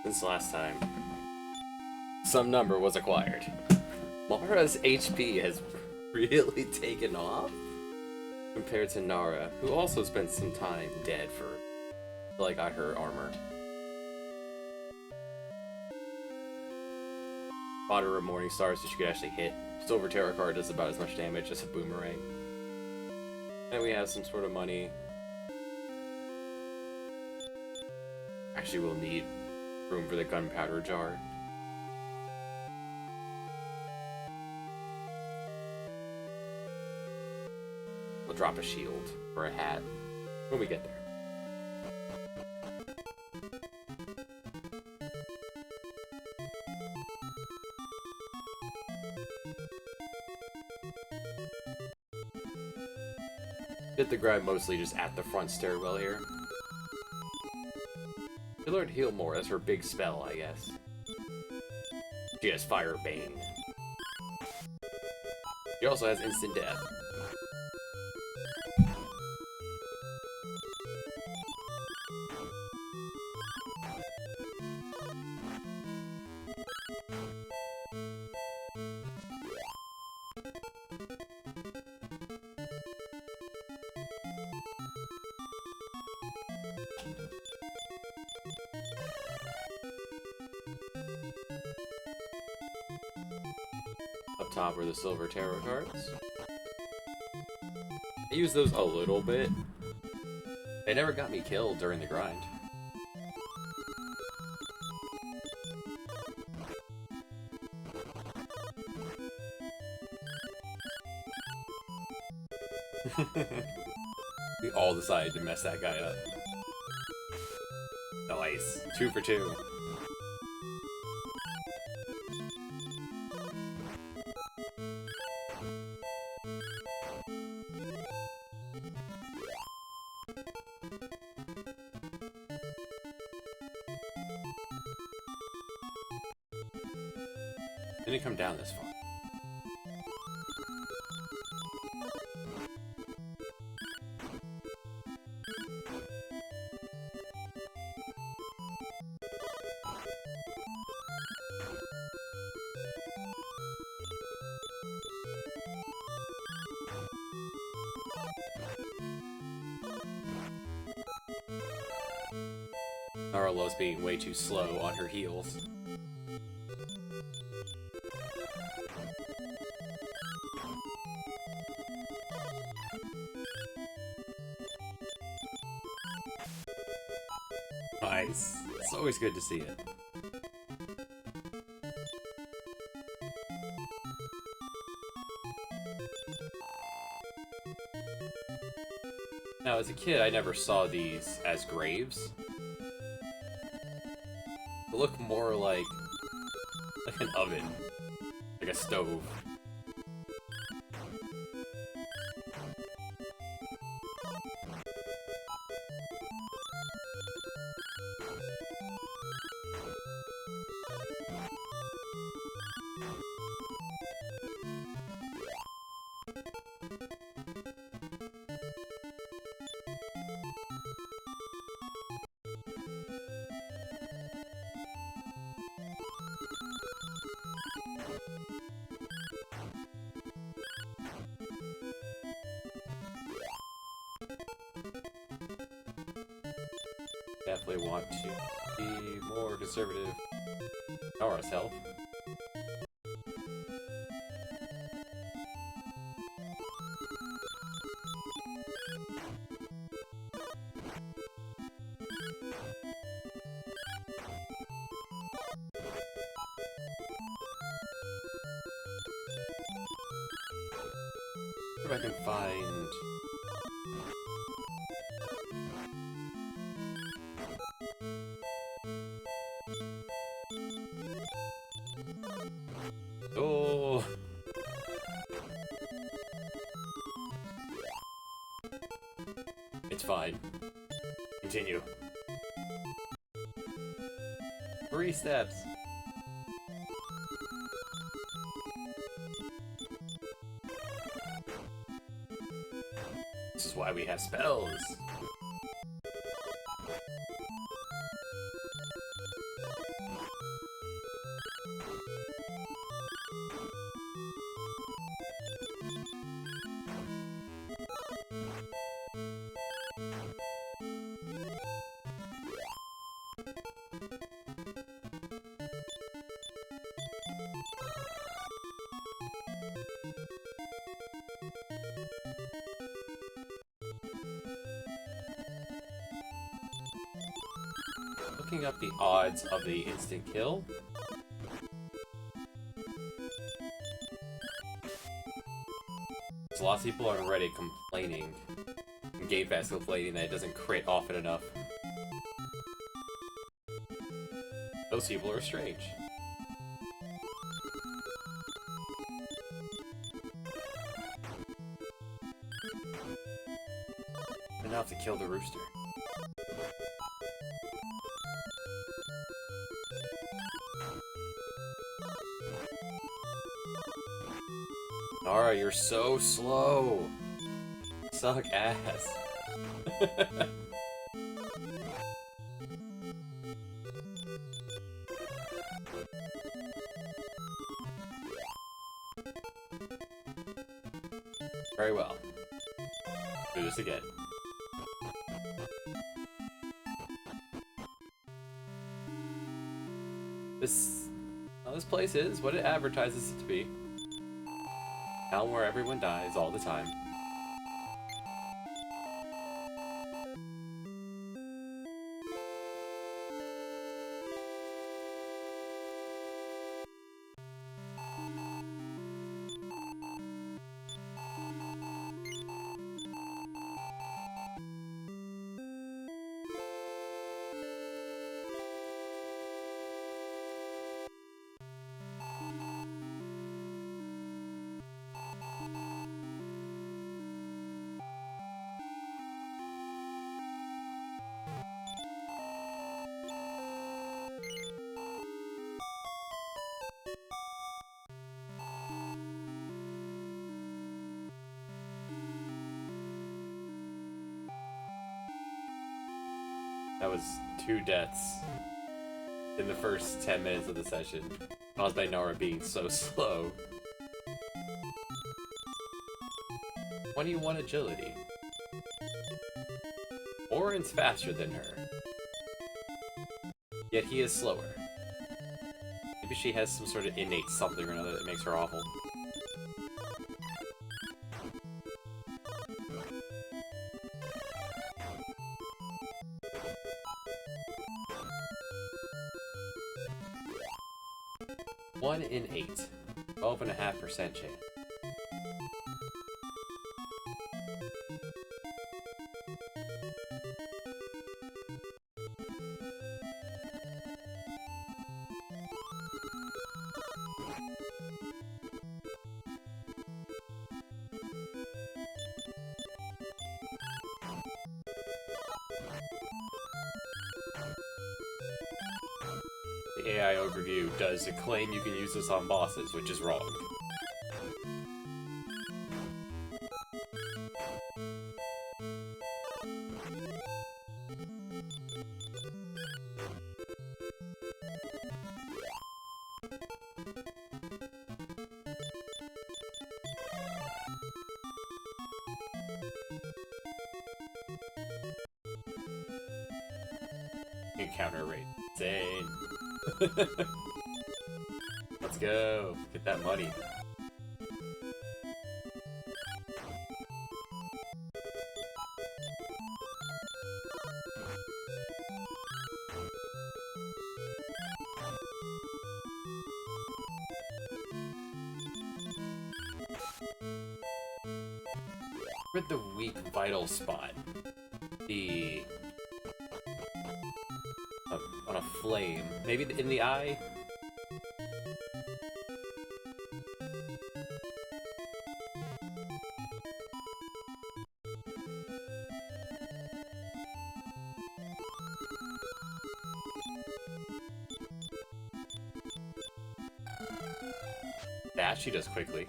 since last time. Some number was acquired. Mara's HP has really taken off compared to Nara, who also spent some time dead till I got her armor. Bought her a Morning Star so she could actually hit. Silver Tarot card does about as much damage as a boomerang. And we have some sort of money. Actually, we'll need room for the gunpowder jar. We'll drop a shield or a hat when we get there. Did the grab mostly just at the front stairwell here. She learned Heal More, that's her big spell, I guess. She has Fire Bane. She also has Instant Death. Up top are the silver tarot cards. I use those a little bit. They never got me killed during the grind. We all decided to mess that guy up. Nice. 2 for 2. Didn't come down this far. Nara loves being way too slow on her heels. Nice. It's always good to see it. Now, as a kid, I never saw these as graves. They look more like an oven, like a stove. Definitely want to be more conservative. Nara's health. If I can find... Oh! It's fine. Continue. 3 steps. This is why we have spells. Looking up the odds of the instant kill. There's lots of people on Reddit complaining, and Game Pass complaining that it doesn't crit often enough. Those people are strange. And now I have to kill the rooster. Nara, you're so slow. Suck ass. Very well. Do this again. This place is what it advertises it to be. Town where everyone dies all the time. That was 2 deaths in the first 10 minutes of the session, caused by Nara being so slow. 21 agility. Orin's faster than her, yet he is slower. Maybe she has some sort of innate something or another that makes her awful. One in 8. 12.5% chance. The AI overview does claim you can use this on bosses, which is wrong. Encounter rate. Insane. Let's go. Get that money. With the weak vital spot. The... on a flame. Maybe in the eye? That she does quickly.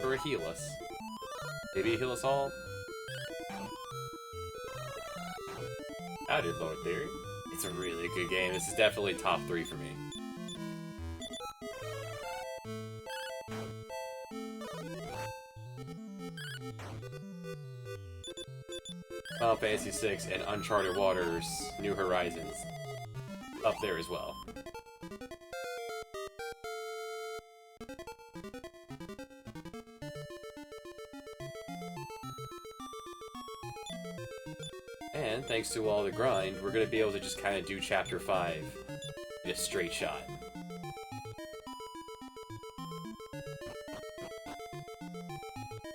Or a heal us. Maybe a heal us all? I did Lord Theory. It's a really good game. This is definitely top 3 for me. Final Fantasy VI and Uncharted Waters New Horizons. Up there as well. And thanks to all the grind, we're gonna be able to just kind of do Chapter 5 in a straight shot.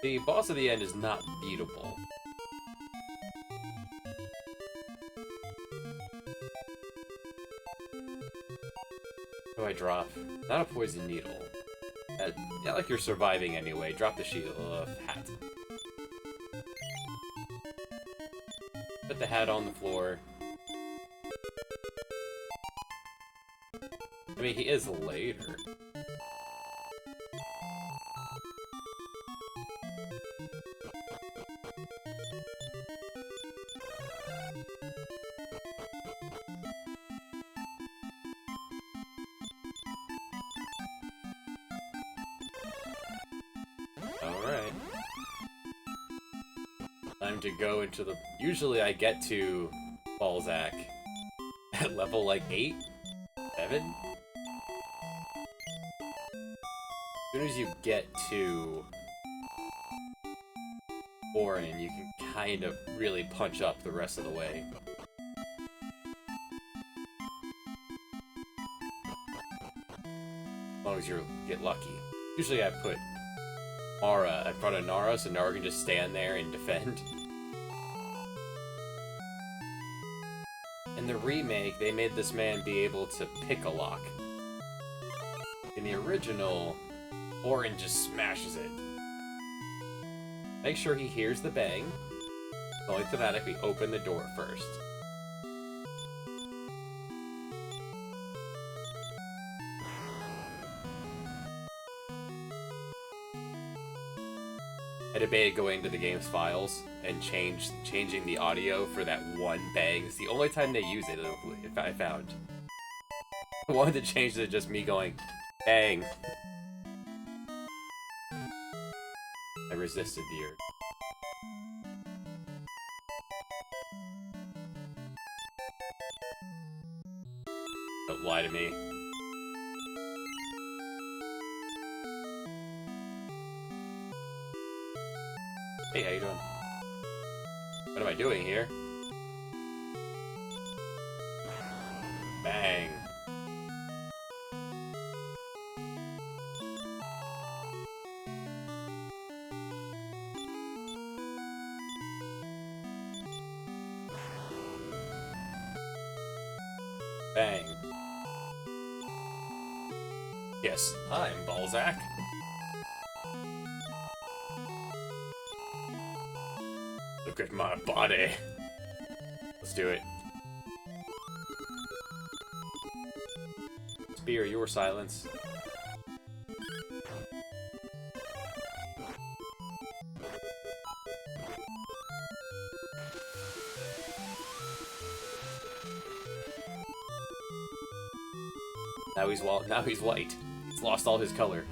The boss at the end is not beatable. What do I drop? Not a poison needle. Yeah, like you're surviving anyway. Drop the shield hat. Put the hat on the floor. I mean, he is later. Alright. Time to go into the... Usually I get to Balzac at level like 8? 7? As soon as you get to Orin, you can kind of really punch up the rest of the way. As long as you get lucky. Usually I put Mara in front of Nara, so Nara can just stand there and defend. In the remake, they made this man be able to pick a lock. In the original, Orin just smashes it. Make sure he hears the bang. Only thematically open the door first. I debated going into the game's files and changing the audio for that one bang. It's the only time they use it, if I found. I wanted to change it to just me going, bang. I resisted the urge. Don't lie to me. Hey, how you doing? What am I doing here? Bang. Bang. Yes, I'm Balzac. Look at my body. Let's do it. Spear, your silence. Now he's white. He's lost all his color.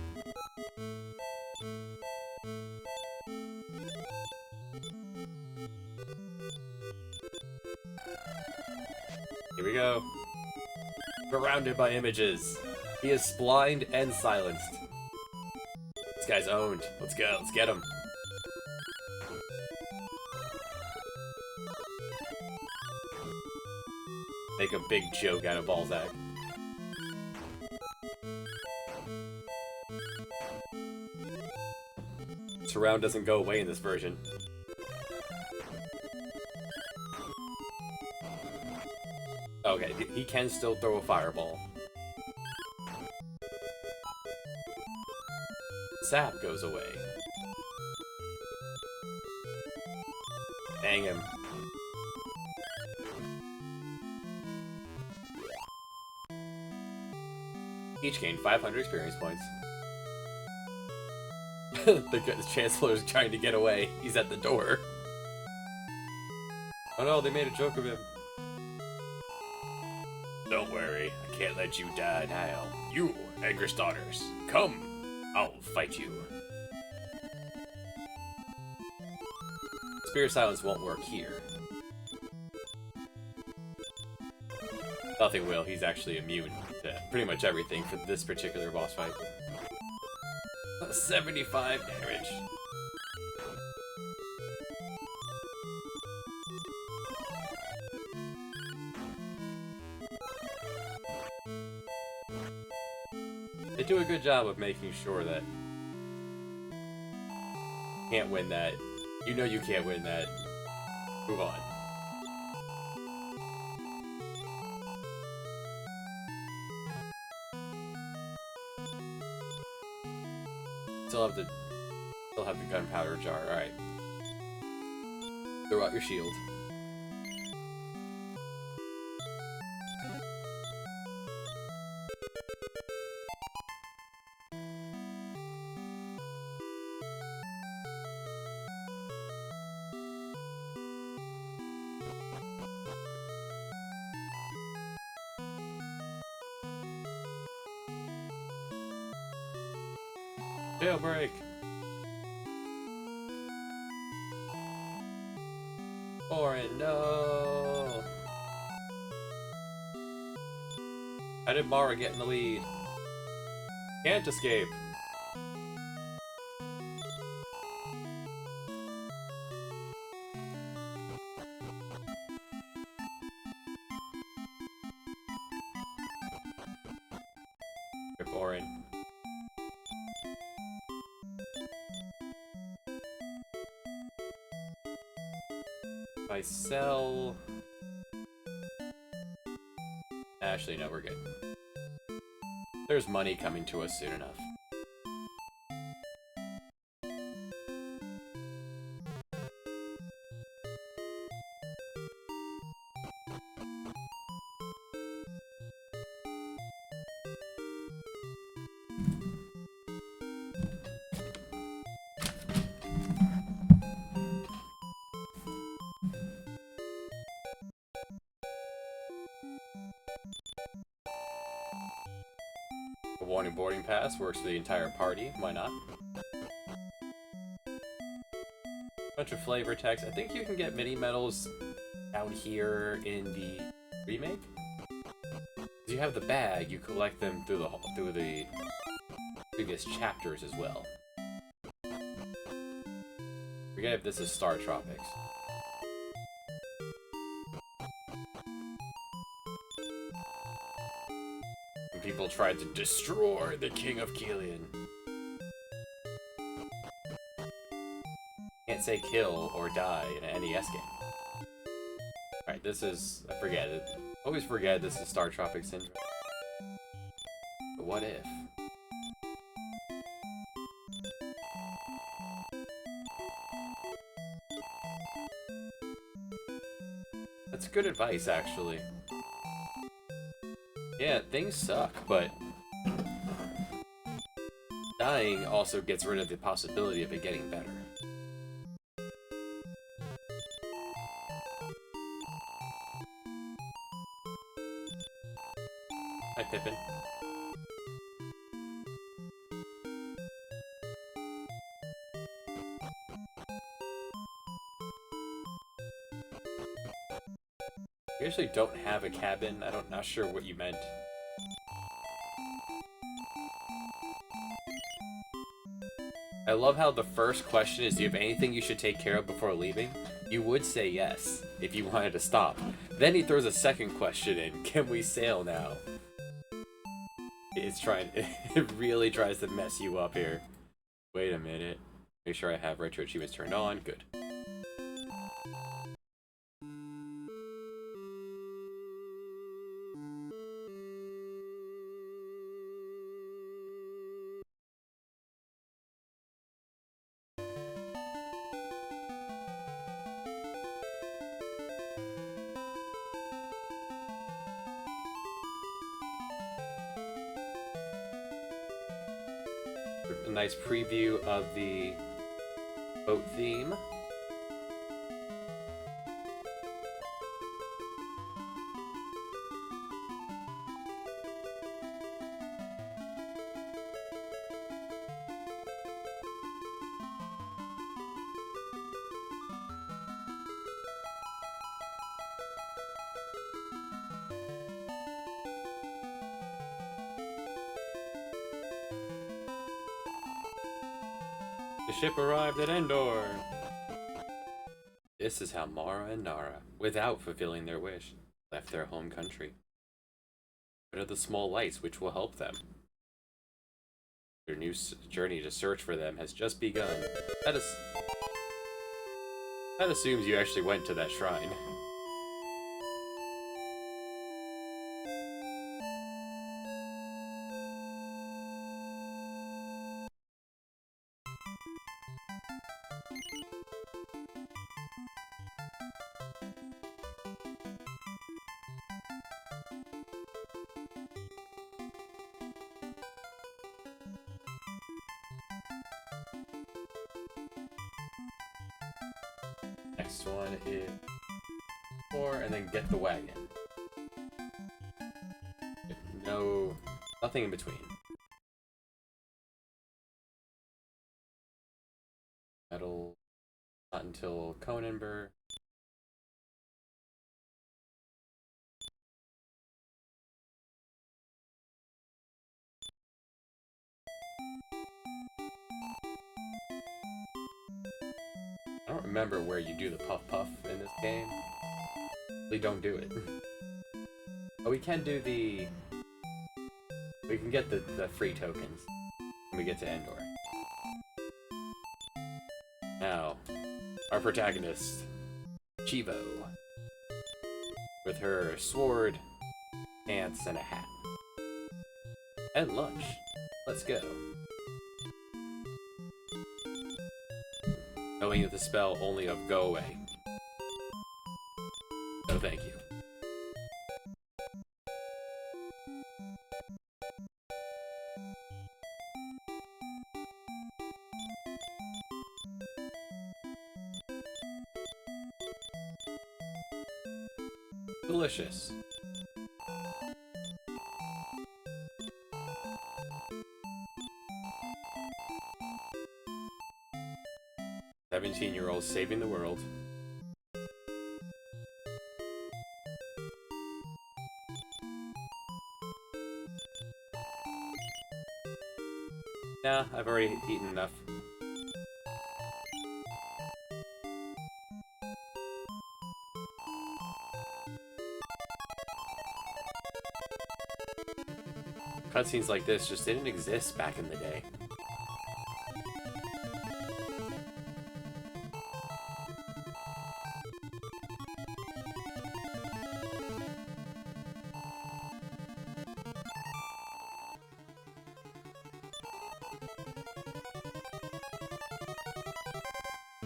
Here we go. Surrounded by images. He is blind and silenced. This guy's owned. Let's go. Let's get him. Make a big joke out of Balzac. Surround doesn't go away in this version. Okay, he can still throw a fireball. Sap goes away. Dang him. Each gained 500 experience points. The Chancellor's trying to get away. He's at the door. Oh no, they made a joke of him. Don't worry, I can't let you die now. You, Anger's daughters, come! I'll fight you. Spear Silence won't work here. Nothing will, he's actually immune to pretty much everything for this particular boss fight. 75 damage. do a good job of making sure that can't win that. You know you can't win that. Move on. Still have the gunpowder jar. All right. Throw out your shield. Jailbreak! Orin, no! How did Mara get in the lead? Can't escape! Rip Orin. If I sell... Actually, no, we're good. There's money coming to us soon enough. A warning boarding pass works for the entire party. Why not? Bunch of flavor text. I think you can get mini medals down here in the remake. You have the bag. You collect them through the previous chapters as well. Forget if this is Star Tropics. People tried to destroy the King of Killian. Can't say kill or die in an NES game. Alright, this is... I forget it. Always forget this is Star Tropic Syndrome. But what if? That's good advice, actually. Yeah, things suck, but dying also gets rid of the possibility of it getting better. Hi, Pippin. You actually don't have a cabin. I'm not sure what you meant. I love how the first question is, do you have anything you should take care of before leaving? You would say yes, if you wanted to stop. Then he throws a second question in, can we sail now? It really tries to mess you up here. Wait a minute. Make sure I have Retro Achievements turned on. Good. A nice preview of the boat theme. The ship arrived at Endor! This is how Mara and Nara, without fulfilling their wish, left their home country. What are the small lights which will help them? Their new journey to search for them has just begun. That assumes you actually went to that shrine. Next one is 4, and then get the wagon. No, nothing in between. Metal, not until Conenberg. I don't remember where you do the puff puff in this game. We don't do it. But we can do the... We can get the free tokens when we get to Endor. Now, our protagonist, Cheevo, with her sword, pants, and a hat. And lunch. Let's go. Knowing that the spell only of go away. No thank you. Delicious. "17-year-old saving the world." Nah, I've already eaten enough. Cutscenes like this just didn't exist back in the day.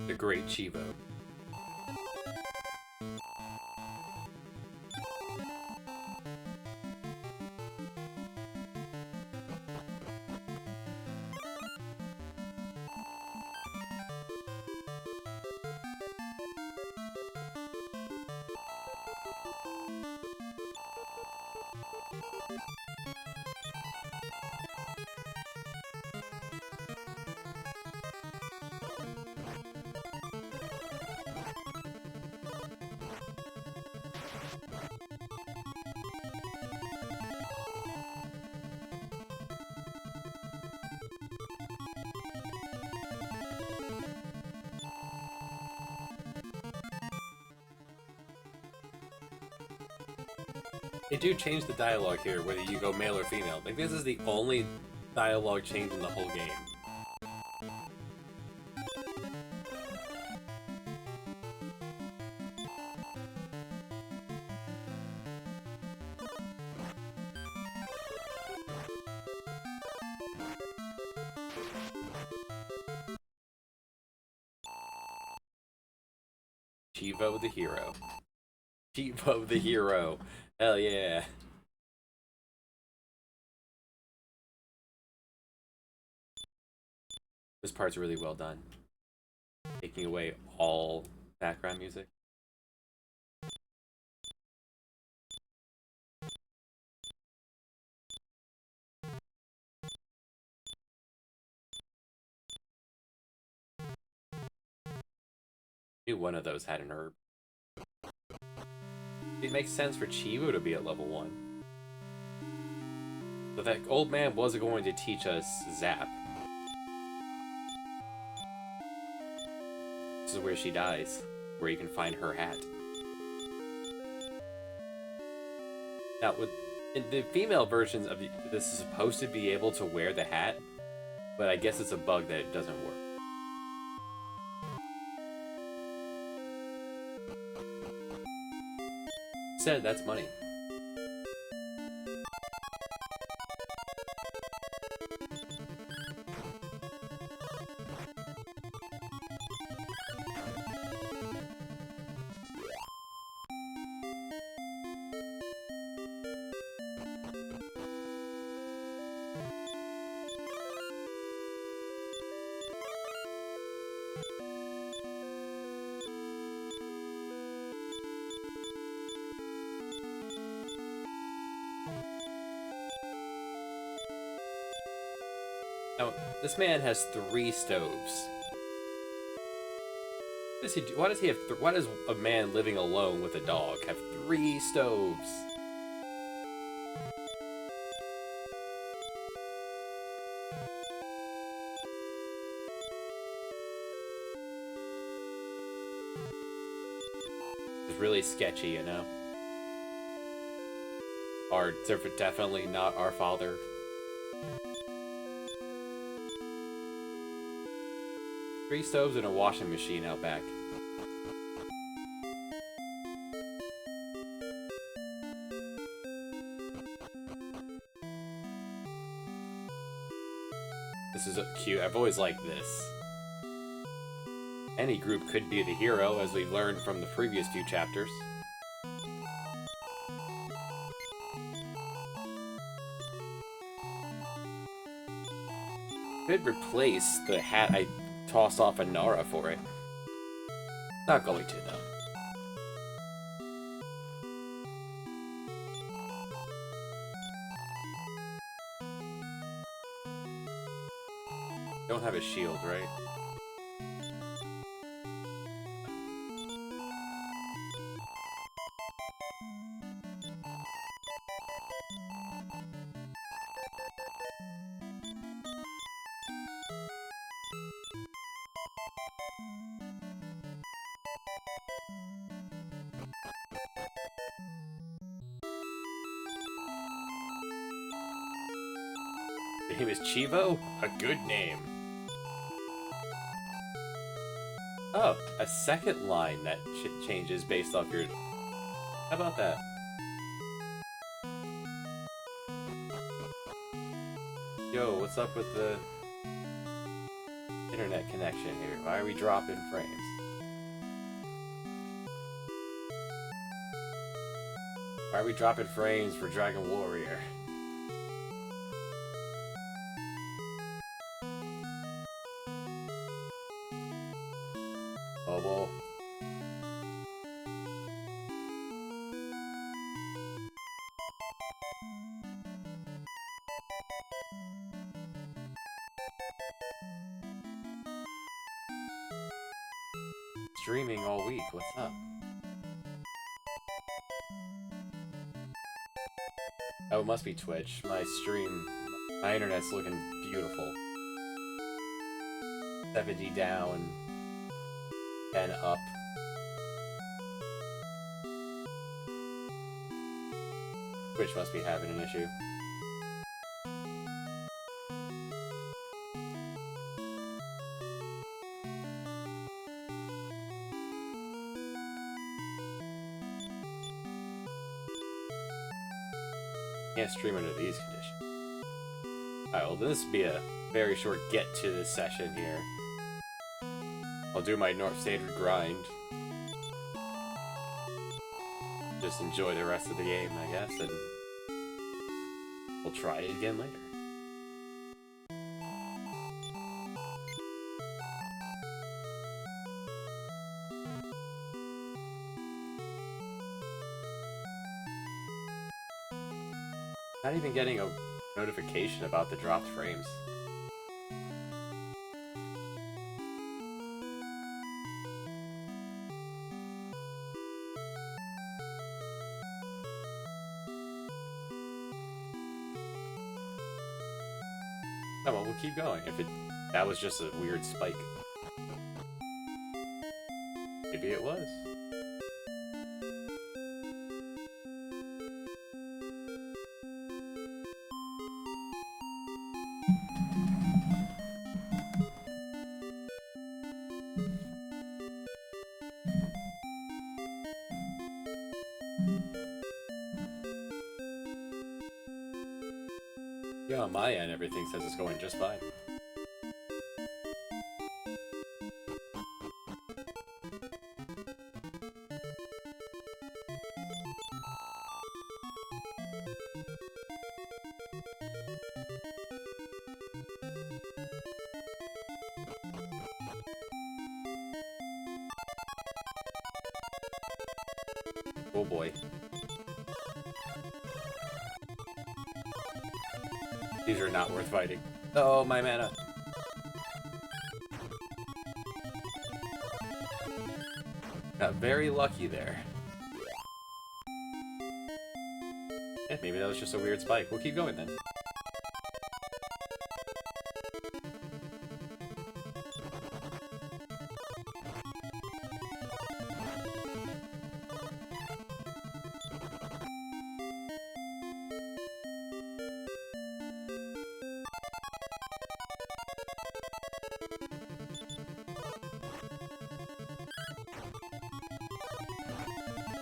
The Great Cheevo. They do change the dialogue here, whether you go male or female. Like, this is the only dialogue change in the whole game. Cheevo the hero. Cheevo the hero. Hell yeah. This part's really well done. Taking away all background music. Knew one of those had an herb. It makes sense for Cheevo to be at level 1. But that old man wasn't going to teach us Zap. This is where she dies, where you can find her hat. Now, in the female versions of this is supposed to be able to wear the hat, But I guess it's a bug that it doesn't work. Said that's money. Now, this man has 3 stoves. What does he do? Why does he have? Why does a man living alone with a dog have 3 stoves? It's really sketchy, you know. They're definitely not our father. Three stoves and a washing machine out back. This is cute. I've always liked this. Any group could be the hero, as we learned from the previous few chapters. Could replace the hat I tossed off a Nara for it. Not going to, though. Don't have a shield, right? Your name is Cheevo? A good name. Oh, a second line that changes based off your... How about that? Yo, what's up with the internet connection here? Why are we dropping frames? Why are we dropping frames for Dragon Warrior? Oh, well. Streaming all week, what's up? Oh, it must be Twitch. My internet's looking beautiful. 70 down, 10 up. Twitch must be having an issue. Can't stream under these conditions. Alright, well this will be a very short get to this session here. I'll do my North Standard grind. Just enjoy the rest of the game, I guess, and we'll try it again later. Not even getting a notification about the dropped frames. Oh, well, we'll keep going. That was just a weird spike. Maybe it was. Yeah, on my end, everything says it's going just fine. Oh boy. These are not worth fighting. Oh, my mana. Got very lucky there. Yeah, maybe that was just a weird spike. We'll keep going then.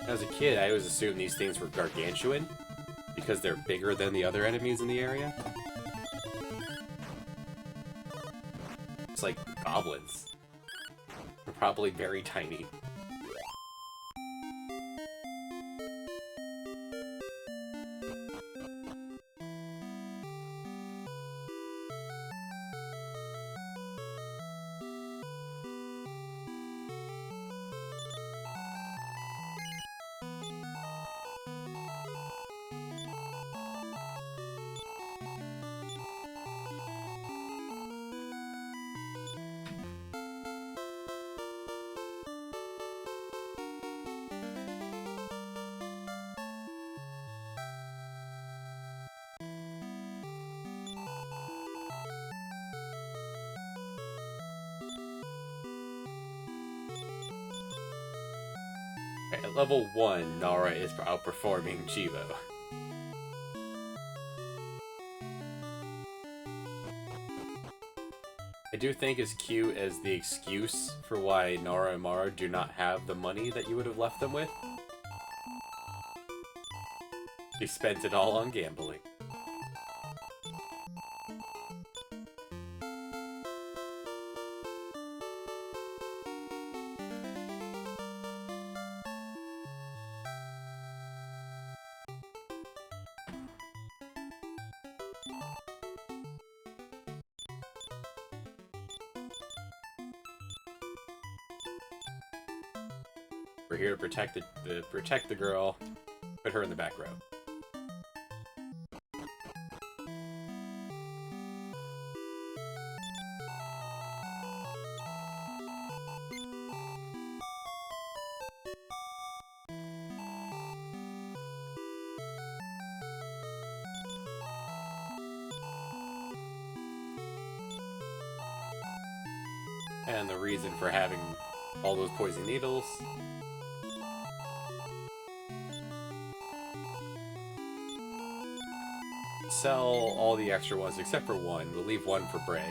As a kid, I always assumed these things were gargantuan because they're bigger than the other enemies in the area. It's like goblins. They're probably very tiny. At level 1, Nara is outperforming Cheevo. I do think it's cute as the excuse for why Nara and Mara do not have the money that you would have left them with. They spent it all on gambling. We're here to protect the girl, put her in the back row. And the reason for having all those poison needles. Sell all the extra ones except for one. We'll leave one for Bray.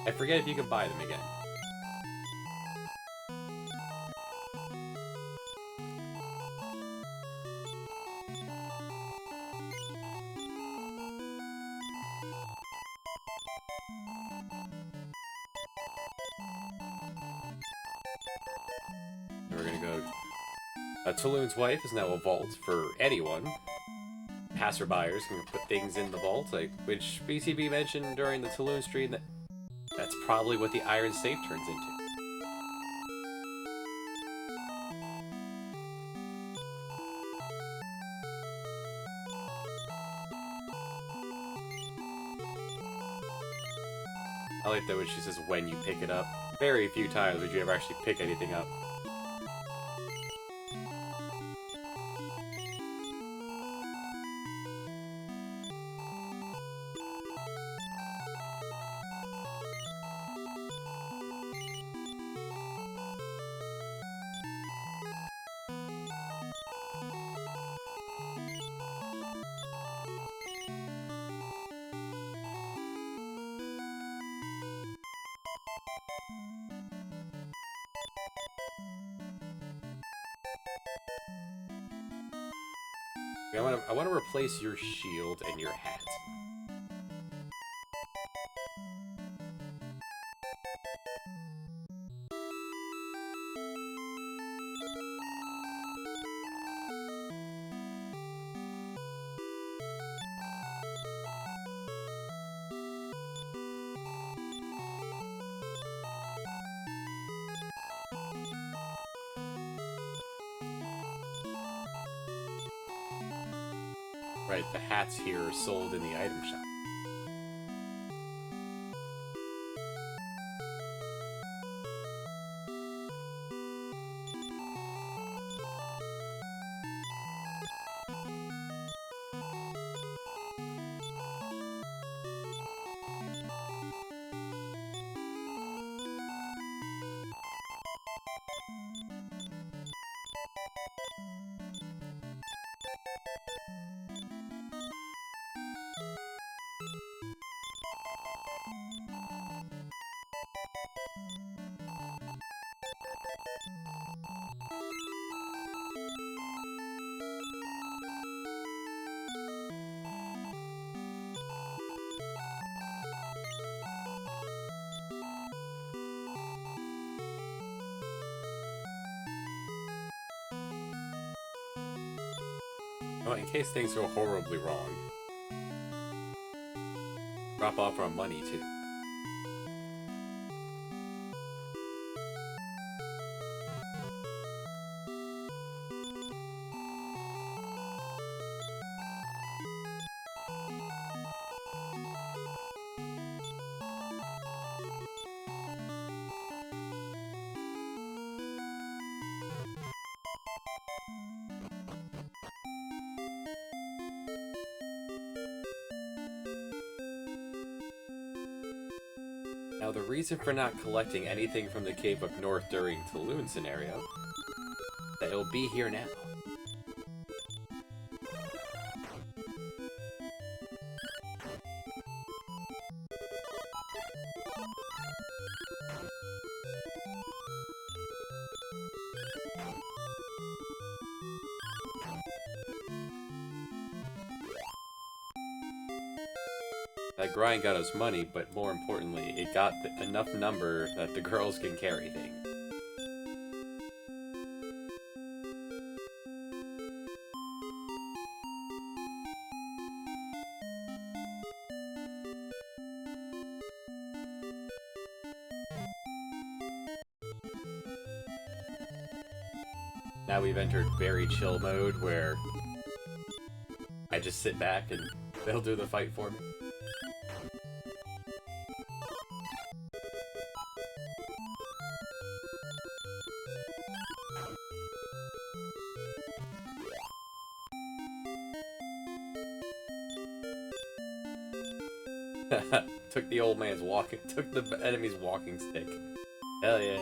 I forget if you can buy them again. And we're gonna go. Tulun's wife is now a vault for anyone. Passerbyers can put things in the vault, like which BCB mentioned during the Tulun stream that's probably what the iron safe turns into. I like that when she says when you pick it up. Very few times would you ever actually pick anything up. I want to replace your shield and your hat. Right, the hats here are sold in the item shop. Oh, in case things go horribly wrong. Drop off our money, too. Now, the reason for not collecting anything from the Cave up north during Tulun scenario, that it'll be here now. That grind got us money, but more importantly, it got enough number that the girls can carry things. Now we've entered very chill mode, where I just sit back and they'll do the fight for me. Took the old man's took the enemy's walking stick. Hell yeah.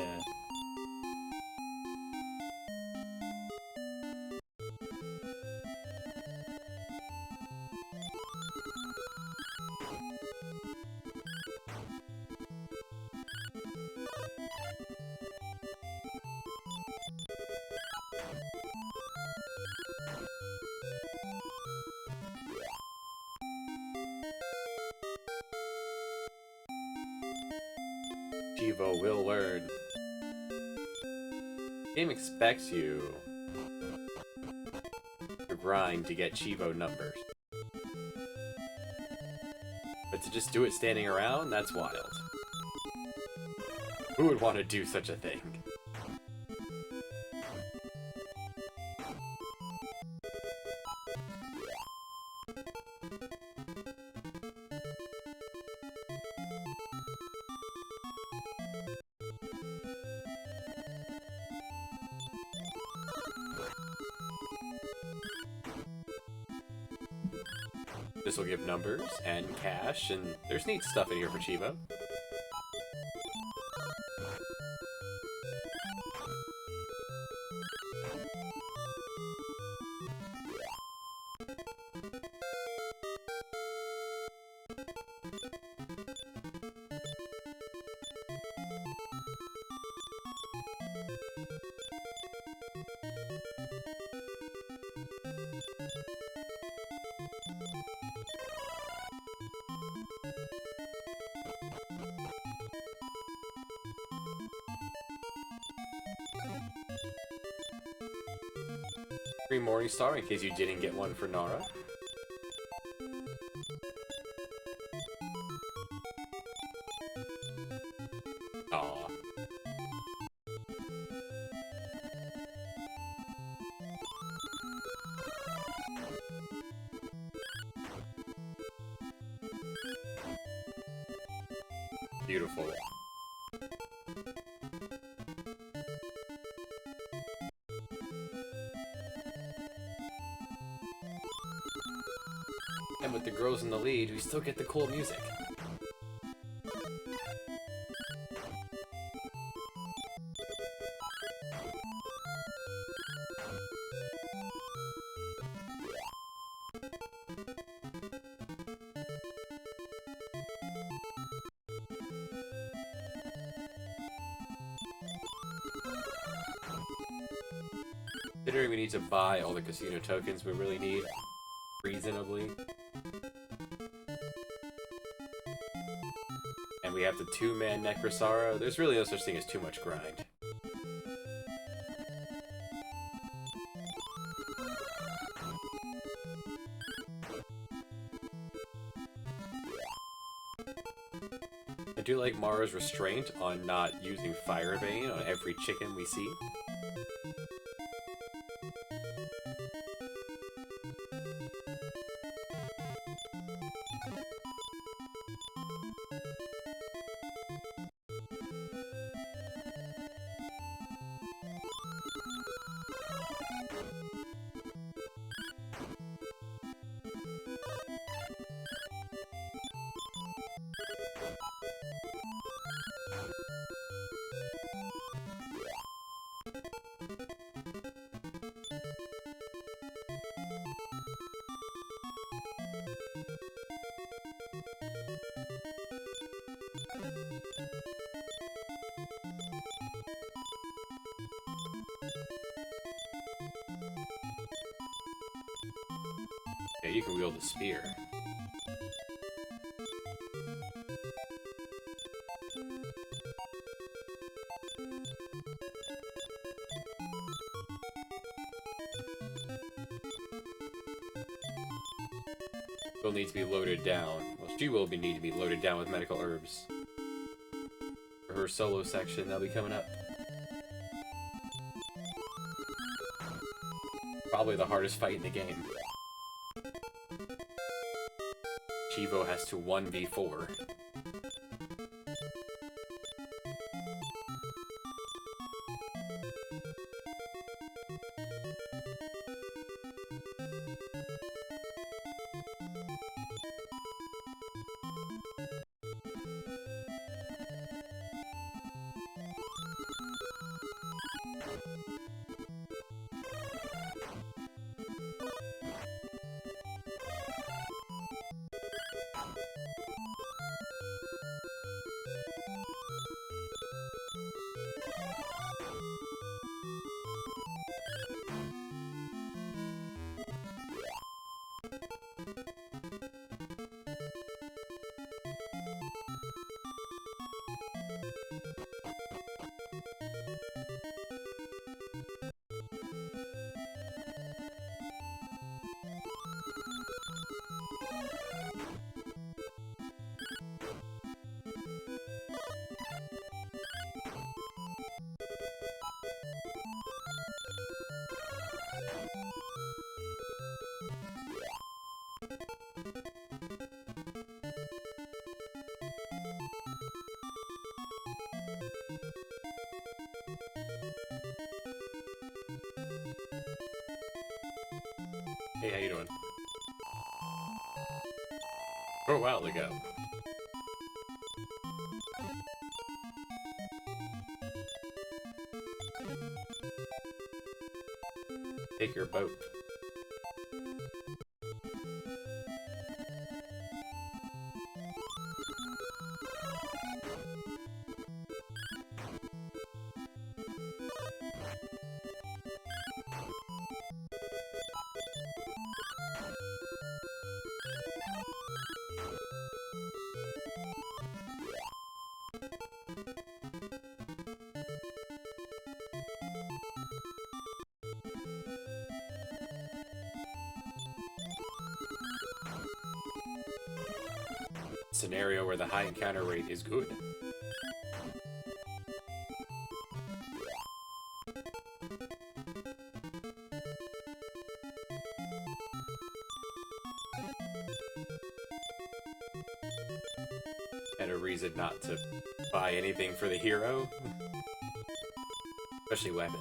Cheevo will learn. The game expects you to grind to get Cheevo numbers. But to just do it standing around, that's wild. Who would want to do such a thing? This will give numbers and cash, and there's neat stuff in here for Cheevo. Free Morning Star in case you didn't get one for Nara. Aw. Beautiful. And with the girls in the lead, we still get the cool music. Considering we need to buy all the casino tokens we really need, reasonably. And we have the 2-man Necrosara, there's really no such thing as too much grind. I do like Mara's restraint on not using Fire Bane on every chicken we see. Yeah, you can wield a spear. Will need to be loaded down. Well, she will need to be loaded down with medical herbs. For her solo section, that'll be coming up. Probably the hardest fight in the game. Cheevo has to 1v4. Hey, how you doing? For a while ago. Take your boat. scenario where the high encounter rate is good. And a reason not to buy anything for the hero. Especially weapons.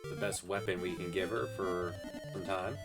The best weapon we can give her for some time.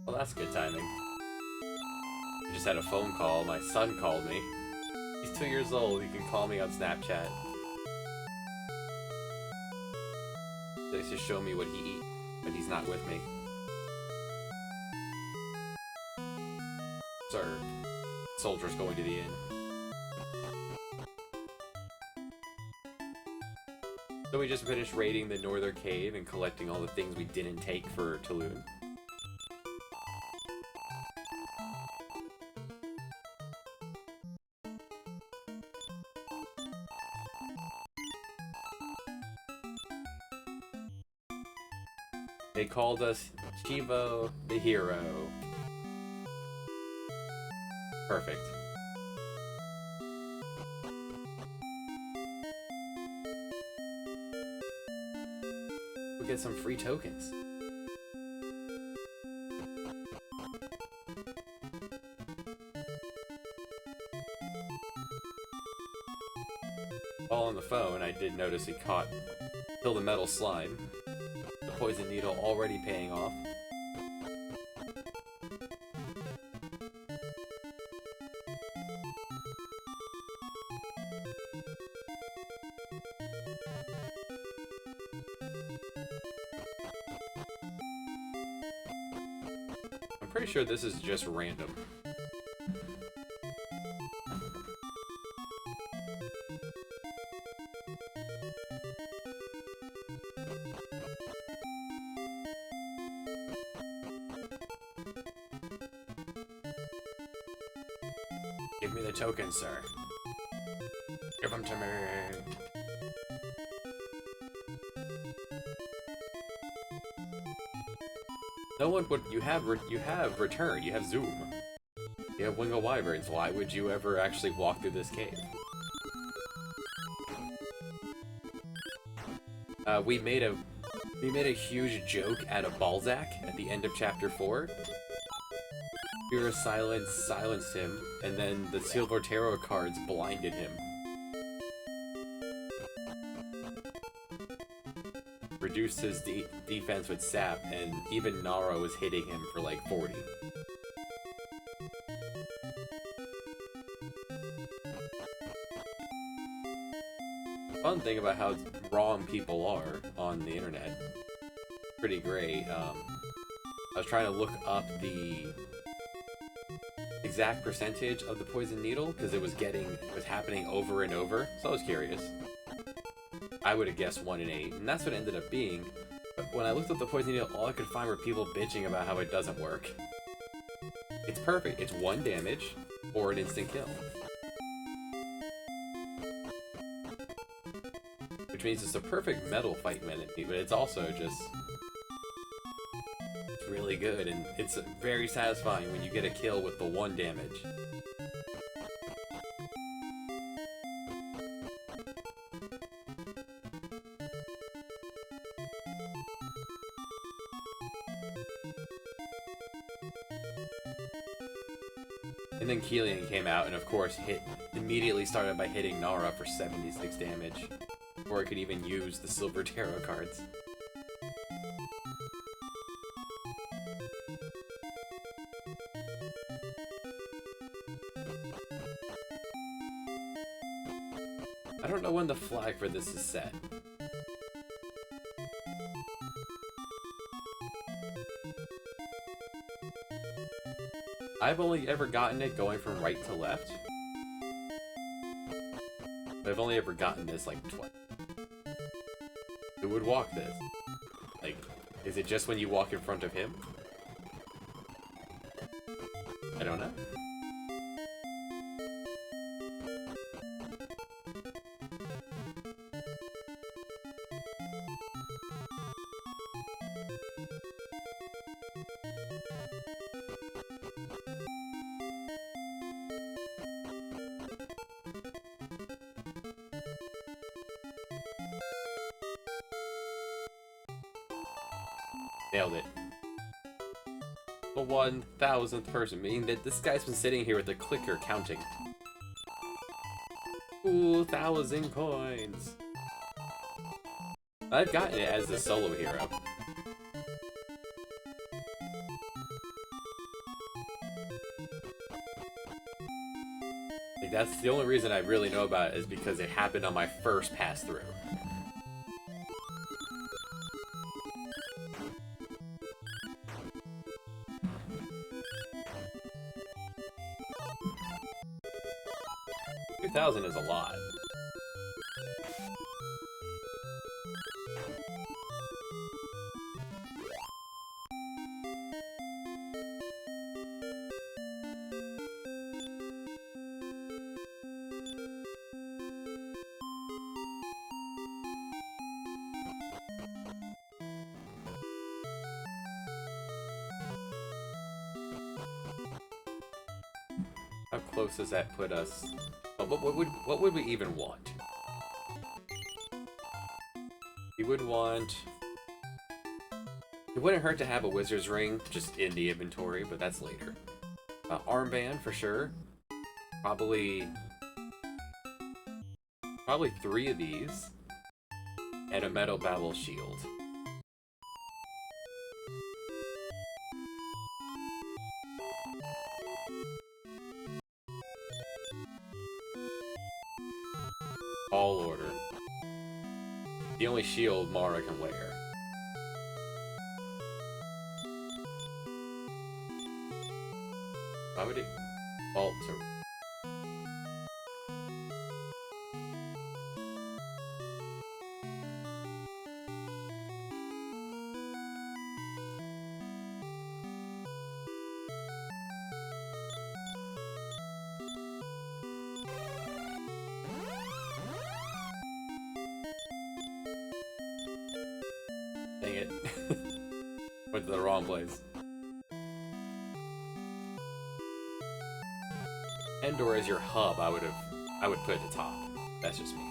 Well, that's good timing. I just had a phone call. My son called me. He's 2 years old. He can call me on Snapchat. They just show me what he eats when he's not with me. Sir, soldiers going to the inn. So we just finished raiding the Northern Cave and collecting all the things we didn't take for Tulun. They called us Cheevo the hero. Perfect. We'll get some free tokens. While on the phone, I did notice he killed the metal slime. The poison needle already paying off. I'm pretty sure this is just random. Give me the tokens, sir. Give them to me. No one would. You have returned. You have Zoom. You have Wingo Wyverns. Why would you ever actually walk through this cave? We made a huge joke out of Balzac at the end of chapter 4. Pure silence silenced him, and then the silver tarot cards blinded him. Reduced his defense with sap, and even Nara was hitting him for like 40. Fun thing about how wrong people are on the internet. Pretty great. I was trying to look up the exact percentage of the poison needle because it was happening over and over, so I was curious. I would have guessed 1 in 8, and that's what it ended up being. But when I looked up the poison needle, all I could find were people bitching about how it doesn't work. It's perfect. It's 1 damage or an instant kill. Which means it's a perfect metal fight enemy, but it's also just really good, and it's very satisfying when you get a kill with the 1 damage. And then Keelian came out and of course immediately started by hitting Nara for 76 damage. Before I could even use the silver tarot cards. I don't know when the flag for this is set. I've only ever gotten it going from right to left. But I've only ever gotten this like twice. Who would walk this? Like, is it just when you walk in front of him? I don't know. Nailed it. the 1,000th person, meaning that this guy's been sitting here with the clicker counting. 2,000 coins. I've gotten it as the solo hero. Like, that's the only reason I really know about it, is because it happened on my first pass through. $2,000 is a lot. How close does that put us? What would we even want? We would want... It wouldn't hurt to have a wizard's ring just in the inventory, but that's later. Armband for sure. Probably 3 of these. And a metal babble shield. All order. The only shield Mara can wear. Why would it alter? Dang it. Went to the wrong place. Endor as your hub, I would put at the top. That's just me.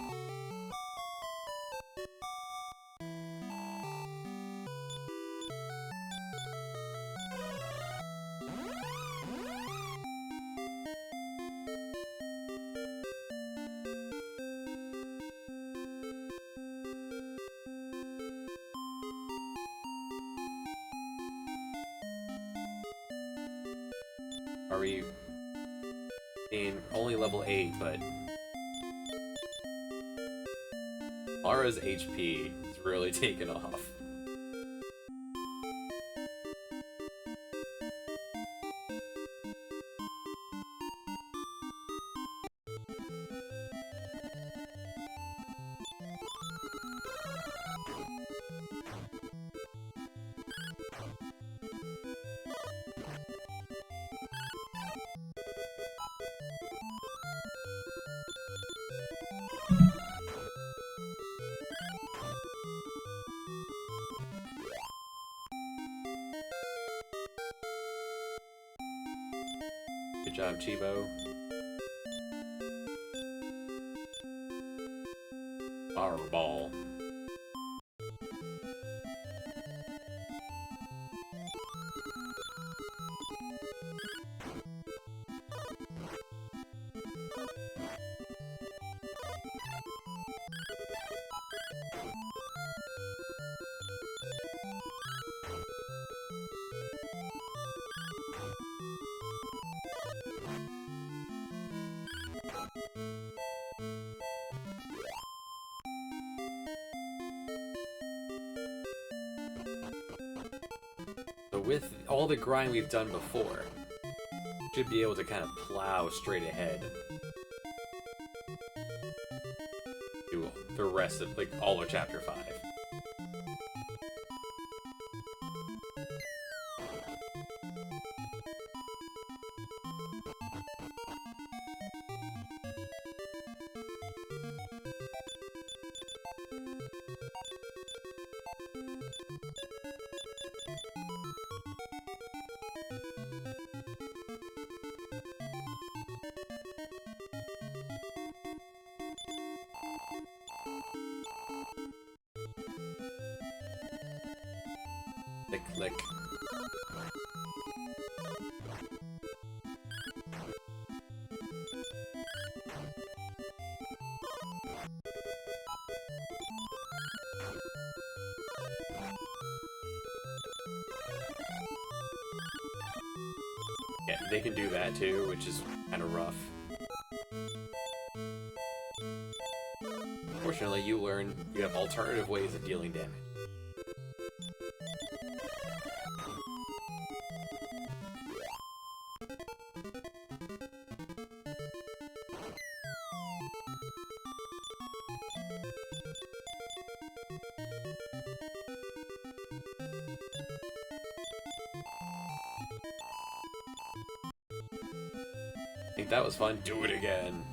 Are we in only level 8, but Mara's HP is really taken off. Good job, Cheevo. Fireball. So with all the grind we've done before, should be able to kind of plow straight ahead. Do the rest of, like, all of Chapter 5. Click, click. Yeah, they can do that too, which is kind of rough. Fortunately, you learn you have alternative ways of dealing damage. I think that was fun. Do it again.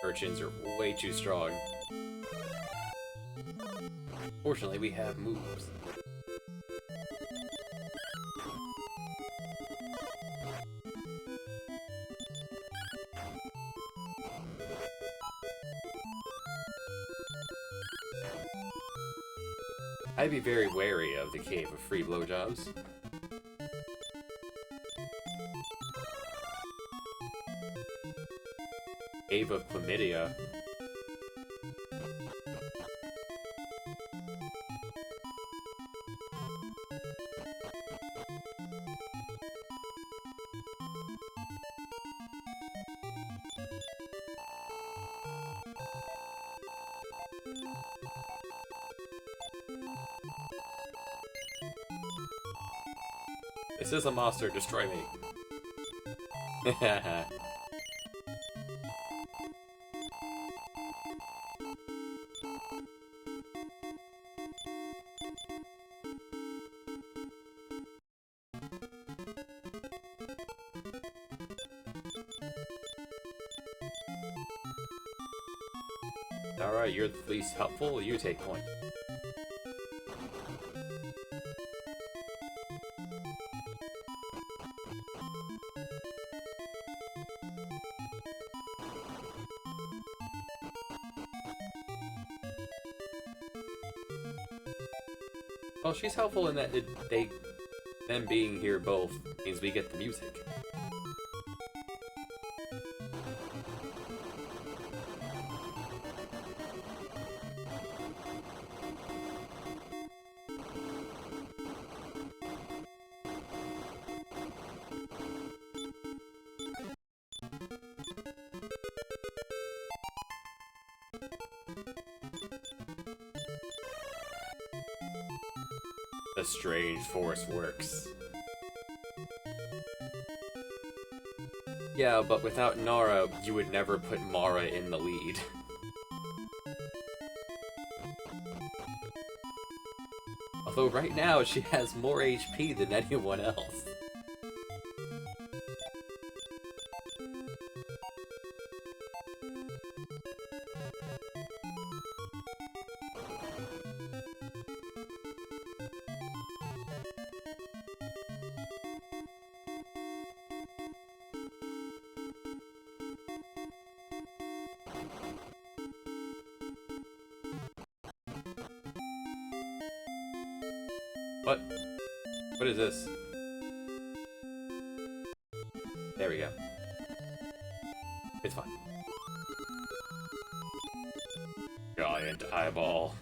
Urchins are way too strong. Fortunately, we have moves. I'd be very wary of the Cave of Free Blowjobs. Cave of Chlamydia. This is a monster, destroy me. Alright, you're the least helpful, you take point. Well, she's helpful in that them being here both means we get the music. The strange force works. Yeah, but without Nara, you would never put Mara in the lead. Although right now, she has more HP than anyone else. What? What is this? There we go. It's fine. Giant eyeball.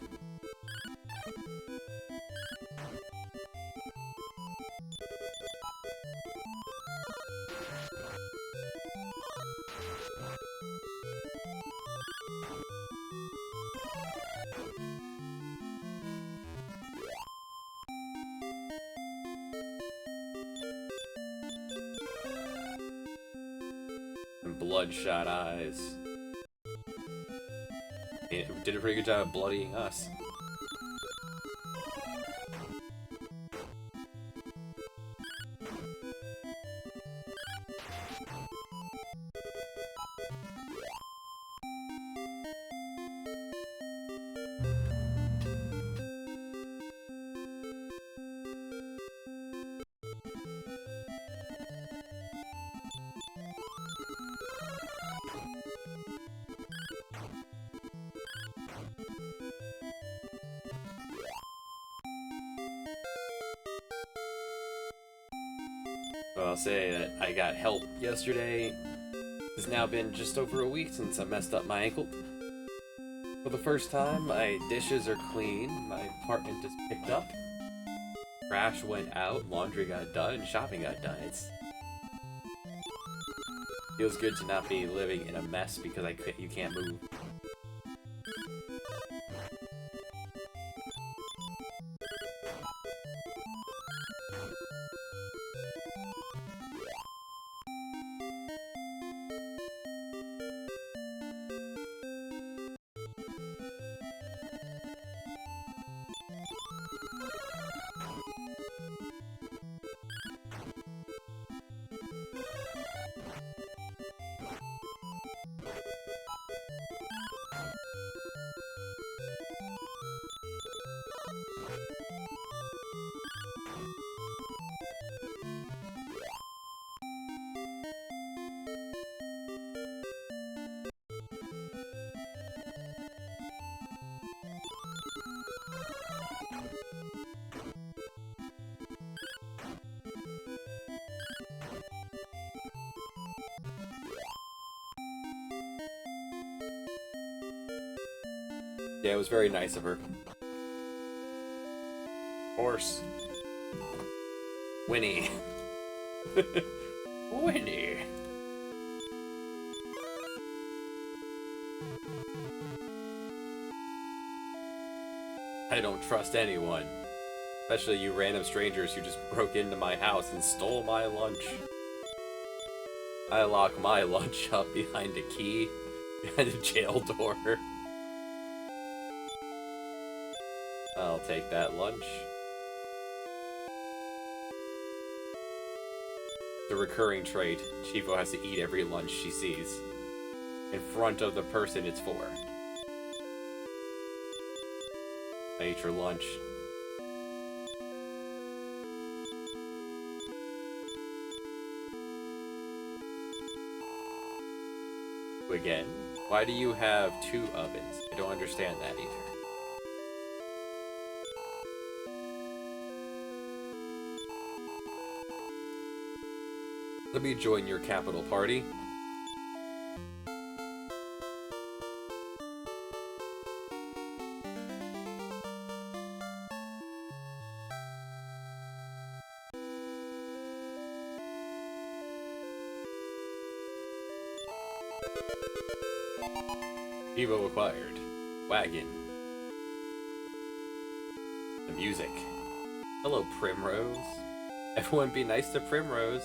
Bloodshot eyes. It did a pretty good job of bloodying us. So I'll say that I got help yesterday. It's now been just over a week since I messed up my ankle. For the first time, my dishes are clean, my apartment is picked up, trash went out, laundry got done, and shopping got done. It feels good to not be living in a mess because you can't move. Yeah, it was very nice of her. Horse. Winnie. Winnie. I don't trust anyone. Especially you random strangers who just broke into my house and stole my lunch. I lock my lunch up behind a key, behind a jail door. I'll take that lunch. The recurring trait, Cheevo has to eat every lunch she sees. In front of the person it's for. I ate your lunch. Again, why do you have 2 ovens? I don't understand that either. Let me join your capital party. Cheevo acquired. Wagon. The music. Hello, Primrose. Everyone be nice to Primrose.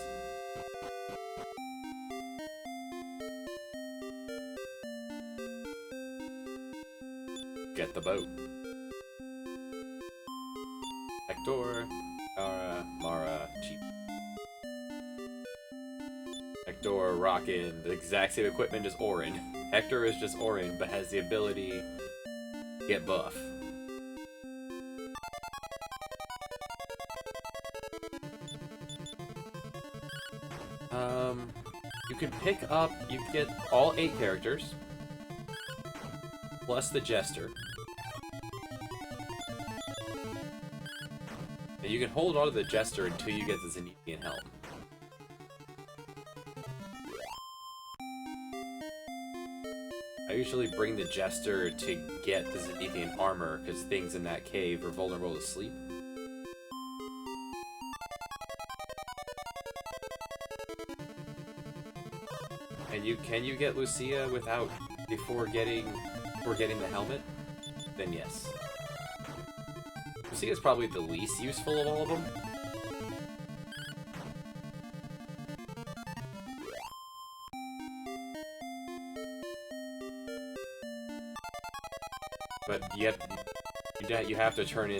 Get the boat. Hector, Nara, Mara, Cheap. Hector rockin' the exact same equipment as Orin. Hector is just Orin, but has the ability to get buff. You can pick up, you can get all 8 characters, plus the Jester. And you can hold on to the Jester until you get the Zenithian helm. I usually bring the Jester to get the Zenithian armor, because things in that cave are vulnerable to sleep. And can you get Lucia without before getting the helmet? Then yes. Lucia's probably the least useful of all of them. But you have to turn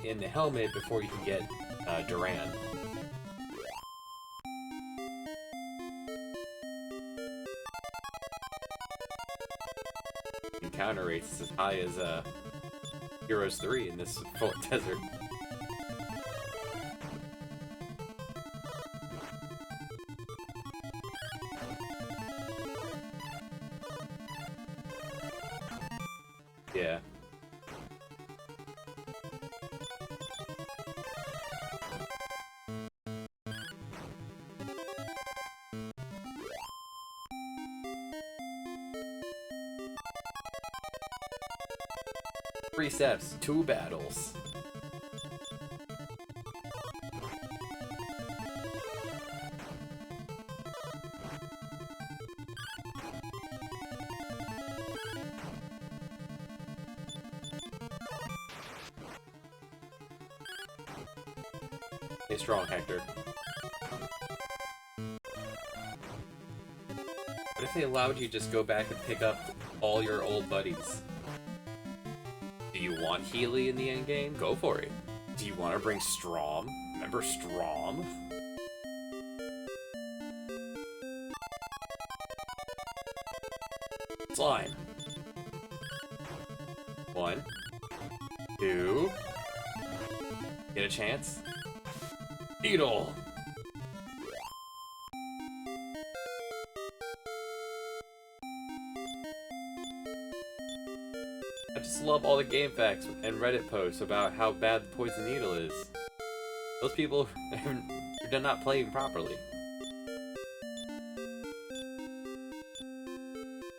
in the helmet before you can get Duran. Encounter rates as high as Heroes 3 in this desert. Yeah. 3 steps, 2 battles. Stay strong, Hector. What if they allowed you to just go back and pick up all your old buddies? Do you want Healy in the endgame? Go for it. Do you want to bring Strom? Remember Strom? Slime. 1, 2. Get a chance. Beetle. I just love all the game facts and Reddit posts about how bad the poison needle is. Those people are not playing properly.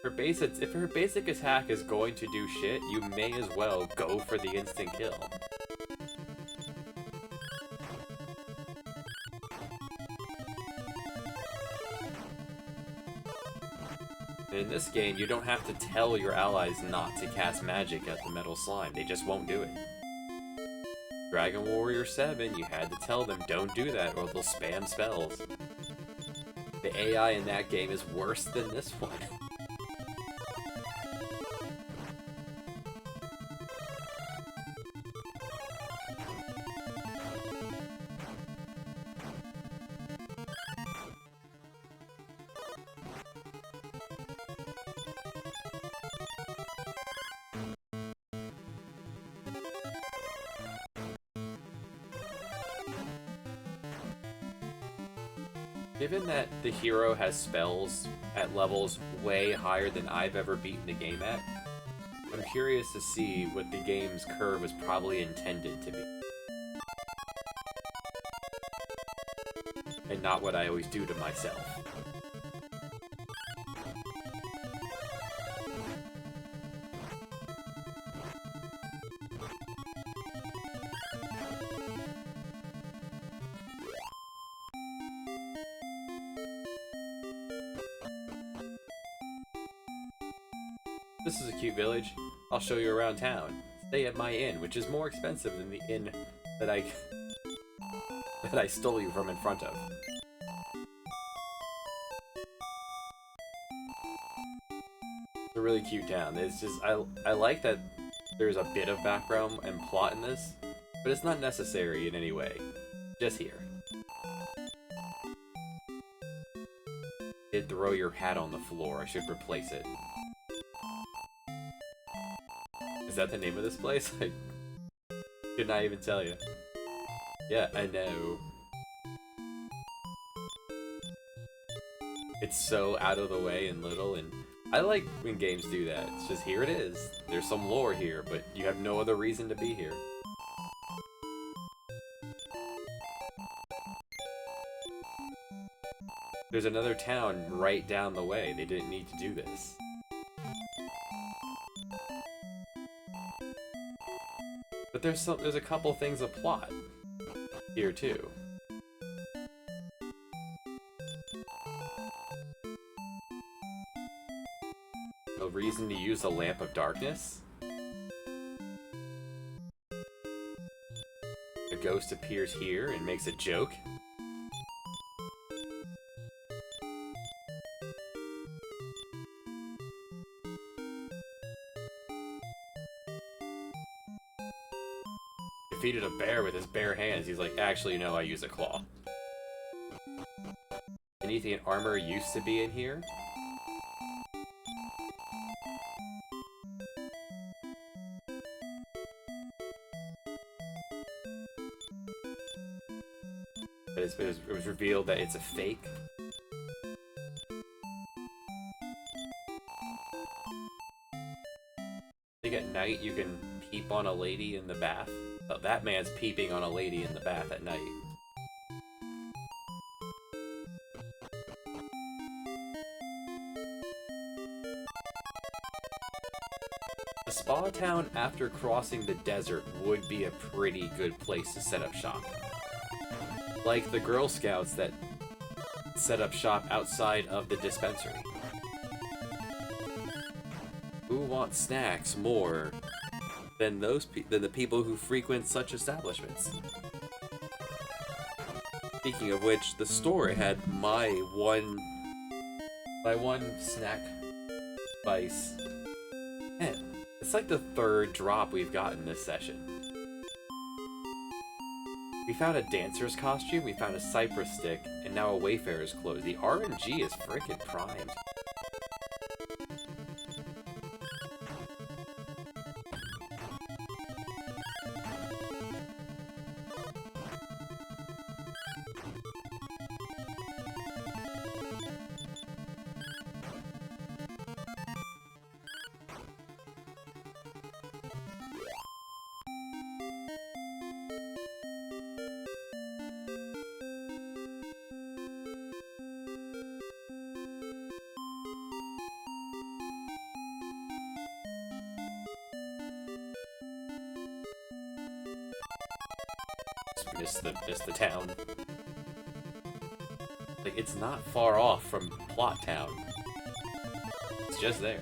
If her basic attack is going to do shit, you may as well go for the instant kill. In this game, you don't have to tell your allies not to cast magic at the metal slime. They just won't do it. Dragon Warrior 7, you had to tell them, don't do that or they'll spam spells. The AI in that game is worse than this one. Given that the hero has spells at levels way higher than I've ever beaten the game at, I'm curious to see what the game's curve was probably intended to be. And not what I always do to myself. This is a cute village. I'll show you around town. Stay at my inn, which is more expensive than the inn that I stole you from in front of. It's a really cute town. It's just I like that there's a bit of background and plot in this, but it's not necessary in any way. Just here. Did throw your hat on the floor. I should replace it. Is that the name of this place? I could not even tell you. Yeah, I know. It's so out of the way and little, and I like when games do that. It's just, here it is. There's some lore here, but you have no other reason to be here. There's another town right down the way. They didn't need to do this. But there's a couple things of plot here too. A reason to use a lamp of darkness. A ghost appears here and makes a joke. Defeated a bear with his bare hands. He's like, actually, no, I use a claw. Anything armor used to be in here? But it was revealed that it's a fake. I think at night you can peep on a lady in the bath. Oh, that man's peeping on a lady in the bath at night. The spa Plot Town, after crossing the desert, would be a pretty good place to set up shop. Like the Girl Scouts that set up shop outside of the dispensary. Who wants snacks more than the people who frequent such establishments? Speaking of which, the store had my one snack spice. Man, it's like the third drop we've gotten this session. We found a dancer's costume, we found a cypress stick, and now a wayfarer's clothes. The RNG is frickin' primed. Just the town. Like, it's not far off from Plot Town. It's just there.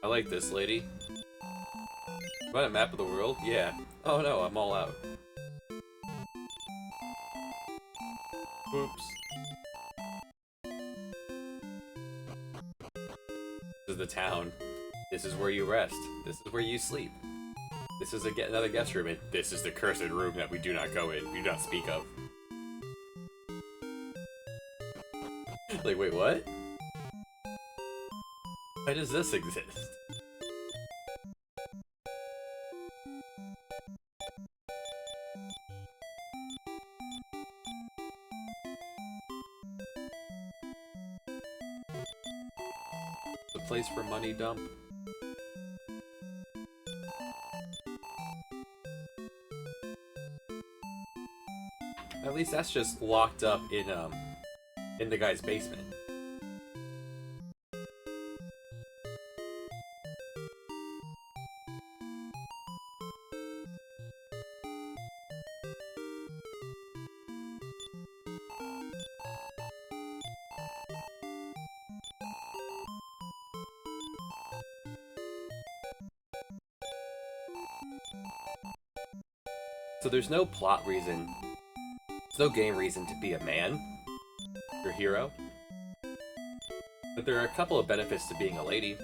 I like this, lady. Want a map of the world? Yeah. Oh no, I'm all out. Oops. This is the town. This is where you rest. This is where you sleep. This is another guest room, and this is the cursed room that we do not go in, we do not speak of. Like, wait, what? Why does this exist? The place for money dump. At least that's just locked up in the guy's basement. So there's no plot reason, there's no game reason to be a man, your hero. But there are a couple of benefits to being a lady.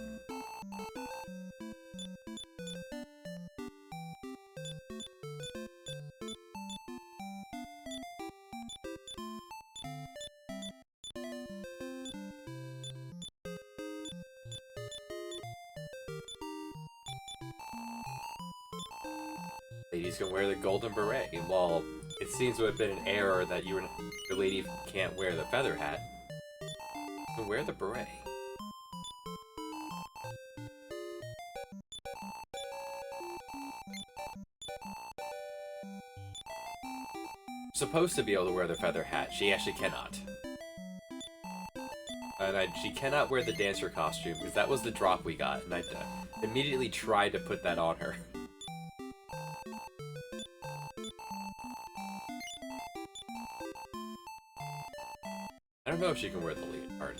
Ladies can wear the golden beret. While it seems to have been an error that your lady can't wear the feather hat, you can wear the beret. Supposed to be able to wear the feather hat, she actually cannot. And she cannot wear the dancer costume, because that was the drop we got, and I immediately tried to put that on her. I don't know if she can wear the lead part.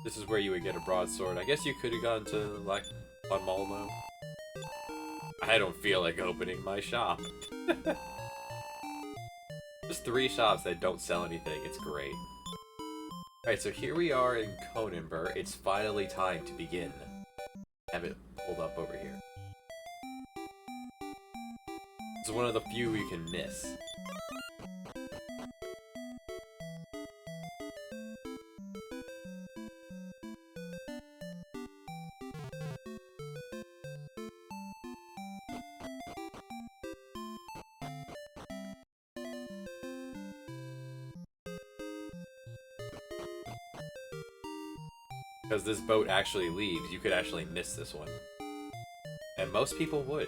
This is where you would get a broadsword. I guess you could have gone to, like, on Malmo. I don't feel like opening my shop. Just 3 shops that don't sell anything. It's great. Alright, so here we are in Conenburg. It's finally time to begin. Have it pulled up over here. It's one of the few you can miss. Because this boat actually leaves, you could actually miss this one. And most people would.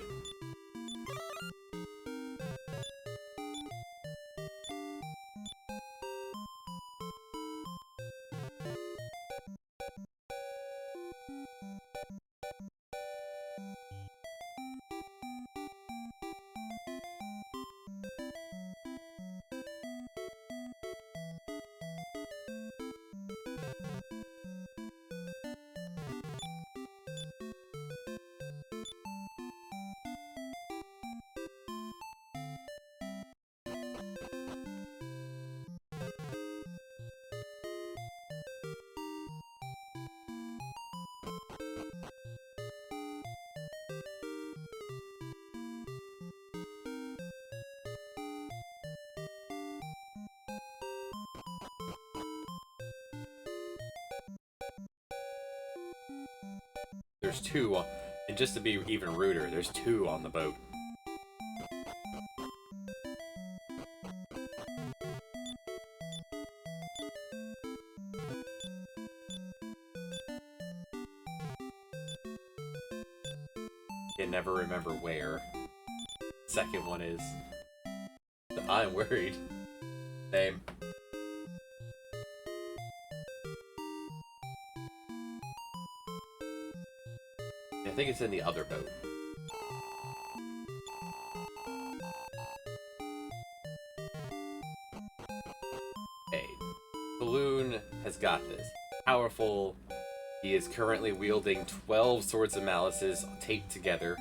There's 2, and just to be even ruder, there's 2 on the boat. You never remember where. Second one is... I'm worried. Same. I think it's in the other boat. Okay. Balloon has got this. Powerful. He is currently wielding 12 swords of malices taped together.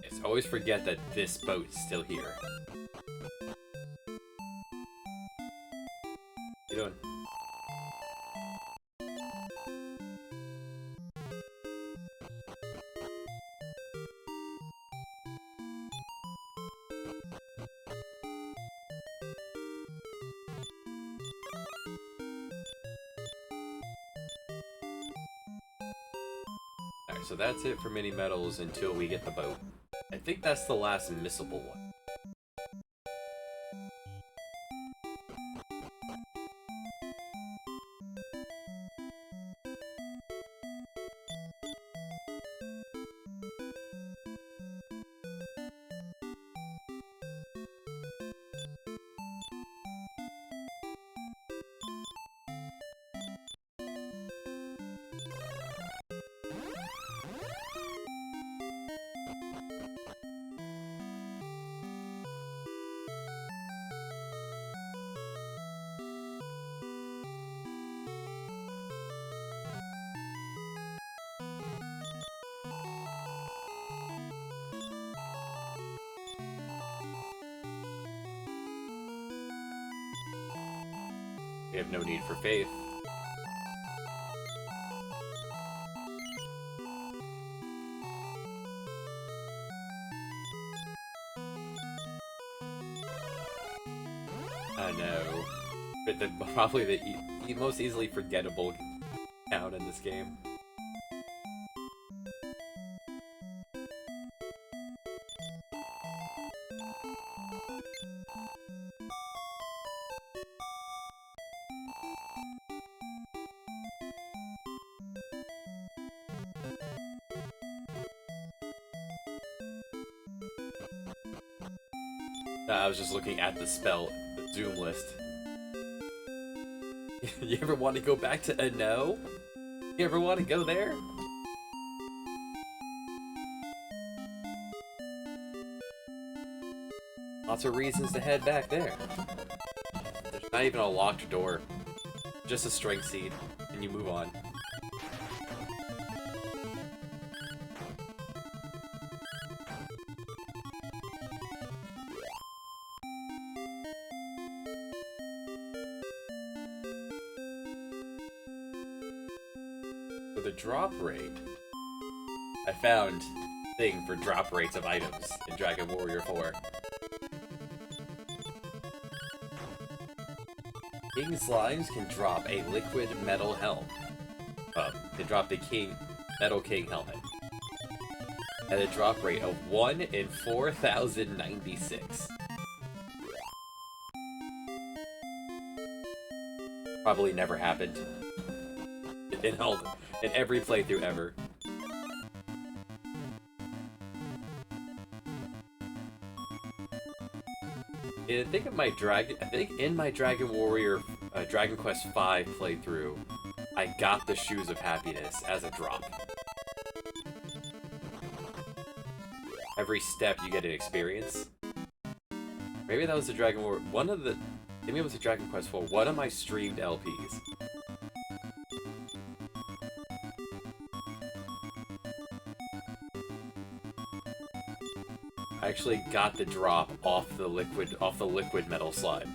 Just always forget that this boat is still here. What are you doing? Alright, so that's it for mini medals until we get the boat. I think that's the last missable one. We have no need for faith. I know. But probably the most easily forgettable town in this game. I was just looking at the zoom list. You ever want to go back to a no? You ever want to go there? Lots of reasons to head back there. There's Not even a locked door. Just a strength seed, and you move on. For the drop rate, I found a thing for drop rates of items in Dragon Warrior 4. King Slimes can drop a liquid metal helm. They drop the Metal King helmet. At a drop rate of 1 in 4,096. Probably never happened. In every playthrough ever. I think in my Dragon Warrior, Dragon Quest V playthrough, I got the Shoes of Happiness as a drop. Every step you get an experience. Maybe that was the Dragon Warrior. Maybe it was the Dragon Quest IV. One of my streamed LPs. I actually got the drop off the liquid metal slime.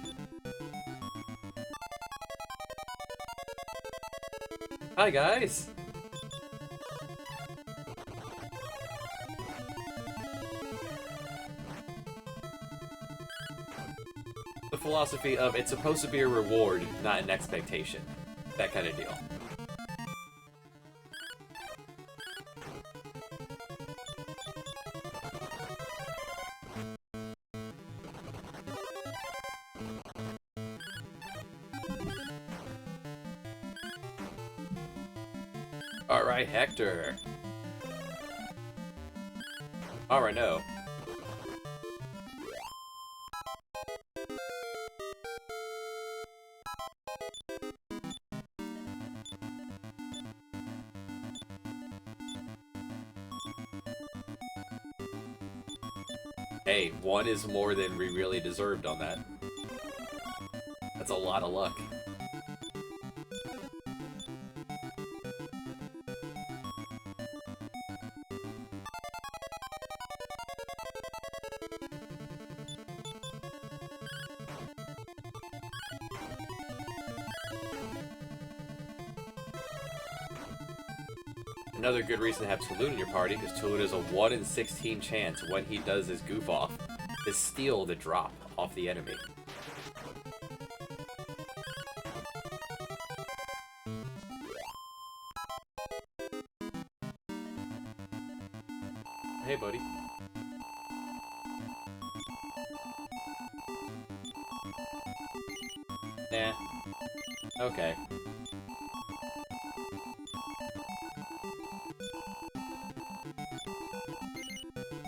Hi guys! The philosophy of it's supposed to be a reward, not an expectation. That kind of deal. Alright, Hector. Alright, no. Hey, 1 is more than we really deserved on that. That's a lot of luck. Another good reason to have Taloon in your party, because Taloon has a 1 in 16 chance when he does his goof off to steal the drop off the enemy. Hey, buddy. Nah. Okay.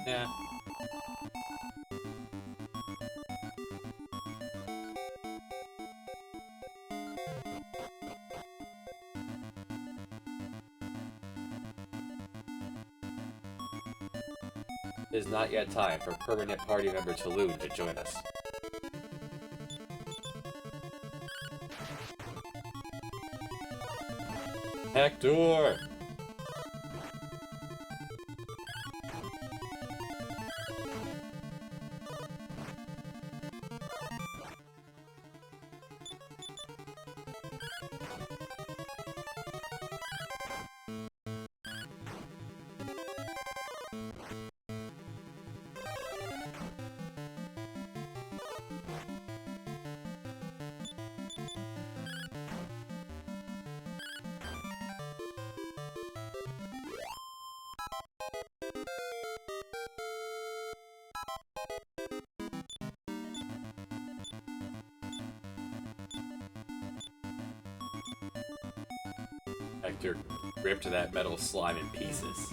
Nah. It is not yet time for permanent party member Taloon to join us. Hector! Hector ripped that metal slime in pieces.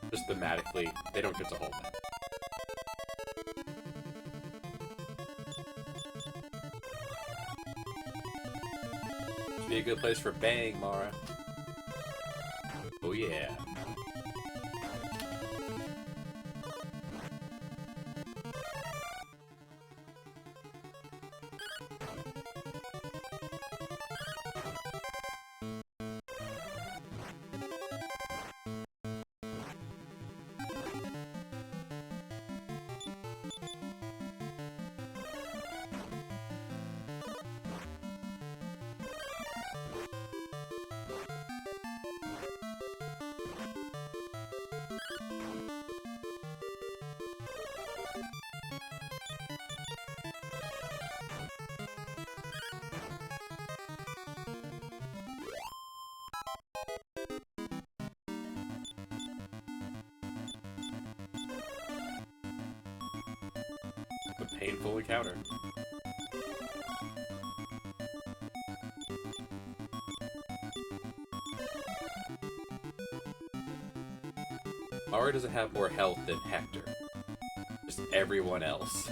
Just thematically, they don't get to hold that. Be a good place for bang, Mara. Oh yeah. A painful encounter. Mara doesn't have more health than Hector. Just everyone else.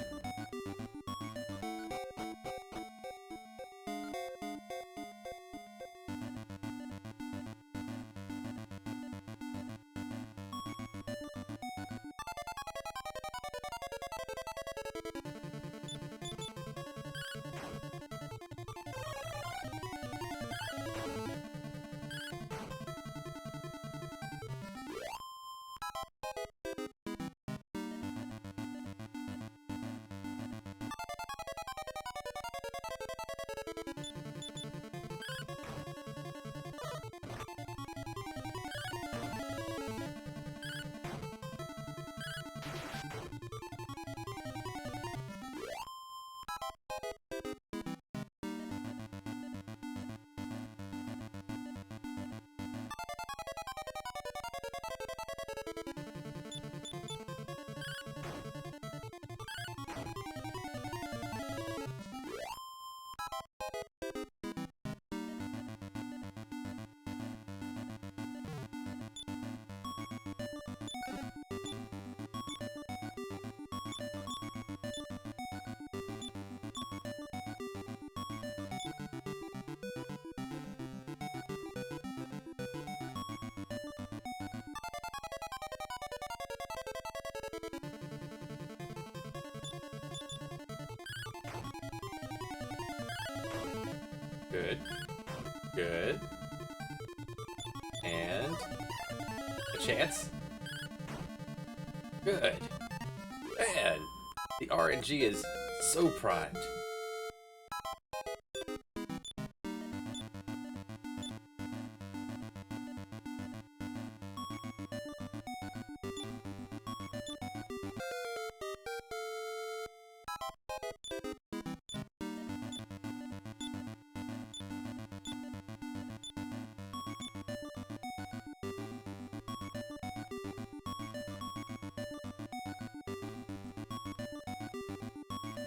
Good. Good. And a chance. Good. Man, the RNG is so primed.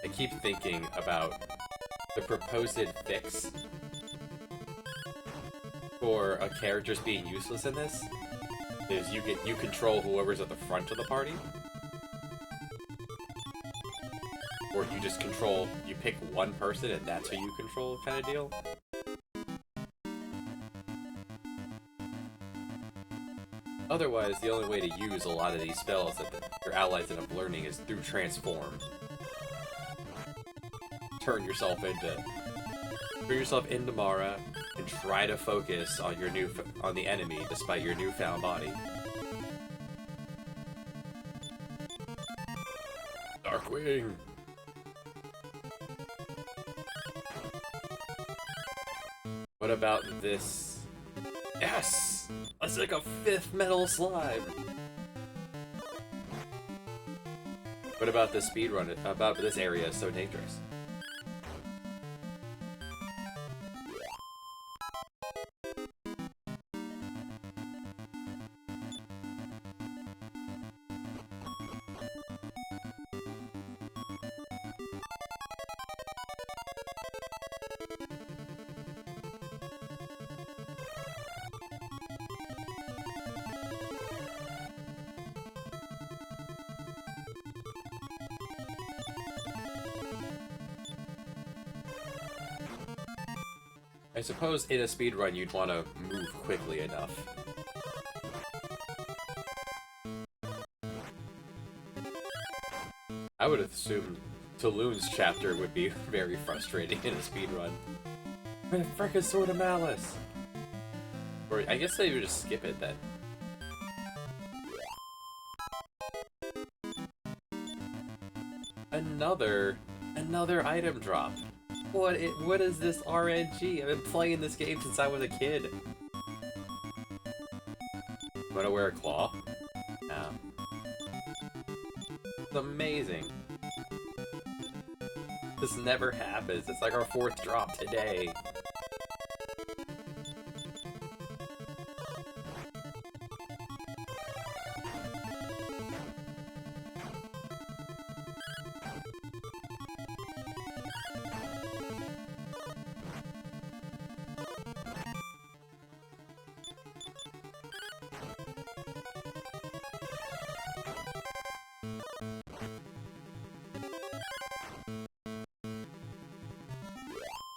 I keep thinking about the proposed fix for a character's being useless in this is you control whoever's at the front of the party, or you just control, you pick one person and that's who you control, kind of deal. Otherwise, the only way to use a lot of these spells that your allies end up learning is through transform. Turn yourself into Mara and try to focus on on the enemy despite your newfound body. Darkwing. What about this? Yes! That's like a 5th metal slime! What about this speedrun? About this area is so dangerous? I suppose in a speedrun you'd want to move quickly enough. I would assume Taloon's chapter would be very frustrating in a speedrun. Where the frick is Sword of Malice? Or I guess they would just skip it then. Another item drop. What is this RNG? I've been playing this game since I was a kid. Wanna wear a claw? No. It's amazing. This never happens. It's like our 4th drop today.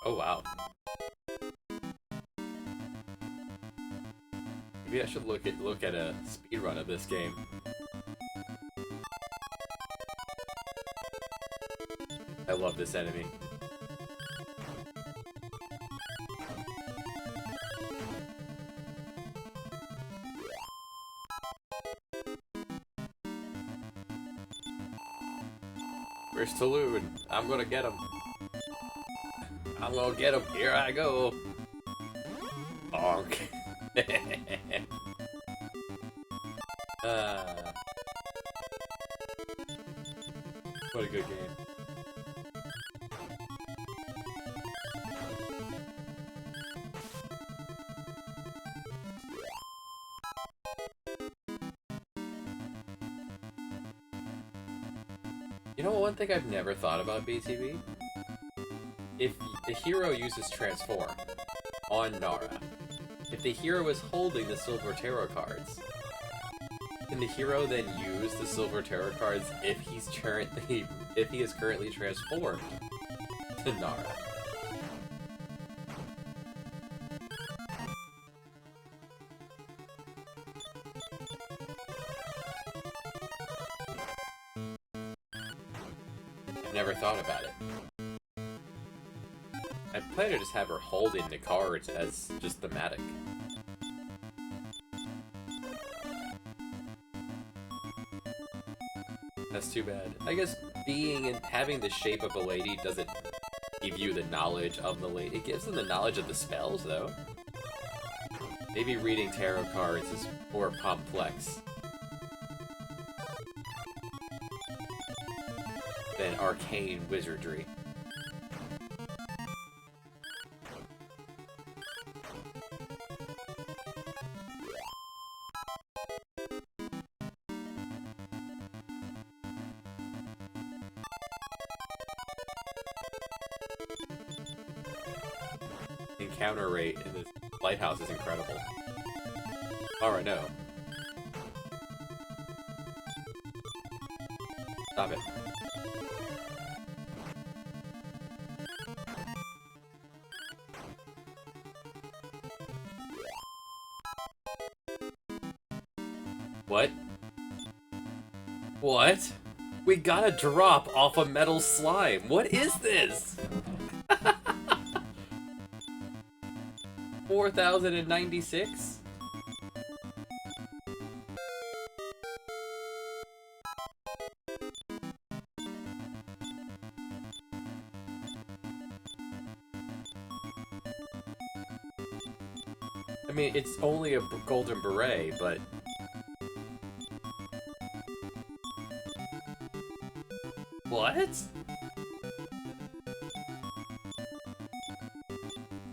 Oh wow. Maybe I should look at a speedrun of this game. I love this enemy. Where's Taloon? I'm gonna get him. I'm gonna get him. Here I go. Bonk. What a good game. You know, one thing I've never thought about BTB? If the hero uses Transform on Nara, if the hero is holding the Silver Tarot cards, can the hero then use the Silver Tarot cards if he is currently transformed to Nara? I've never thought about it. I plan to just have her holding the cards as just thematic. That's too bad. I guess being and having the shape of a lady doesn't give you the knowledge of the lady. It gives them the knowledge of the spells, though. Maybe reading tarot cards is more complex than arcane wizardry. encounter rate in this lighthouse is incredible. Alright, no. Stop it. What? What? We got a drop off a metal slime. What is this? 4,096? I mean, it's only a golden beret, but... What?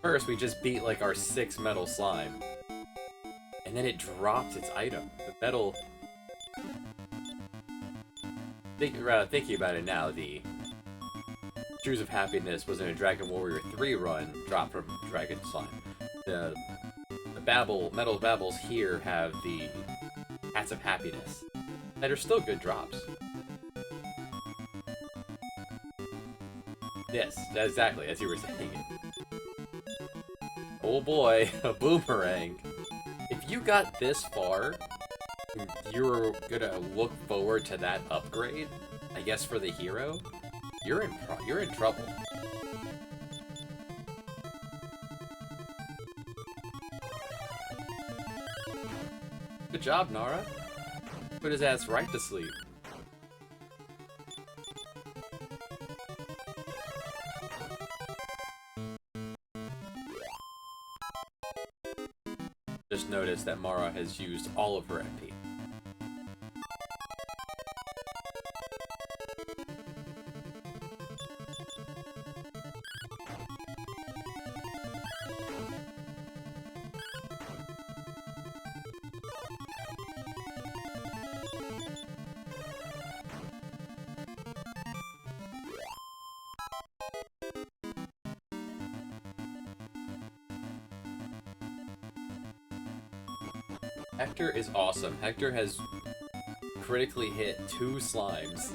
First, we just beat, like, our 6 metal slime. And then it drops its item. The metal... Thinking about it now, the Shoes of Happiness was in a Dragon Warrior 3 run, drop from Dragon Slime. The Metal Babbles here have the Hats of Happiness. That are still good drops. Yes, exactly, as you were saying it. Oh boy, a boomerang. If you got this far, you're gonna look forward to that upgrade, I guess for the hero, you're in trouble. Good job, Nara. Put his ass right to sleep. Just noticed that Mara has used all of her MP. Hector is awesome. Hector has critically hit 2 slimes.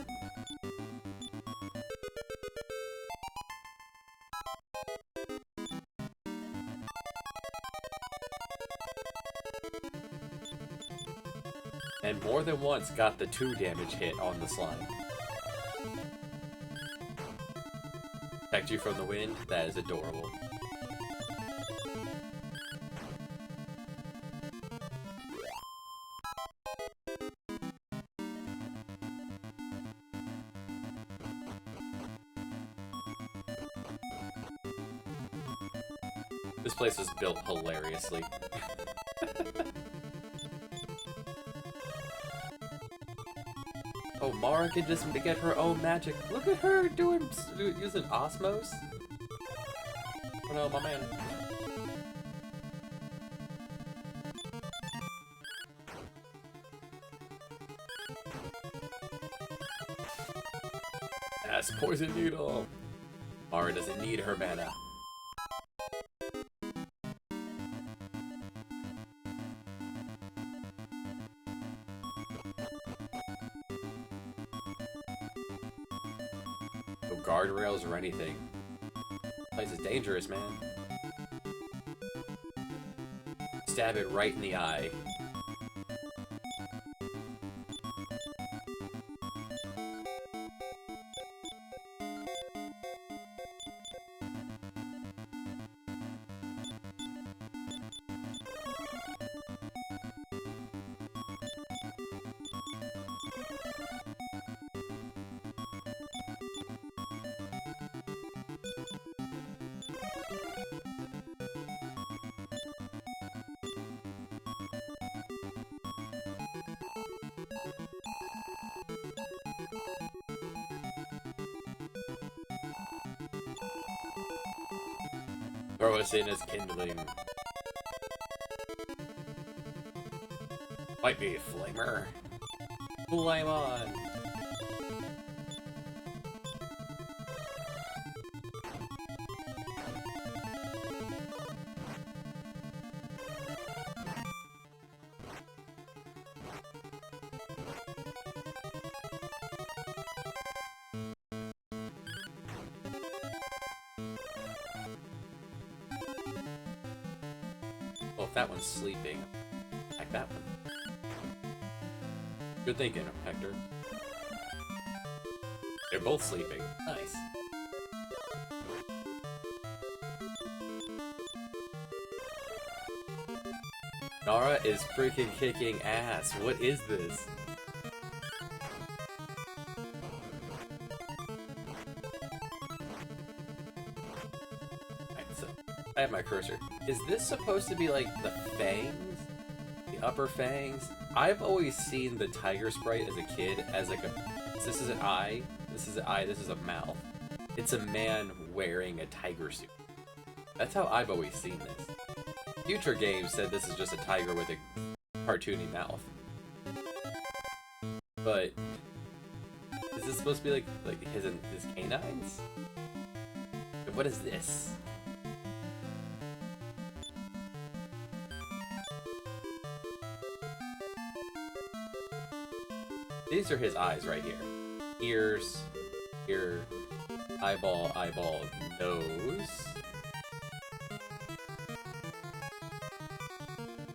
And more than once got the 2 damage hit on the slime. Protect you from the wind? That is adorable. This place is built hilariously. Oh, Mara can just get her own magic. Look at her using Osmos. Oh no, my man. That's Poison Needle. Mara doesn't need her mana. Guardrails or anything. This place is dangerous, man. Stab it right in the eye. Throw us in as kindling. Might be a flamer. Flame on. if that one's sleeping, like that one. Good thinking, Hector. They're both sleeping. Nice. Nara is freaking kicking ass. What is this? Alright, so I have my cursor. Is this supposed to be like the fangs? The upper fangs? I've always seen the tiger sprite as a kid as like a... This is an eye, this is an eye, this is a mouth. It's a man wearing a tiger suit. That's how I've always seen this. Future games said this is just a tiger with a cartoony mouth. But is this supposed to be like his canines? What is this? These are his eyes right here. Ears, ear, eyeball, eyeball, nose.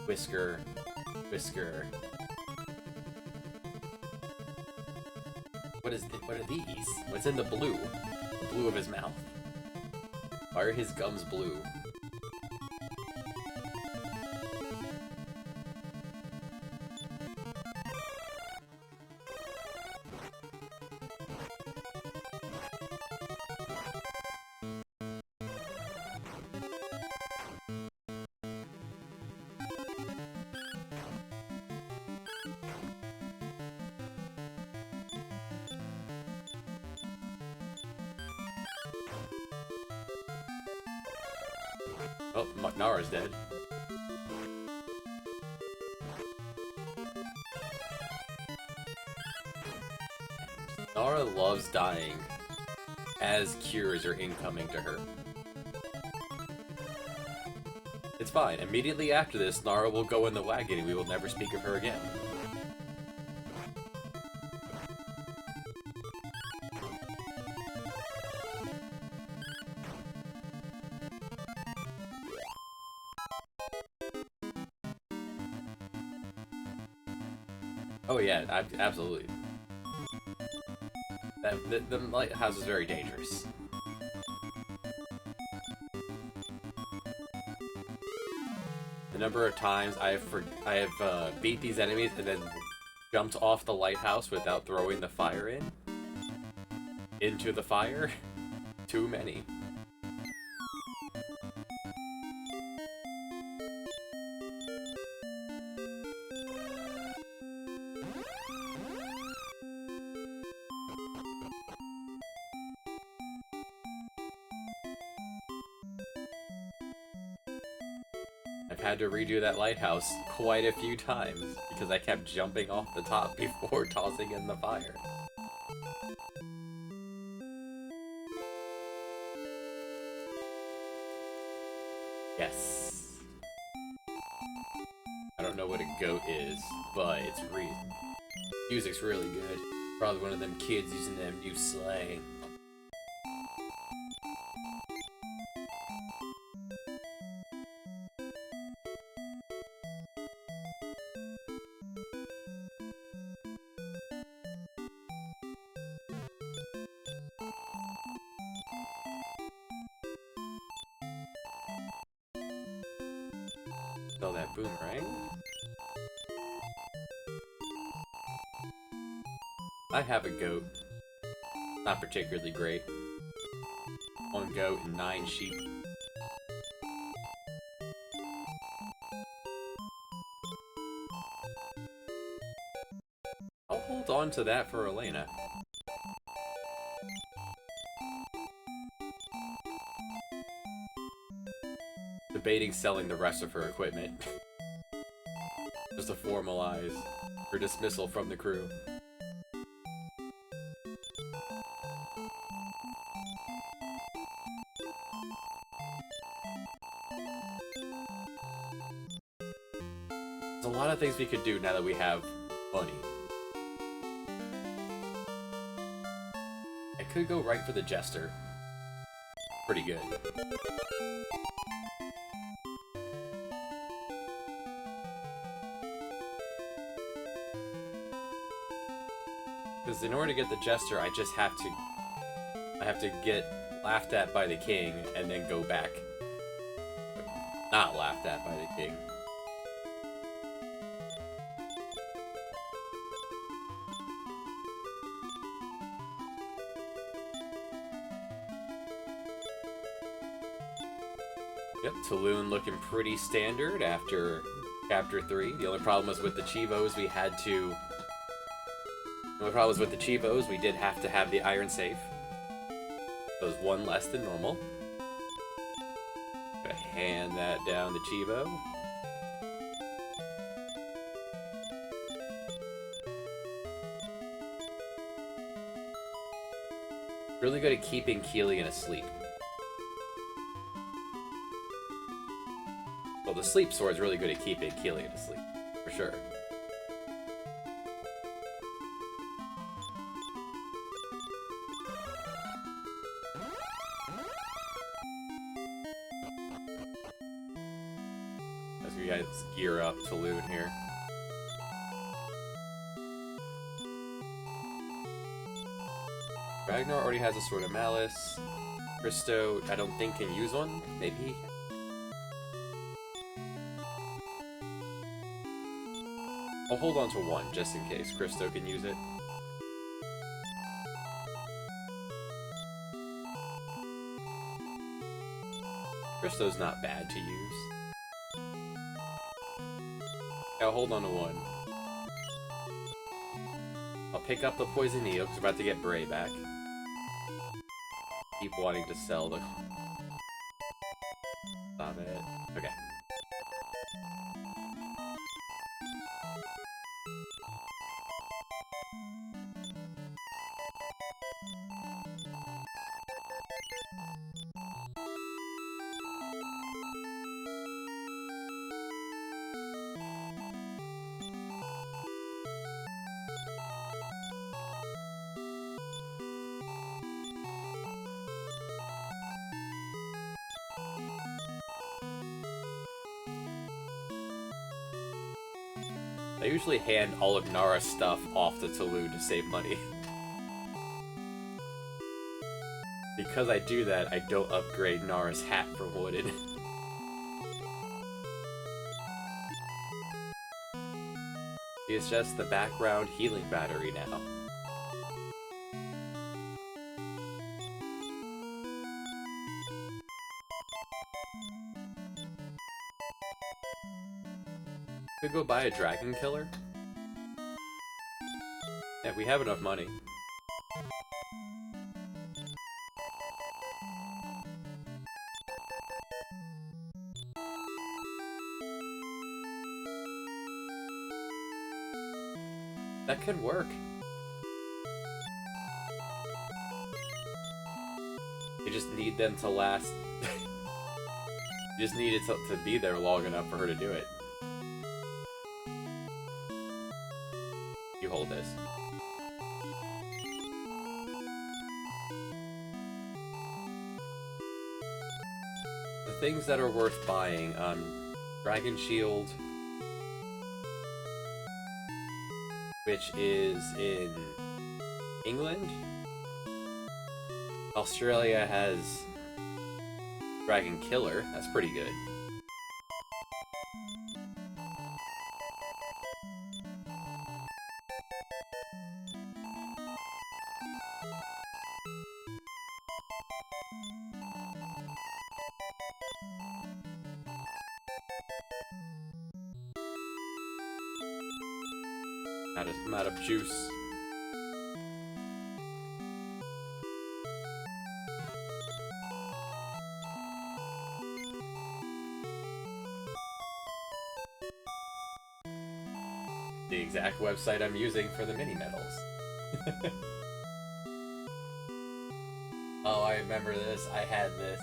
Whisker, whisker. What are these? What's in the blue? The blue of his mouth. Why are his gums blue? Oh, Nara's dead. Nara loves dying as cures are incoming to her. It's fine. Immediately after this, Nara will go in the wagon and we will never speak of her again. Oh yeah, absolutely. The lighthouse is very dangerous. The number of times I have beat these enemies and then jumped off the lighthouse without throwing the fire into the fire, too many. I've had to redo that lighthouse quite a few times because I kept jumping off the top before tossing in the fire. Yes. I don't know what a goat is, but it's music's really good. Probably one of them kids using them new slang. Sell that boomerang. I have a goat. Not particularly great. 1 goat and 9 sheep. I'll hold on to that for Elena. Debating selling the rest of her equipment. Just to formalize her dismissal from the crew. There's a lot of things we could do now that we have money. I could go right for the Jester. Pretty good. Because in order to get the Jester, I have to get laughed at by the king, and then go back. Not laughed at by the king. Yep, Tulun looking pretty standard after Chapter 3. The only problem was with the Cheevos, we did have to have the Iron Safe. So it was one less than normal. Gonna hand that down to Cheevo. Really good at keeping Keelian asleep. Well, the Sleep Sword's really good at keeping Keelian asleep, for sure. As we guys gear up to Loon here. Ragnar already has a Sword of Malice. Christo, I don't think, can use one. Maybe he can. I'll hold on to one, just in case Christo can use it. Christo's not bad to use. I'll hold on to one. I'll pick up the Poison Eel, because we're about to get Bray back. Keep wanting to sell the... Stop it. Okay. I usually hand all of Nara's stuff off to Tulun to save money. Because I do that, I don't upgrade Nara's hat from wooden. It's just the background healing battery now. Could go buy a dragon killer? Yeah, we have enough money. That could work. You just need them to last. You just need it to be there long enough for her to do it. You hold this. The things that are worth buying, Dragon Shield, which is in England. Australia has Dragon Killer, that's pretty good. I'm out of juice. The exact website I'm using for the mini medals. Oh, I remember this. I had this.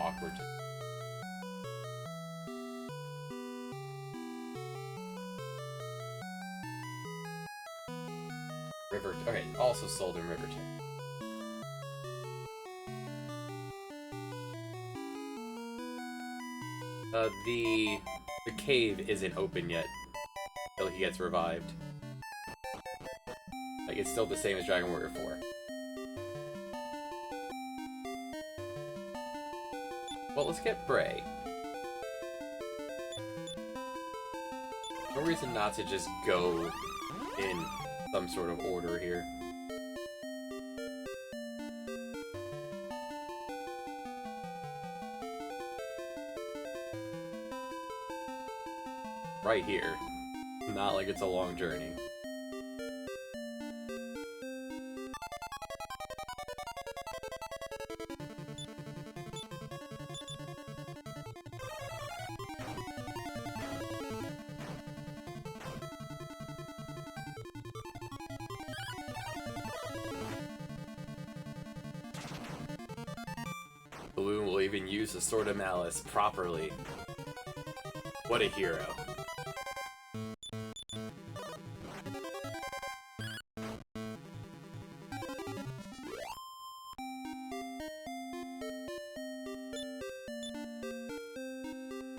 Awkward. Okay, also sold in Riverton. The cave isn't open yet until he gets revived. Like, it's still the same as Dragon Warrior 4. Well, let's get Bray. No reason not to just go in some sort of order here. Right here. Not like it's a long journey. Balloon will even use the Sword of Malice properly. What a hero.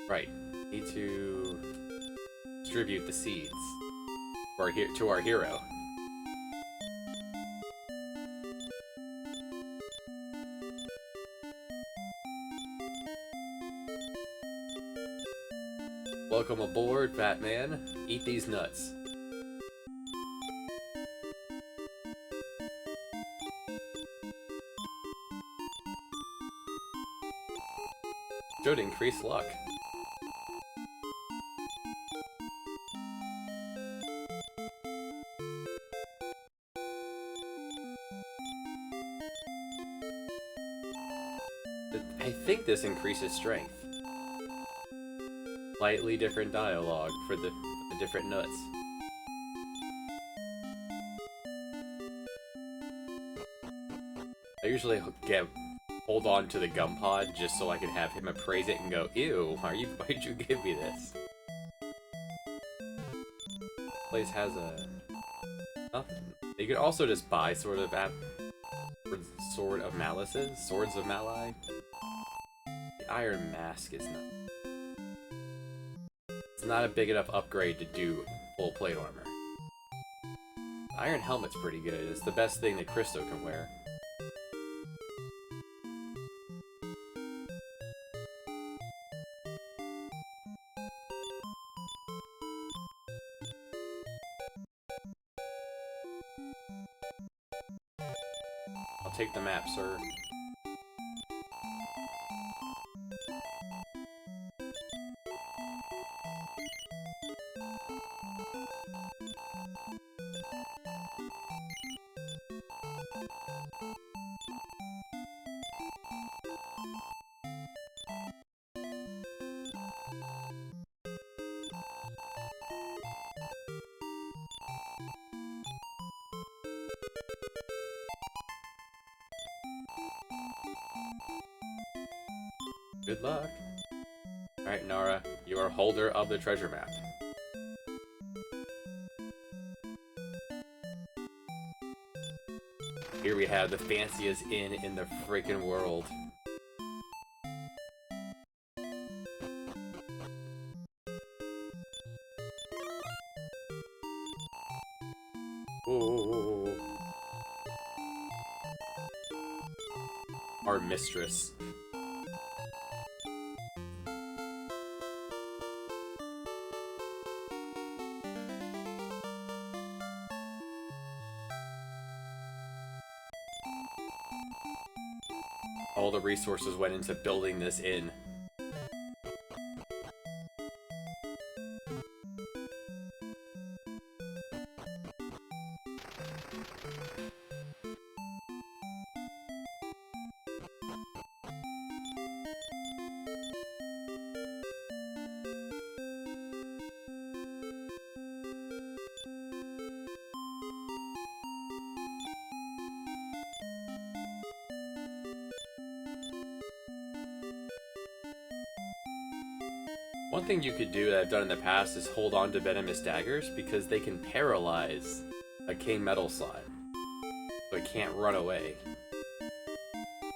Right. Need to distribute the seeds to our hero. Welcome aboard, Batman. Eat these nuts. Should increase luck. I think this increases strength. Slightly different dialogue for the different nuts. I usually hold on to the gum pod just so I can have him appraise it and go, ew, why'd you give me this? Place has a nothing. You could also just buy Sword of Malices? Swords of Malai? The Iron Mask is not. It's not a big enough upgrade to do full plate armor. The Iron Helmet's pretty good. It's the best thing that Christo can wear. I'll take the map, sir. Good luck. Alright, Nara, you are holder of the treasure map. Here we have the fanciest inn in the freaking world. Ooh. Our mistress. All the resources went into building this inn. One thing you could do that I've done in the past is hold on to venomous daggers because they can paralyze a king metal slot, so it can't run away.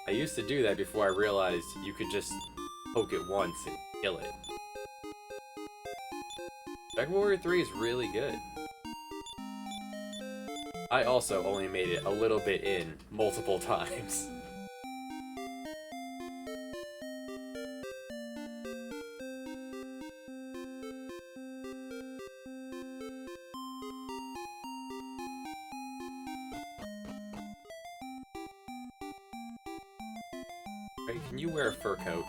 I used to do that before I realized you could just poke it once and kill it. Dragon Warrior 3 is really good. I also only made it a little bit in multiple times. Right, can you wear a fur coat?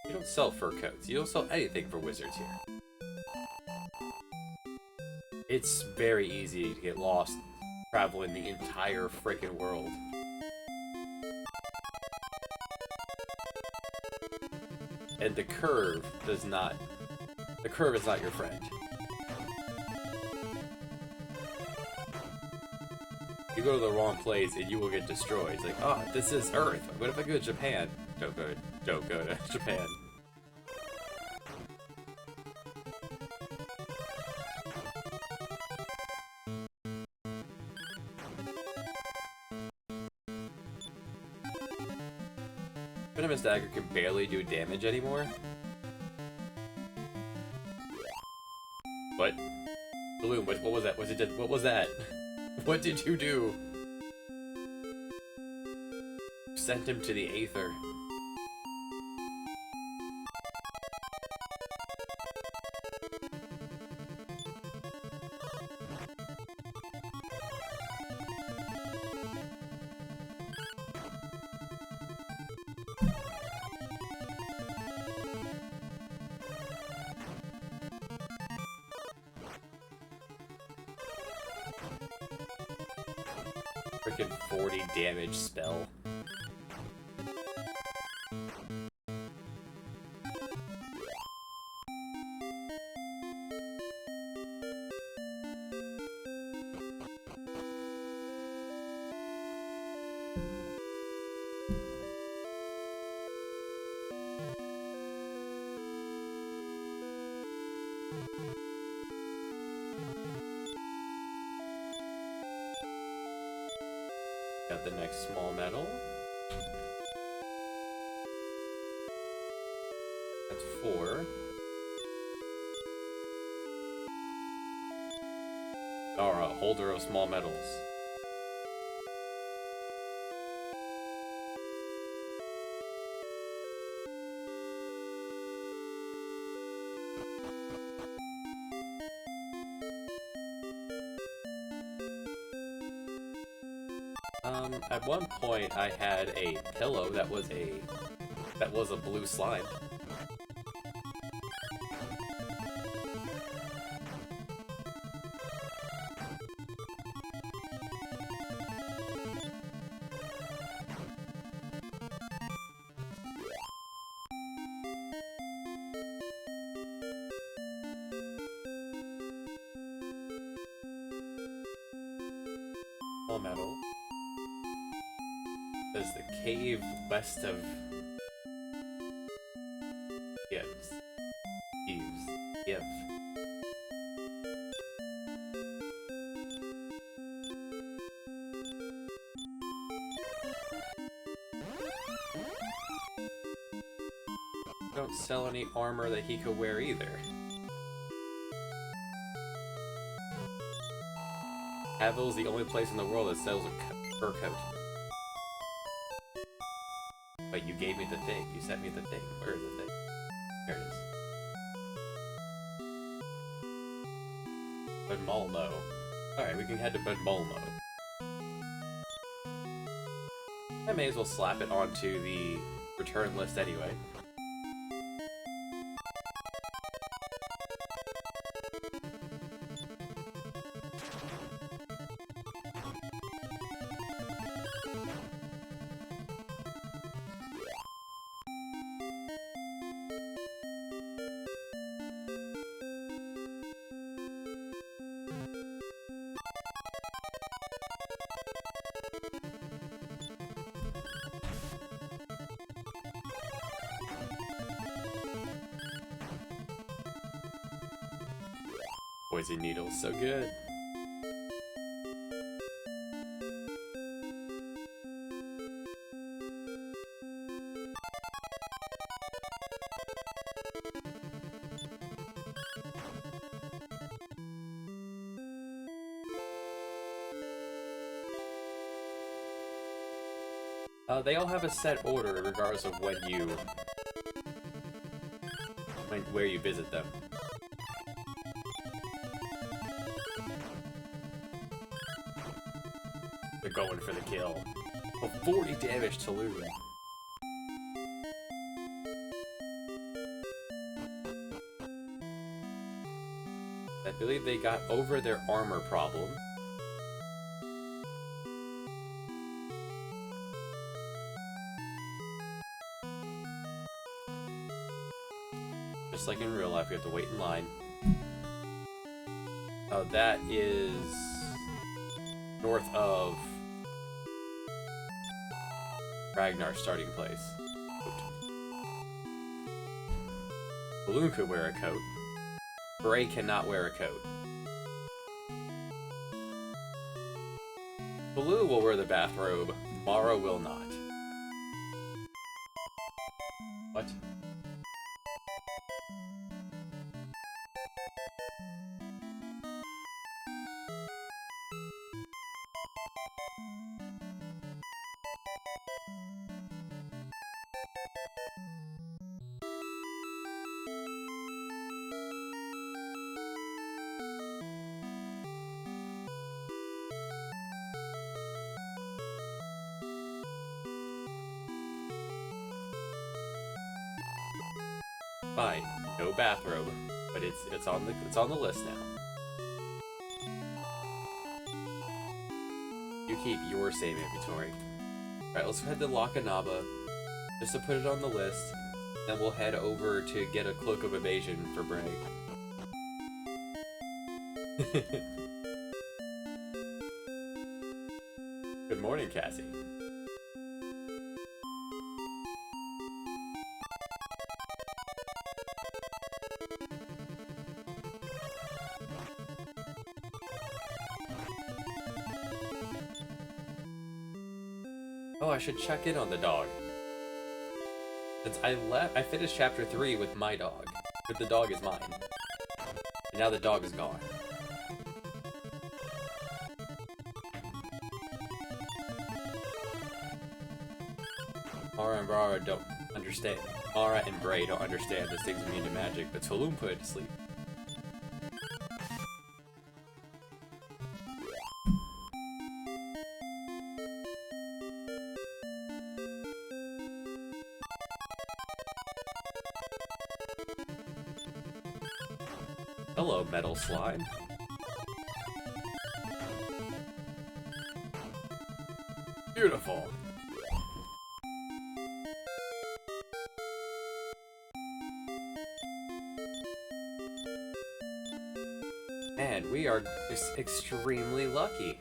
You don't sell fur coats. You don't sell anything for wizards here. It's very easy to get lost traveling the entire freaking world. And the curve does not... The curve is not your friend. You go to the wrong place and you will get destroyed. It's like, oh, this is Earth. What if I go to Japan? Don't go to Japan. Venomous Dagger can barely do damage anymore. What? Balloon, what was that? What was that? What did you do? Sent him to the Aether. Freaking 40 damage spell. Got the next small medal. That's 4. Nara, holder of small medals. At one point I had a pillow that was a blue slime. Small medal. Says the cave west of Give. Don't sell any armor that he could wear either. Havil's the only place in the world that sells a fur coat. But you gave me the thing. You sent me the thing. Where is the thing? There it is. Budmalmo. Alright, we can head to Budmalmo. I may as well slap it onto the return list anyway. Poison needles, so good. They all have a set order regardless of when you... where you visit them. They're going for the kill. Oh, 40 damage to Loon. I believe they got over their armor problem. Just like in real life, we have to wait in line. Oh, that is north of Ragnar's starting place. Balloon could wear a coat. Bray cannot wear a coat. Baloo will wear the bathrobe. Mara will not. What? Fine, no bathrobe, but it's on the list now. You keep your same inventory. Alright, let's head to Lakanaba, just to put it on the list. Then we'll head over to get a Cloak of Evasion for Bray. Good morning, Cassie. Oh, I should check in on the dog. Since I finished chapter 3 with my dog, but the dog is mine. And now the dog is gone. Mara and Bray don't understand. Mara and Bray don't understand this thing's immune to magic, but Tulum put it to sleep. Hello, metal slime. Beautiful. Man, we are just extremely lucky.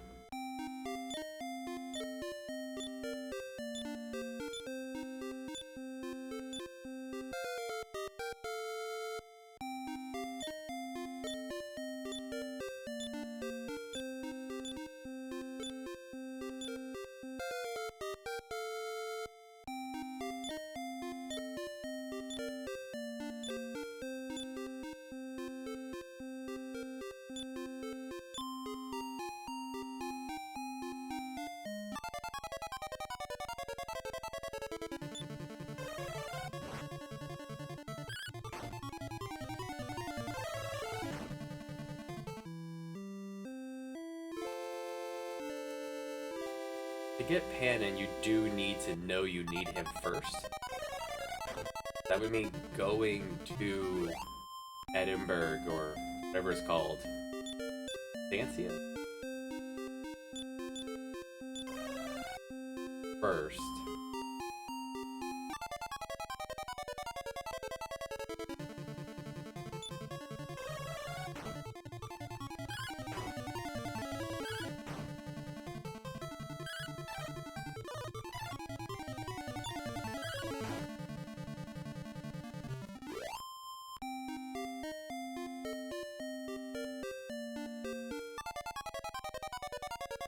To get Panon, you do need to know you need him first. That would mean going to Edinburgh, or whatever it's called. Stancia? First.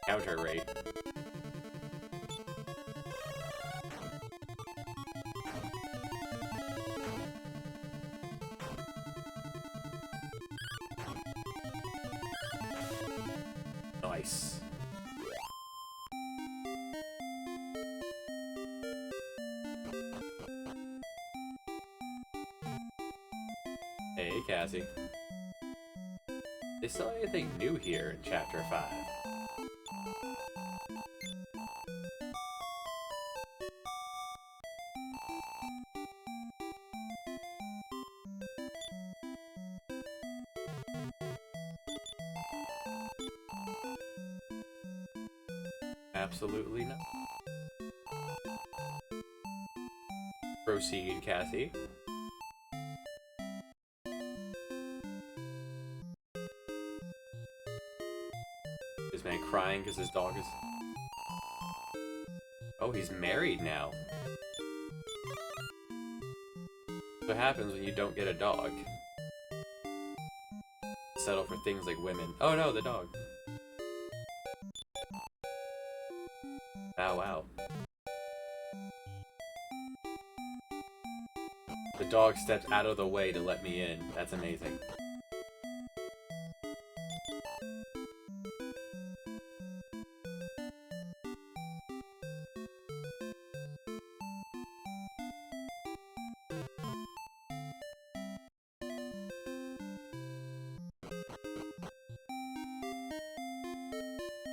Counter rate. Nice. Cassie. They saw anything new here in Chapter 5. Absolutely not. Proceed, Cassie. This man crying because his dog is... Oh, he's married now. What happens when you don't get a dog? Settle for things like women. Oh no, the dog. Ow, ow. The dog stepped out of the way to let me in. That's amazing.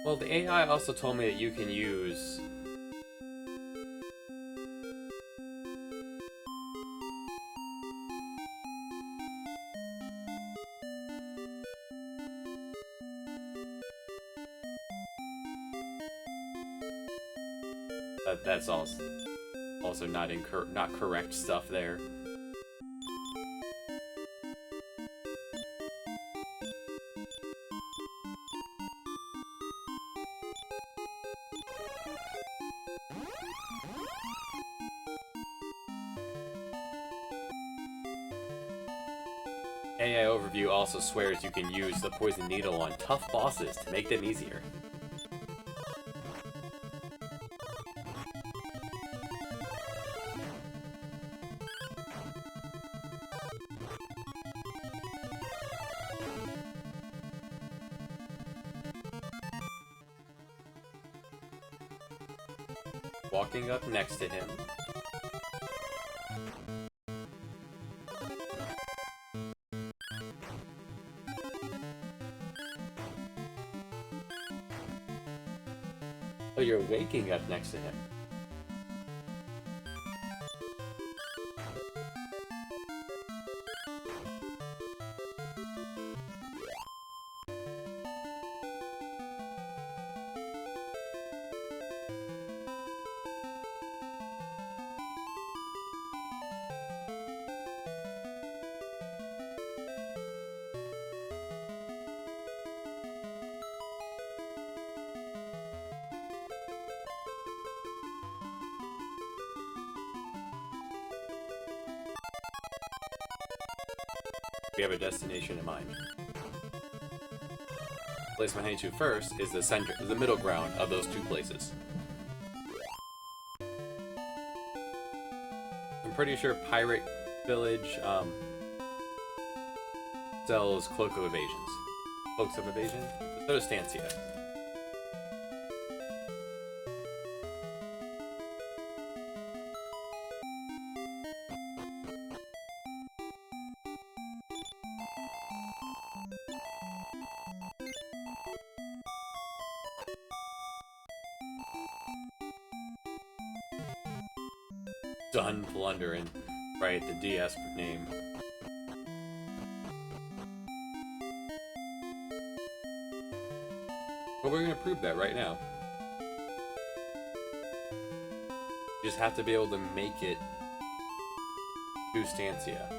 Well, the AI also told me that you can use... That's also not correct stuff there. AI Overview also swears you can use the poison needle on tough bosses to make them easier. Walking up next to him. Oh, you're waking up next to him. We have a destination in mind. The place I'm heading to first is the middle ground of those two places. I'm pretty sure Pirate Village sells Cloaks of Evasion. So does Stancia. Done plundering. Right, the DS name. But we're gonna prove that right now. You just have to be able to make it to Stancia.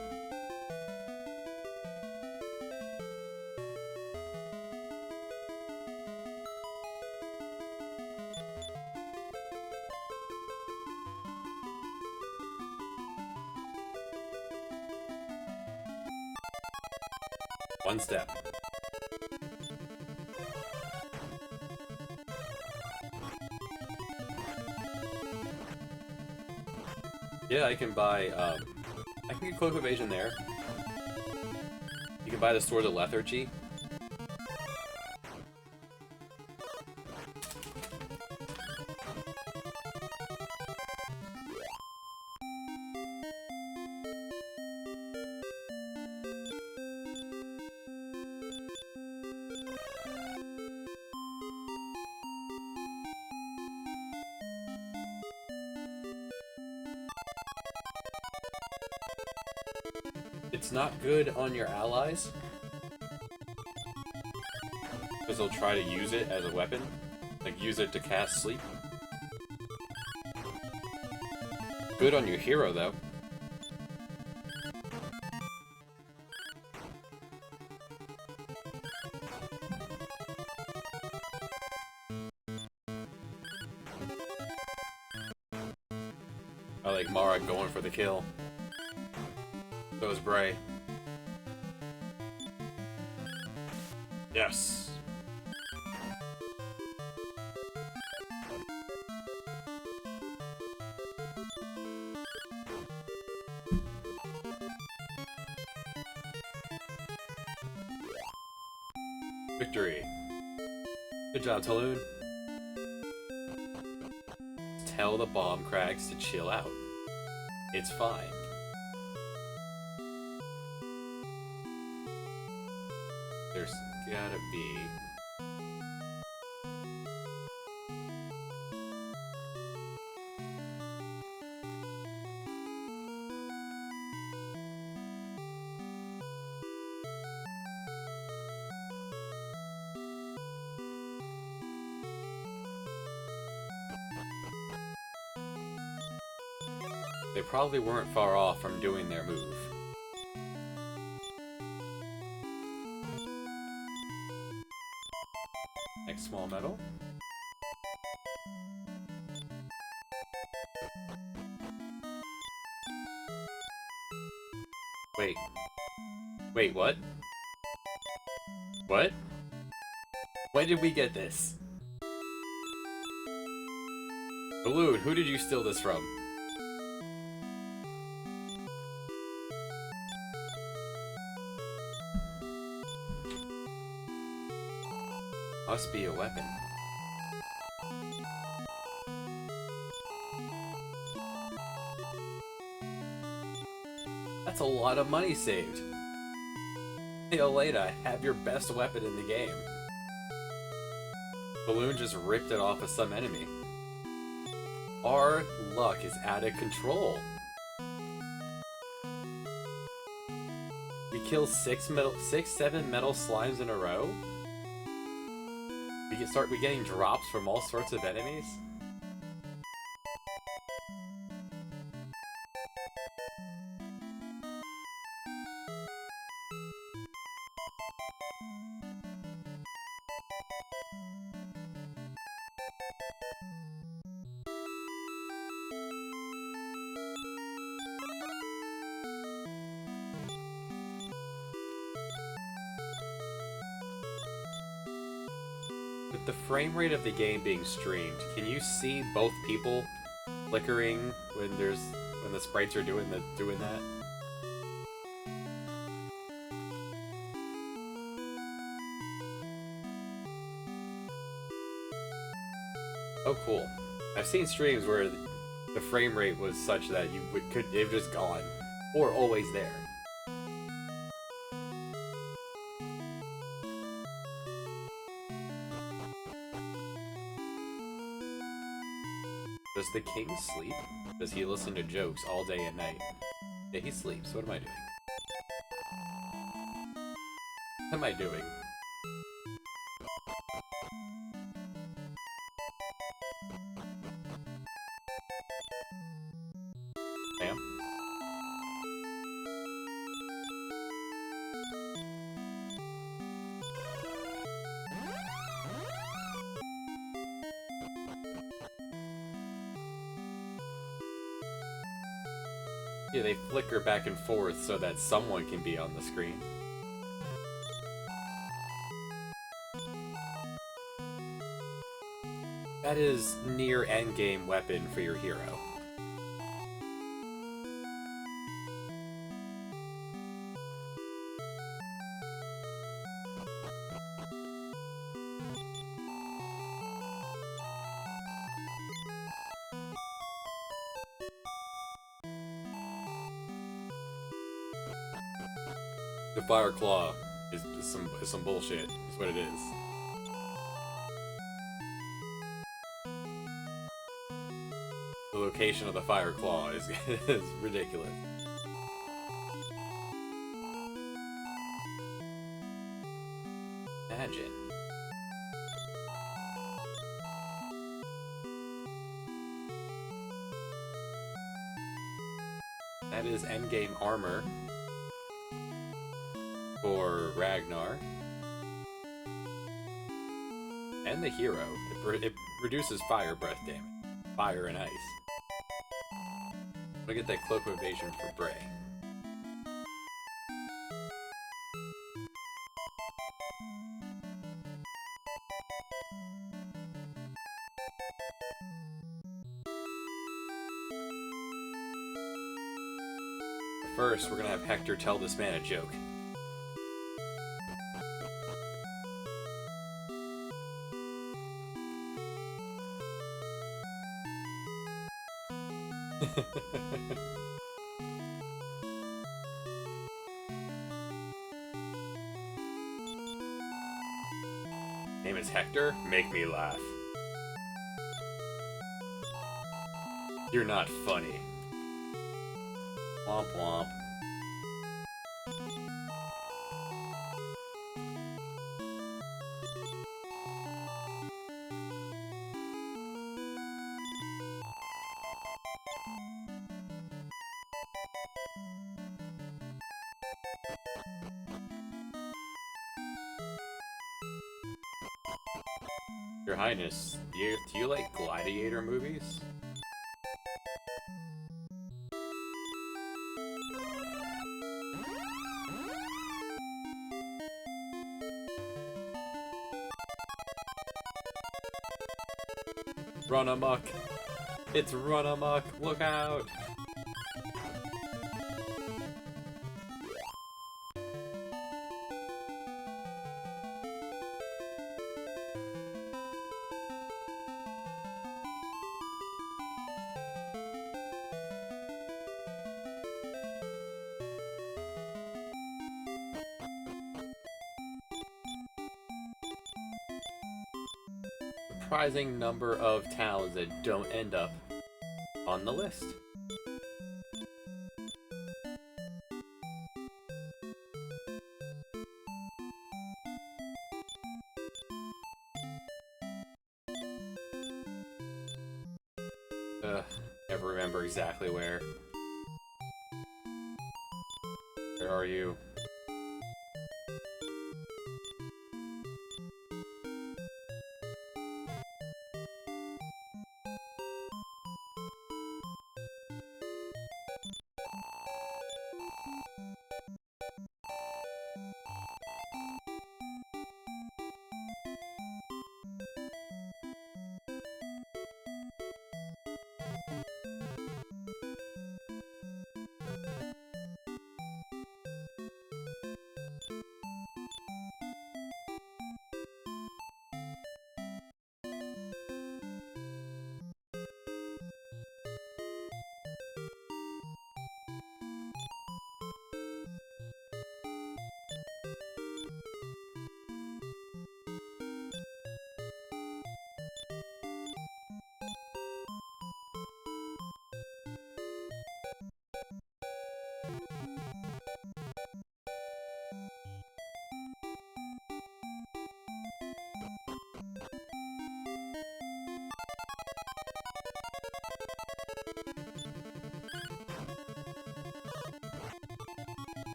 One step. Yeah, I can buy, I can get Cloak of Evasion there. You can buy the Sword of Lethargy. It's not good on your allies, because they'll try to use it as a weapon. Like, use it to cast sleep. Good on your hero, though. I like Mara going for the kill. So is Bray. Yes! Victory. Good job, Taloon. Tell the bomb cracks to chill out. It's fine. There's gotta be... They probably weren't far off from doing their move. Next small metal. Wait. Wait, what? What? When did we get this? Balloon, who did you steal this from? Must be a weapon. That's a lot of money saved. Hey, Elena, have your best weapon in the game. Balloon just ripped it off of some enemy. Our luck is out of control. We kill 7 metal slimes in a row? We getting drops from all sorts of enemies? With the frame rate of the game being streamed, can you see both people flickering when the sprites are doing that? Oh, cool. I've seen streams where the frame rate was such that they've just gone, or always there. Does the king sleep? Does he listen to jokes all day and night? Yeah, he sleeps. What am I doing? What am I doing? Bam. Yeah, they flicker back and forth so that someone can be on the screen. That is near endgame weapon for your hero. The Fire Claw is some bullshit, is what it is. The location of the Fire Claw is ridiculous. Imagine. That is endgame armor for Ragnar. And the hero. It reduces fire breath damage. Fire and ice. Look at that cloak of evasion for Bray. First, we're gonna have Hector tell this man a joke. Name is Hector? Make me laugh. You're not funny. Womp womp. Your Highness, do you like gladiator movies? Run amok! It's run amok! Look out! Surprising number of towns that don't end up on the list. Never remember exactly where. Where are you?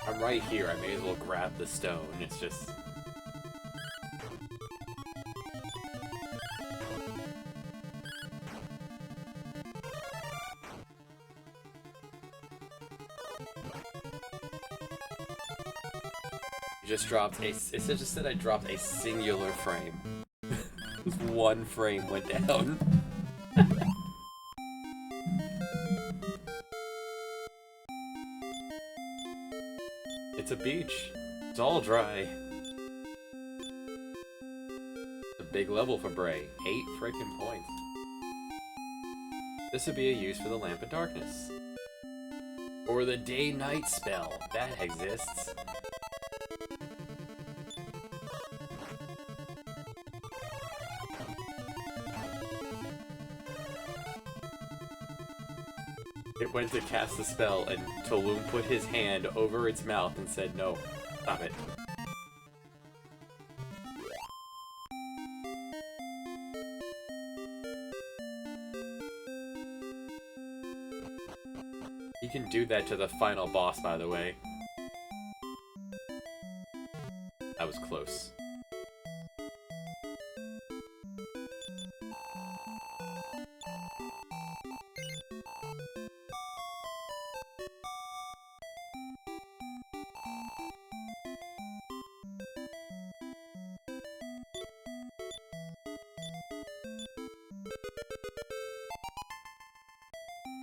I'm right here, I may as well grab the stone, it's just... You just dropped a... It just said I dropped a singular frame. Just one frame went down. It's a beach. It's all dry. A big level for Bray. 8 freaking points. This would be a use for the Lamp of Darkness. Or the Day-Night spell. That exists. It went to cast the spell, and Tulum put his hand over its mouth and said, "No, stop it." You can do that to the final boss, by the way. That was close.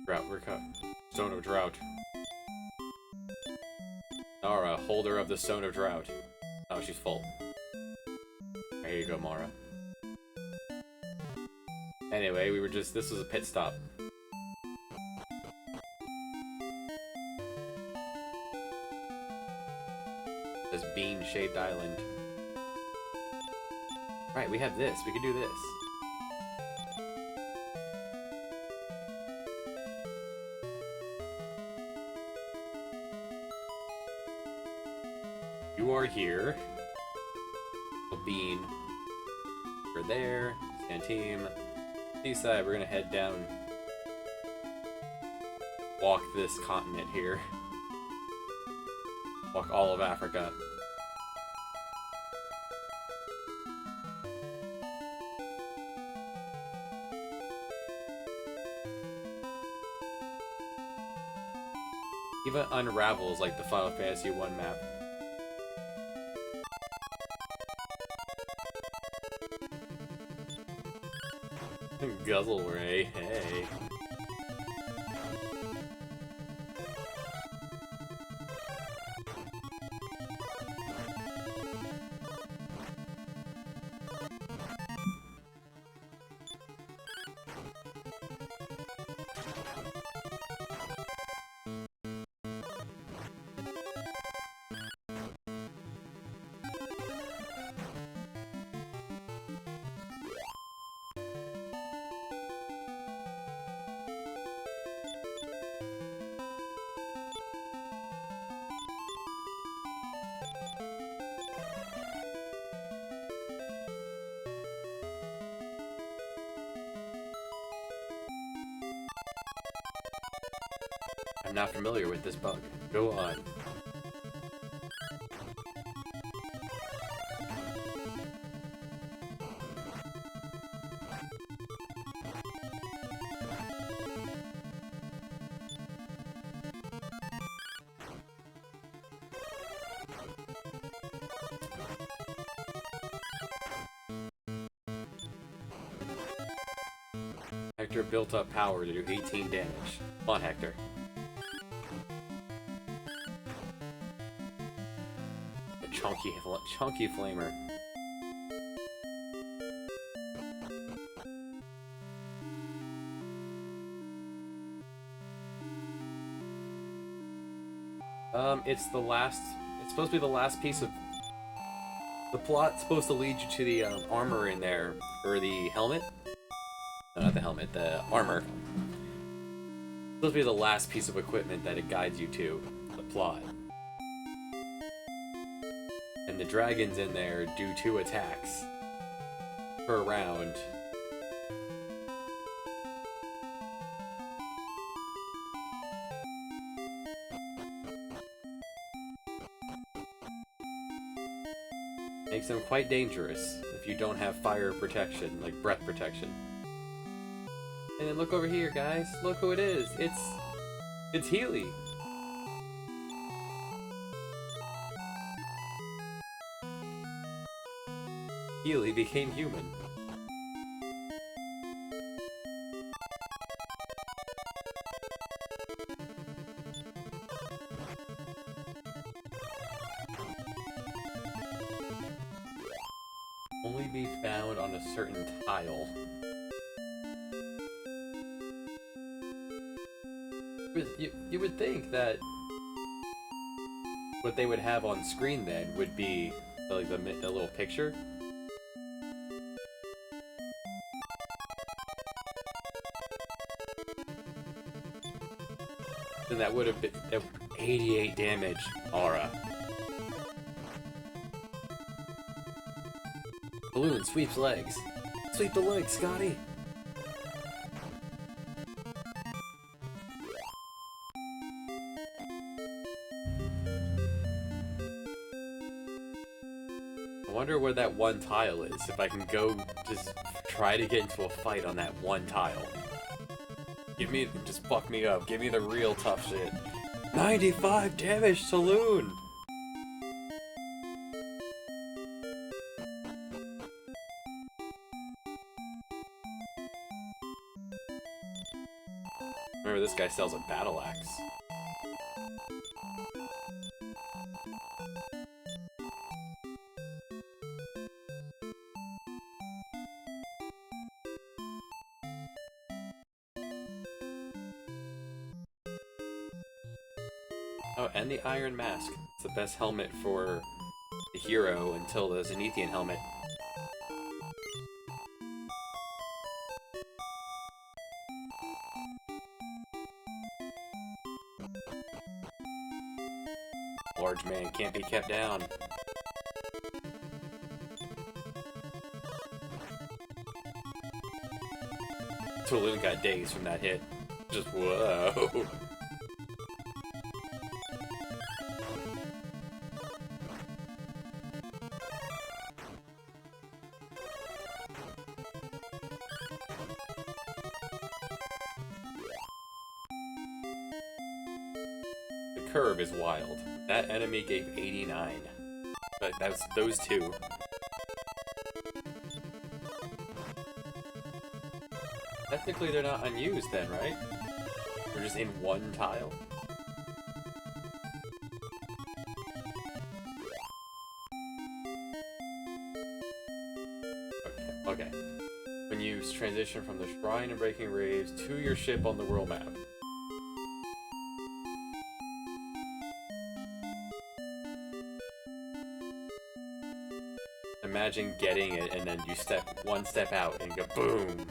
Drought, we're cut. Stone of Drought. Nara, holder of the Stone of Drought. Oh, she's full. There you go, Mara. Anyway, this was a pit stop. This bean-shaped island. Right, we have this. We can do this. You are here. A bean. We're there. Scan team. Seaside, we're gonna head down. Walk this continent here. Walk all of Africa. Even unravels like the Final Fantasy I map. Guzzle Ray, hey. I'm not familiar with this bug. Go on. Hector built up power to do 18 damage. Come on, Hector. Chunky flamer. It's supposed to be the last piece of the plot. It's supposed to lead you to the armor in there, or the helmet. No, not the helmet, the armor. It's supposed to be the last piece of equipment that it guides you to the plot. And the dragons in there do 2 attacks per round. Makes them quite dangerous if you don't have fire protection, like breath protection. And then look over here, guys. Look who it is. It's Healy. Healy became human. Only be found on a certain tile. You would think that what they would have on screen then would be like the little picture. Then that would have been 88 damage, Aura. Balloon sweeps legs. Sweep the legs, Scotty. I wonder where that one tile is, if I can go just try to get into a fight on that one tile. Just fuck me up, give me the real tough shit. 95 damage, Saloon! Remember, this guy sells a battle axe. Oh, and the Iron Mask. It's the best helmet for the hero until the Zenithian helmet. Large man can't be kept down. Tulun got dazed from that hit. Just whoa. The curve is wild. That enemy gave 89. But that's those two. Technically they're not unused then, right? They're just in one tile. Okay. When you transition from the Shrine and Breaking Waves to your ship on the world map. Imagine getting it and then you one step out and go boom.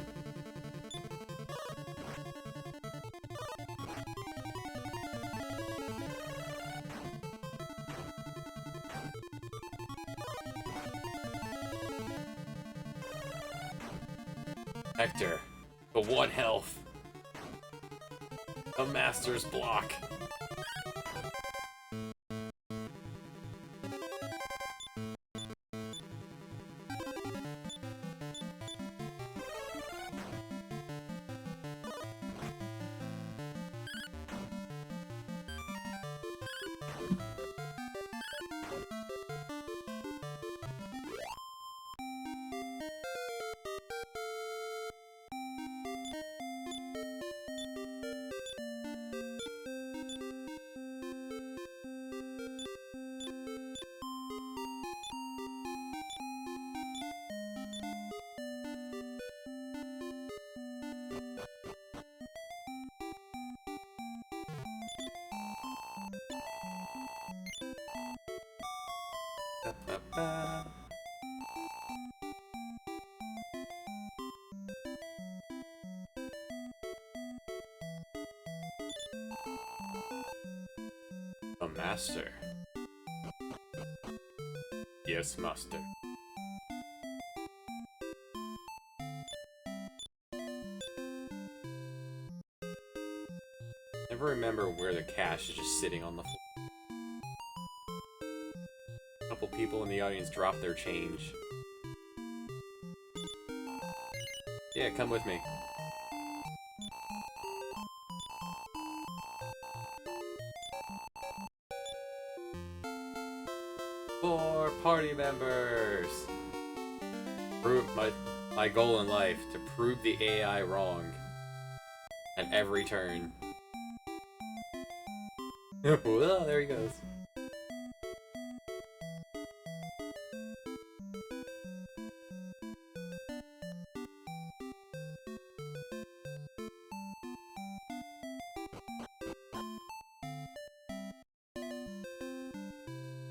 Hector, the 1 health. A master's block. A master. Yes, master. Never remember where the cash is just sitting on the floor. A couple people in the audience dropped their change. Yeah, come with me. For party members! Prove my goal in life, to prove the AI wrong. At every turn. Well, there he goes.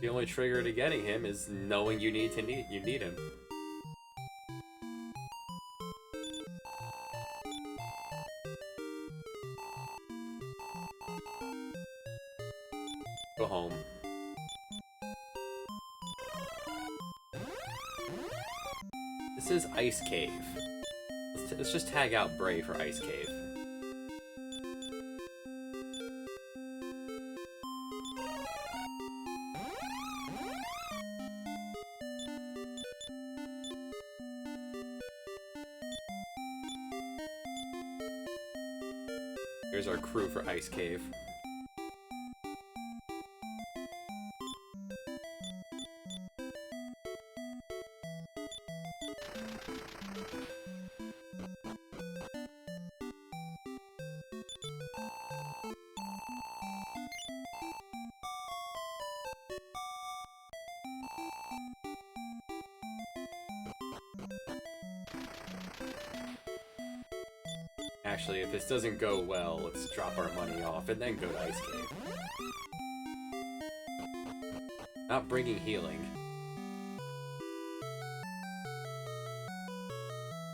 The only trigger to getting him is knowing you need him. Go home. This is Ice Cave. Let's just tag out Bray for Ice Cave. Here's our crew for Ice Cave. Actually, if this doesn't go well, let's drop our money off and then go to Ice Cave. Not bringing healing.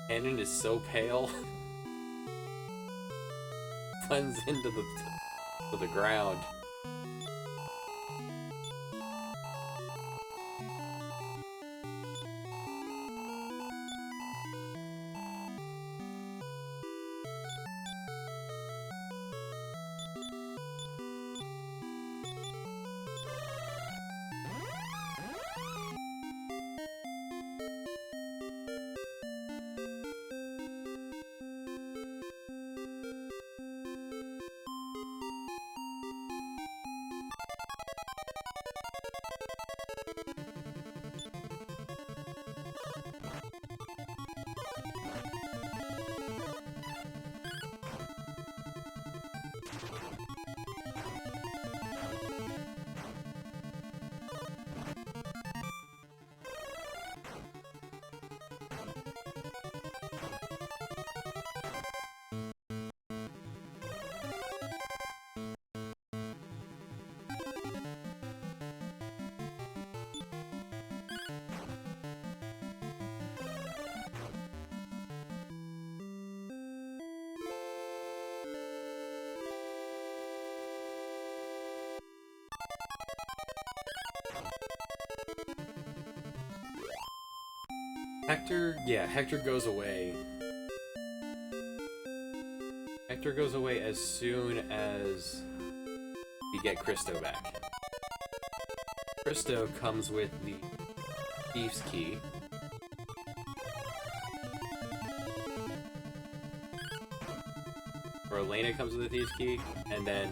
Cannon is so pale. Blends into the ground. Hector goes away. Hector goes away as soon as we get Christo back. Christo comes with the Thief's Key. Or Elena comes with the Thief's Key, and then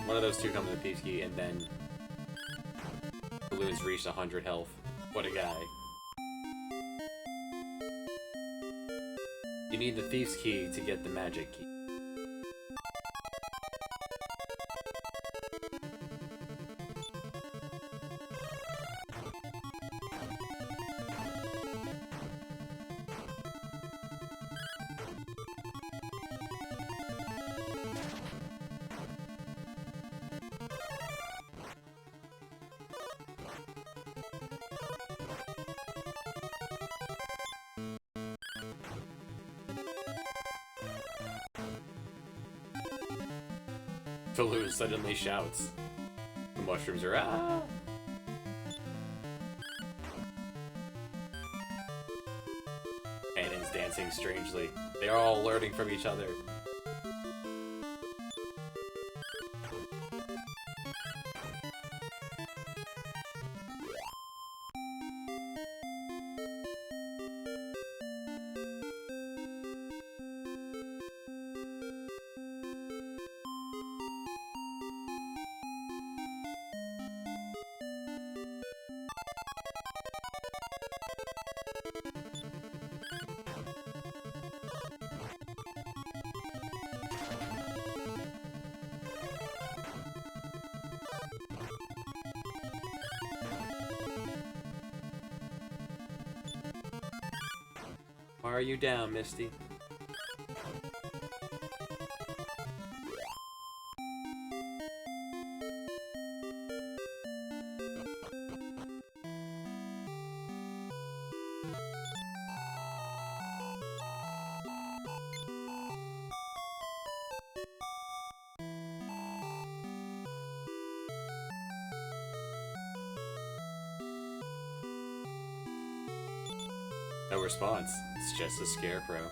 one of those two comes with the Thief's Key, and then Balloon's reached 100 health. What a guy. You need the Thief's Key to get the Magic Key. Balloon suddenly shouts. The mushrooms are ah! Cannon's dancing strangely. They are all learning from each other. Why are you down, Misty? No response. It's just a scarecrow.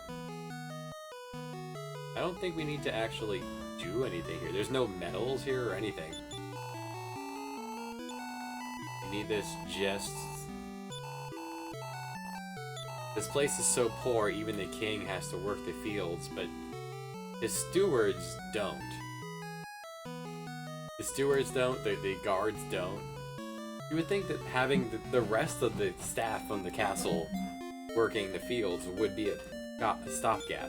I don't think we need to actually do anything here. There's no medals here or anything. We need this just... This place is so poor, even the king has to work the fields, but The stewards don't. The stewards don't, the guards don't. You would think that having the rest of the staff from the castle working the fields would be a stopgap.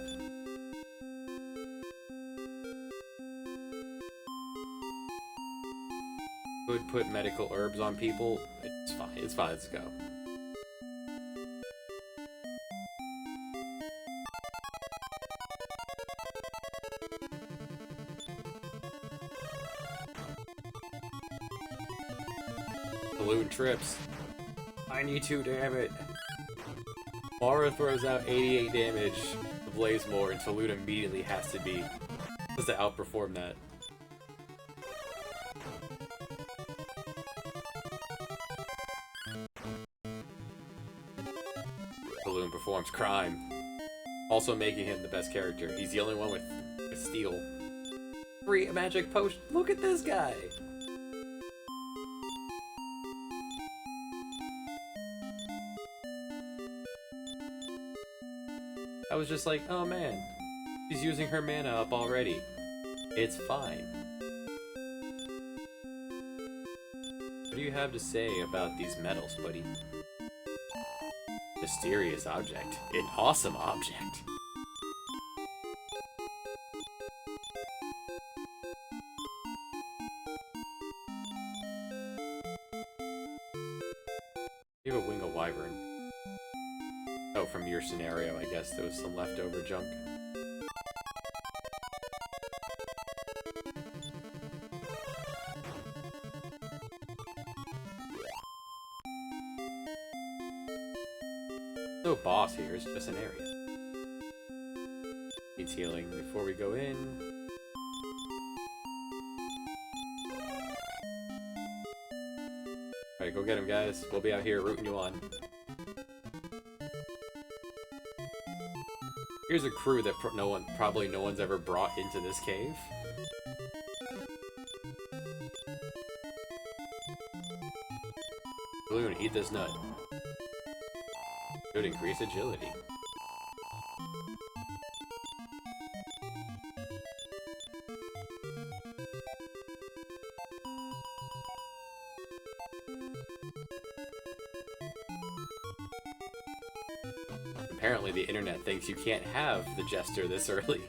Could put medical herbs on people. It's fine. It's fine. Let's go. Balloon trips. I need to, damn it. Mara throws out 88 damage to Blazemore, and Taloon immediately has to outperform that. Taloon performs crime, also making him the best character. He's the only one with steel. Free magic potion. Look at this guy. I was just like, oh man, she's using her mana up already. It's fine. What do you have to say about these medals, buddy? Mysterious object. An awesome object. You have a wing of wyvern. Oh, from your scenario, I guess there was some leftover junk. No boss here, it's just an area. Needs healing before we go in. Alright, go get him, guys. We'll be out here rooting you on. Here's a crew that probably no one's ever brought into this cave. Balloon, eat this nut. Should increase agility. Apparently the internet thinks you can't have the Jester this early.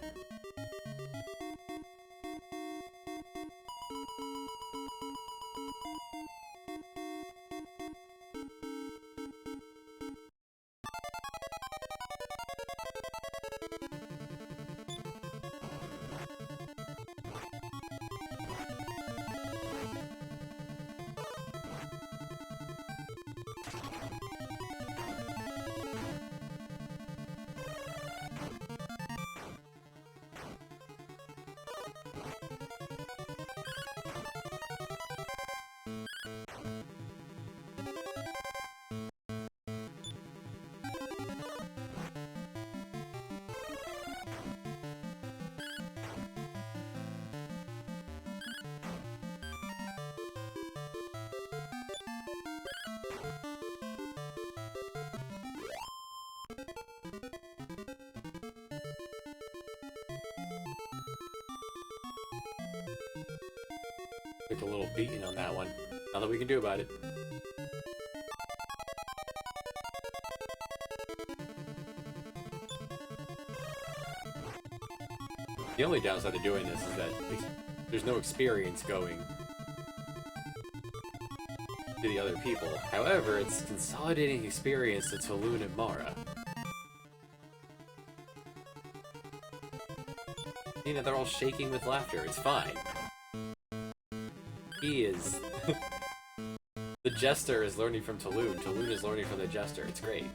Took a little beating on that one. Nothing we can do about it. The only downside to doing this is that there's no experience going to the other people. However, it's consolidating experience to Taloon and Mara. You know, they're all shaking with laughter. It's fine. He is... The Jester is learning from Taloon. Taloon is learning from the Jester. It's great.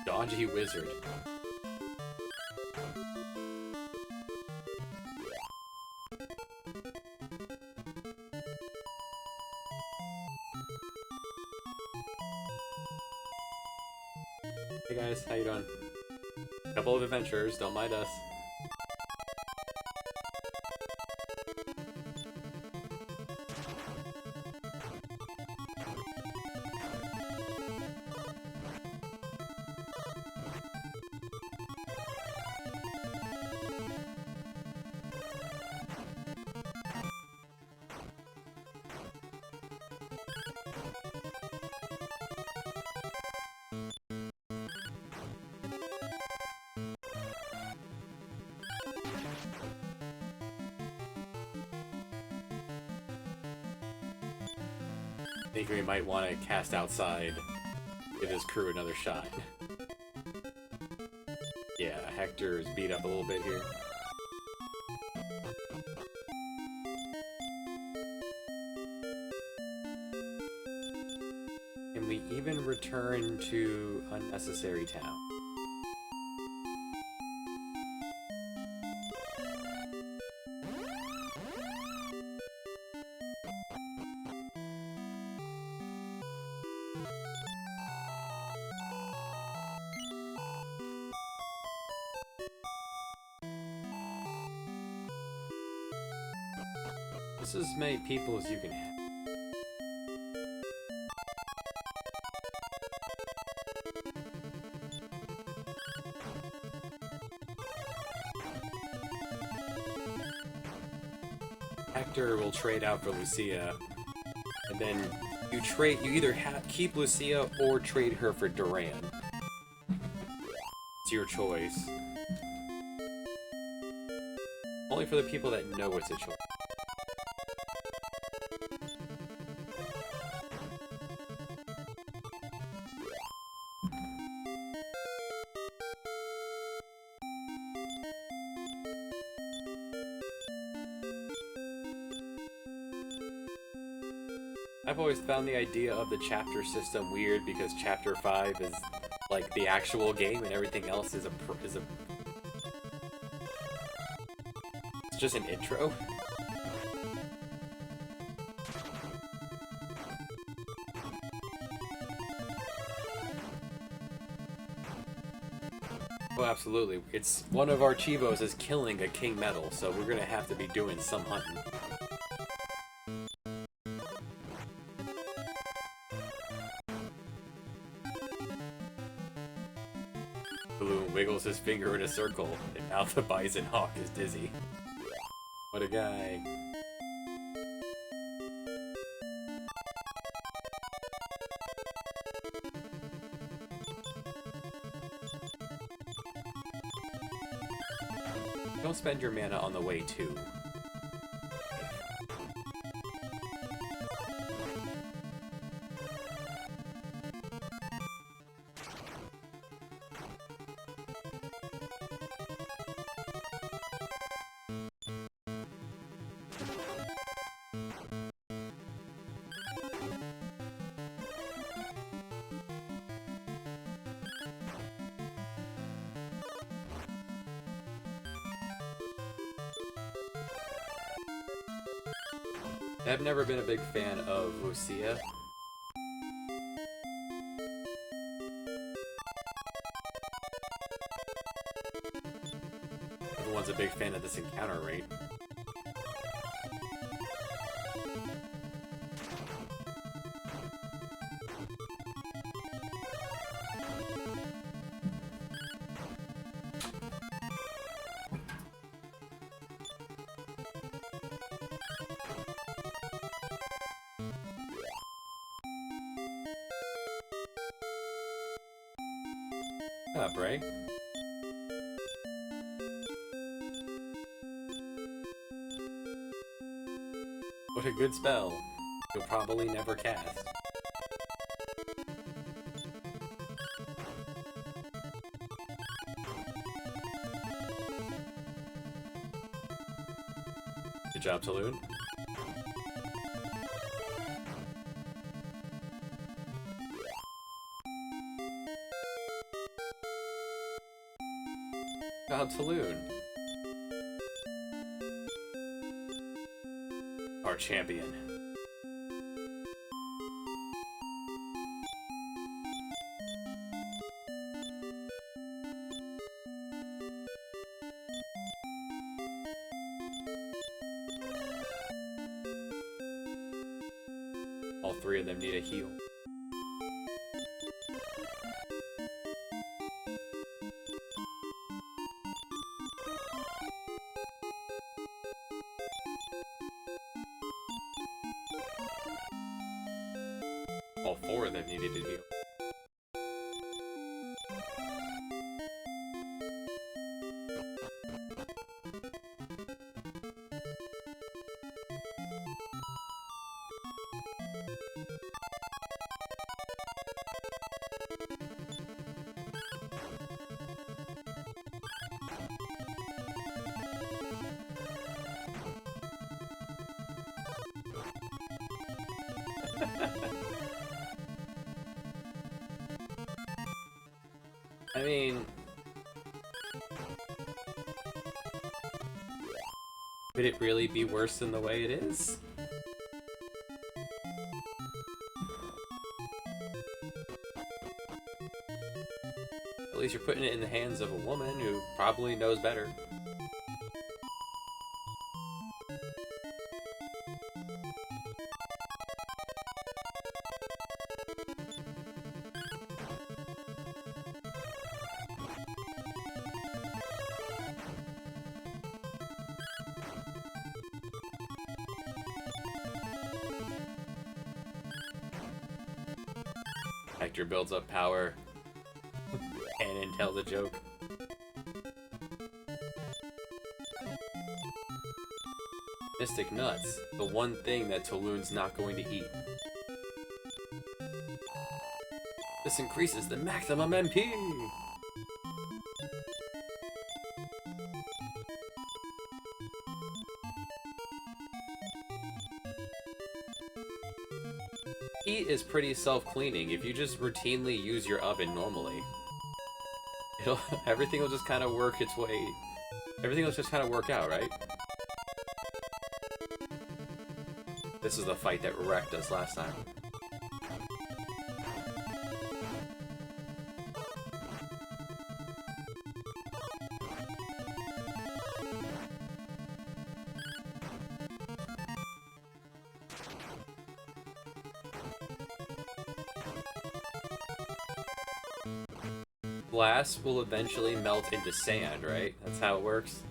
Dodgy wizard. Hey guys, how you doing? Couple of adventurers, don't mind us. think we might want to cast outside, give his crew another shot. Yeah, Hector is beat up a little bit here. Can we even return to Unnecessary Town? This is as many people as you can have. Hector will trade out for Lucia, and then you either keep Lucia or trade her for Duran. It's your choice. Only for the people that know it's a choice. I've always found the idea of the chapter system weird because chapter 5 is like the actual game and everything else is it's just an intro. Oh, absolutely. It's one of our Cheevos is killing a King Metal, so we're gonna have to be doing some hunting. Balloon wiggles his finger in a circle, and now the Bison Hawk is dizzy. What a guy. Don't spend your mana on the way too. I've never been a big fan of Lucia. Everyone's a big fan of this encounter rate. Up, Ray. What a good spell. You'll probably never cast. Good job, Saloon. God, Saloon. Our champion. All three of them need a heal. All four of them needed to heal. I mean, could it really be worse than the way it is? At least you're putting it in the hands of a woman who probably knows better. Hector builds up power. Cannon tells a joke. Mystic nuts. The one thing that Toloon's not going to eat. This increases the maximum MP! Heat is pretty self-cleaning. If you just routinely use your oven normally, everything will just kind of work its way. Everything will just kind of work out, right? This is the fight that wrecked us last time. Glass will eventually melt into sand, right? That's how it works.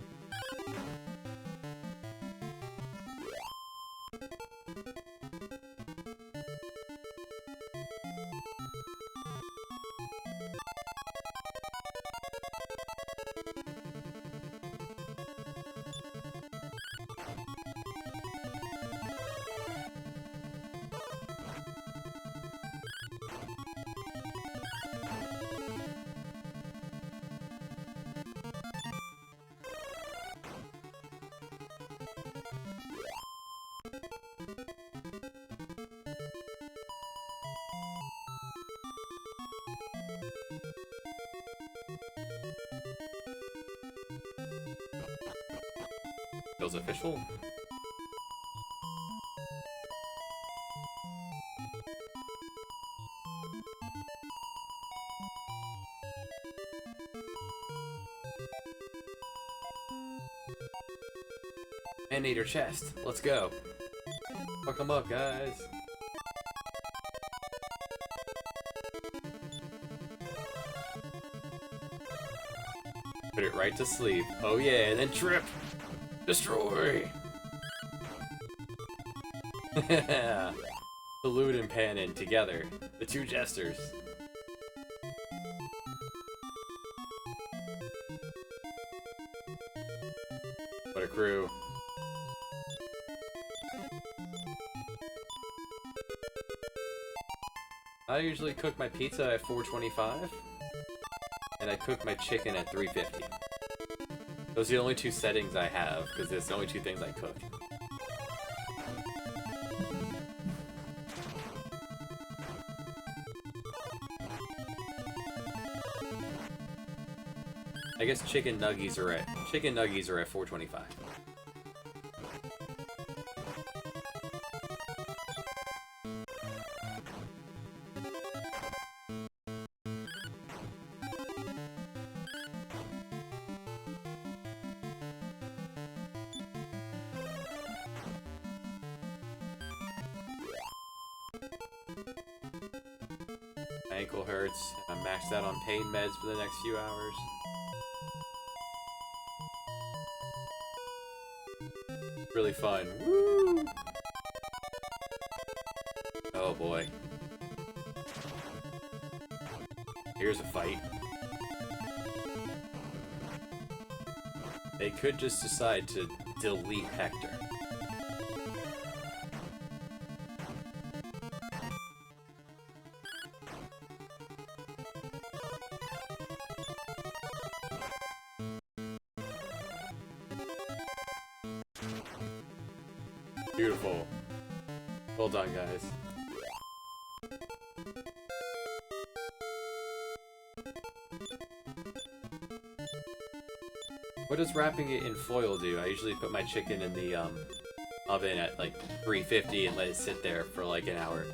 Feels official. Manator chest. Let's go. Fuck them up, guys. Put it right to sleep. Oh yeah, and then trip. Destroy! Salute and Panin together. The two jesters. What a crew. I usually cook my pizza at 425, and I cook my chicken at 350. Those are the only two settings I have, because it's the only two things I cook. I guess chicken nuggies are at 425. My ankle hurts. I'm maxed out on pain meds for the next few hours. Really fun. Woo! Oh boy. Here's a fight. They could just decide to delete Hector. Beautiful. Well done, guys. What does wrapping it in foil do? I usually put my chicken in the oven at like 350 and let it sit there for like an hour.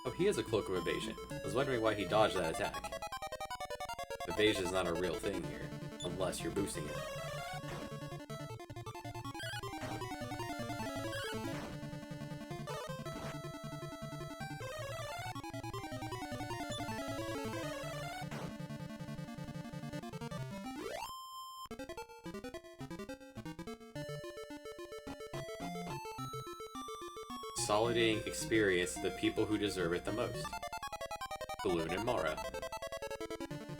Oh, he has a Cloak of Evasion. I was wondering why he dodged that attack. Evasion is not a real thing here, unless you're boosting it. Consolidating experience to the people who deserve it the most. Balloon and Mara.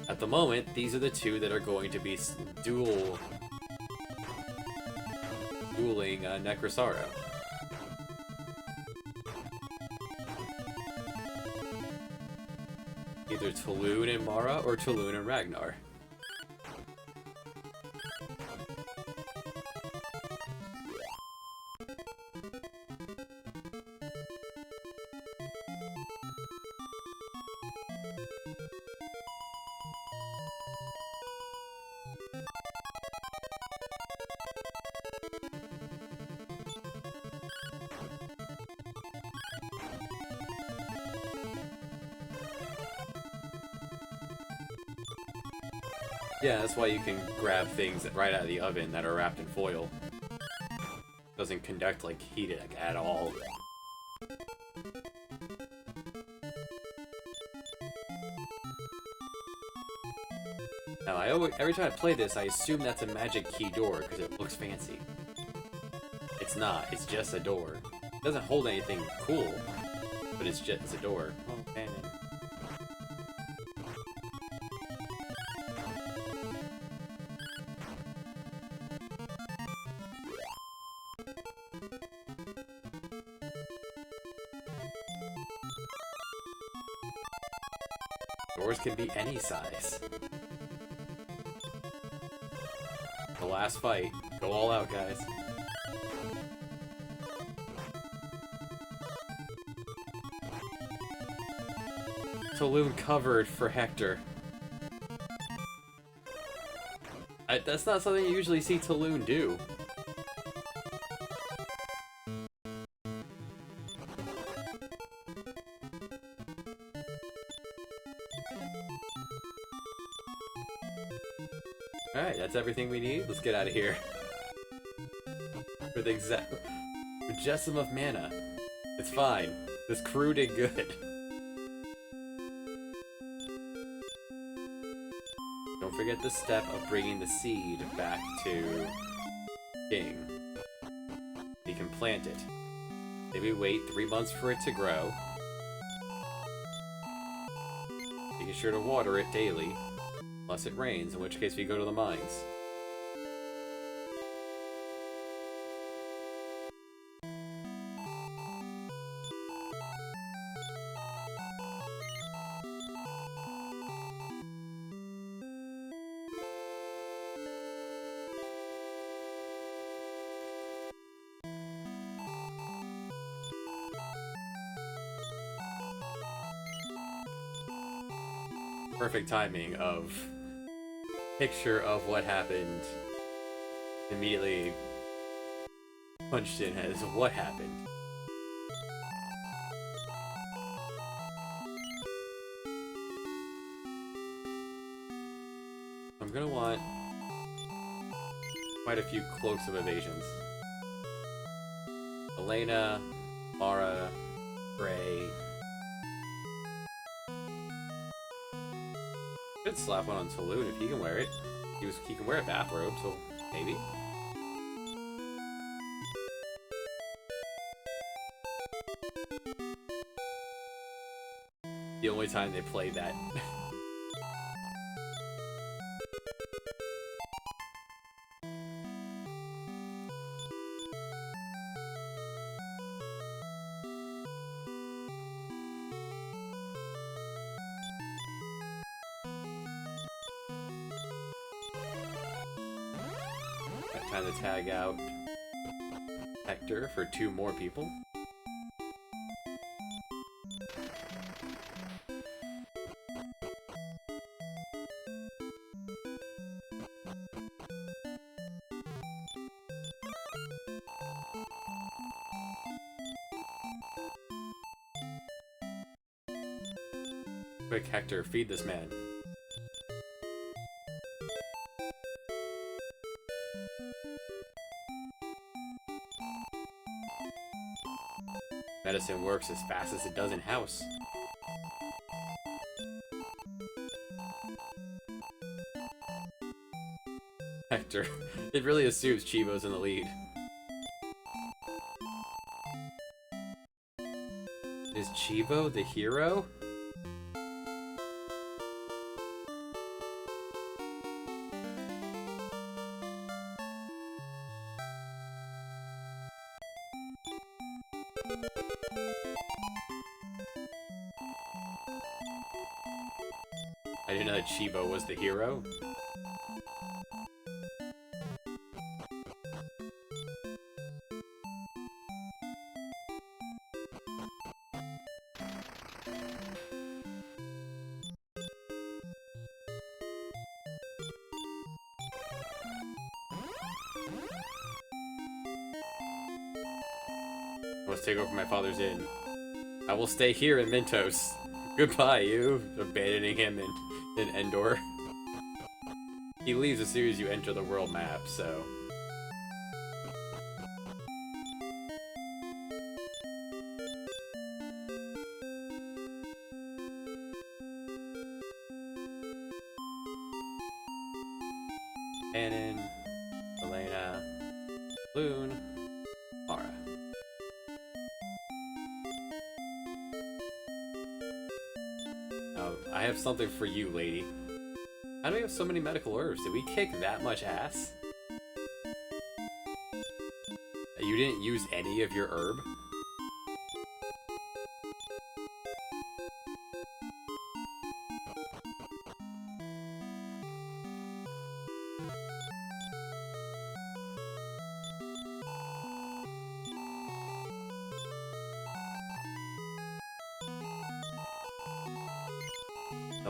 At the moment, these are the two that are going to be dueling Necrosaro. Either Tulun and Mara or Tulun and Ragnar. Yeah, that's why you can grab things right out of the oven that are wrapped in foil. Doesn't conduct like heat at all. Now, every time I play this, I assume that's a magic key door because it looks fancy. It's not. It's just a door. It doesn't hold anything cool, but it's a door. Oh, man. Doors can be any size. The last fight. Go all out, guys. Tulun covered for Hector. That's not something you usually see Tulun do. Alright, that's everything we need. Let's get out of here. For the exact... just enough mana. It's fine. This crew did good. Don't forget the step of bringing the seed back to King. You can plant it. Maybe wait 3 months for it to grow. Making sure to water it daily. Unless it rains, in which case we go to the mines. Perfect timing of picture of what happened immediately punched in as what happened. I'm gonna want quite a few Cloaks of Evasions. Elena, Mara, Gray. Could slap one on Tulun if he can wear it. He can wear a bathrobe, so maybe. The only time they play that. Time to tag out Hector for 2 more people. Quick, Hector, feed this man. Medicine works as fast as it does in house. Hector, it really assumes Cheevos in the lead. Is Cheevo the hero? I didn't know that Cheevo was the hero. I must take over my father's inn. I will stay here in Mintos. Goodbye, you. Abandoning him in Endor. He leaves as soon as you enter the world map, so... Annan, Elena, Loon, Mara. I have something for you, lady. How do we have so many medical herbs? Did we kick that much ass? You didn't use any of your herb?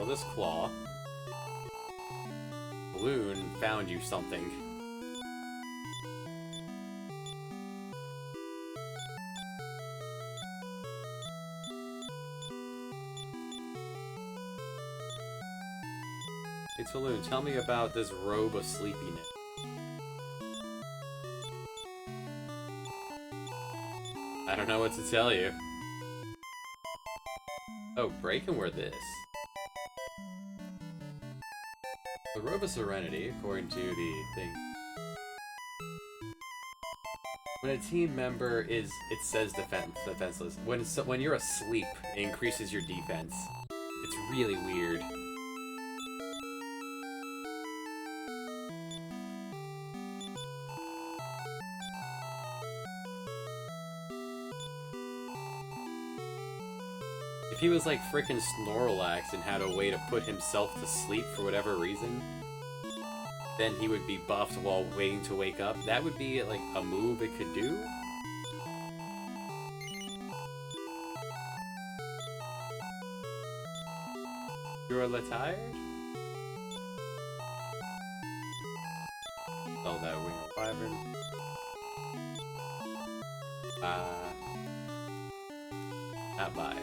This claw. Balloon found you something. Hey Balloon, tell me about this robe of sleepiness. I don't know what to tell you. Oh, Bray can wear this. The Robe of Serenity, according to the thing. When a team member is, it says defenseless. When you're asleep, it increases your defense. It's really weird. If he was like frickin' Snorlax and had a way to put himself to sleep for whatever reason, then he would be buffed while waiting to wake up. That would be like a move it could do. You're a little tired? Oh, that wing of wyvern. Not by.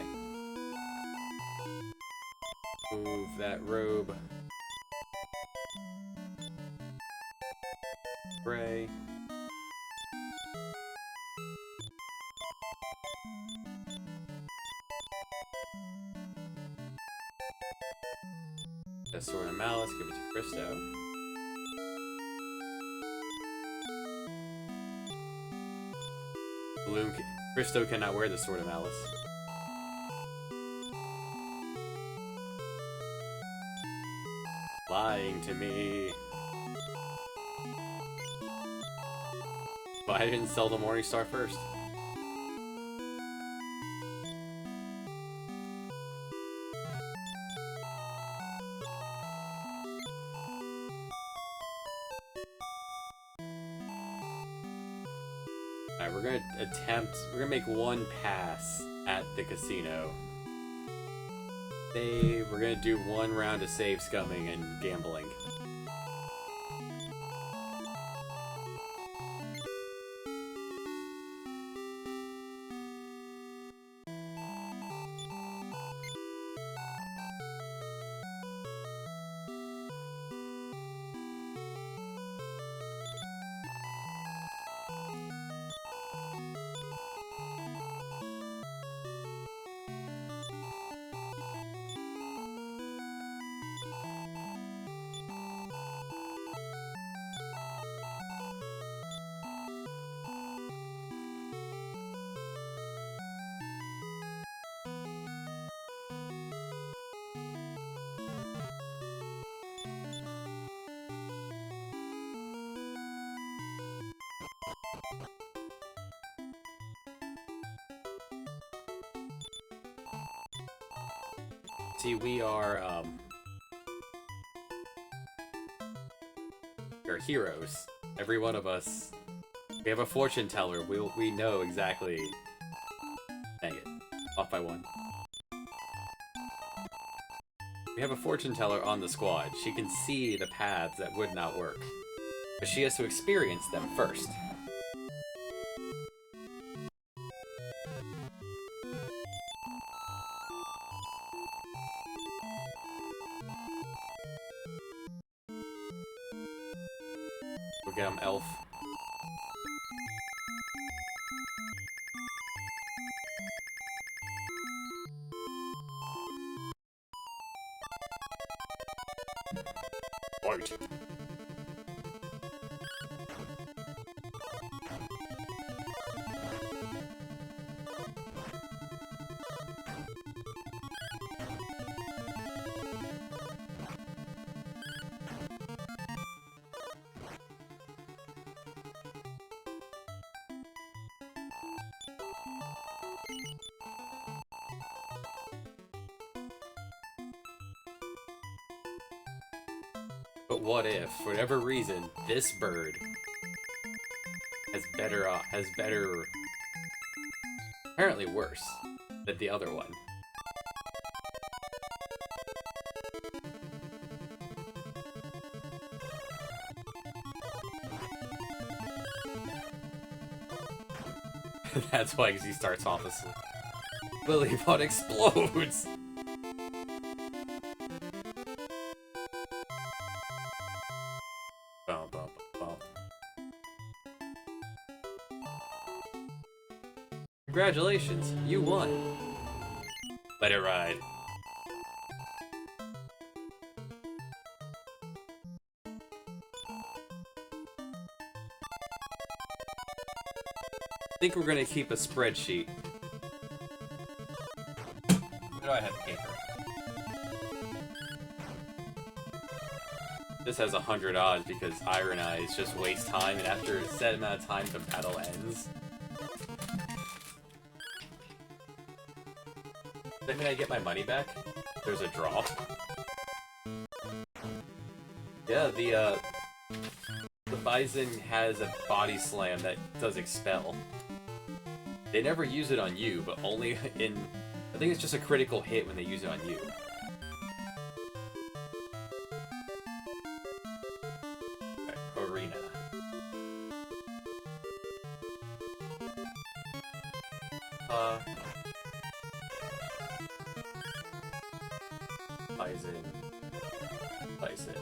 Move that robe. Spray. That Sword of Malice, give it to Christo. Christo cannot wear the Sword of Malice. Lying to me. But I didn't sell the Morningstar first. Alright, we're gonna make one pass at the casino. Save, we're gonna do one round of save scumming and gambling. See, we're heroes. Every one of us. We have a fortune teller. We know exactly. Dang it. Off by one. We have a fortune teller on the squad. She can see the paths that would not work. But she has to experience them first. We'll get him, elf. Fight. But what if, for whatever reason, this bird has better, apparently worse, than the other one? That's why, because he starts off as Lilliput explodes! Bum, bum, bum. Congratulations, you won. Let it ride. I think we're gonna keep a spreadsheet. Where do I have paper? This has 100 odds because Iron Eyes just waste time, and after a set amount of time, the battle ends. Does that mean I get my money back? There's a draw. Yeah, the Bison has a body slam that does expel. They never use it on you, but only in... I think it's just a critical hit when they use it on you. Okay, Arena. Bison.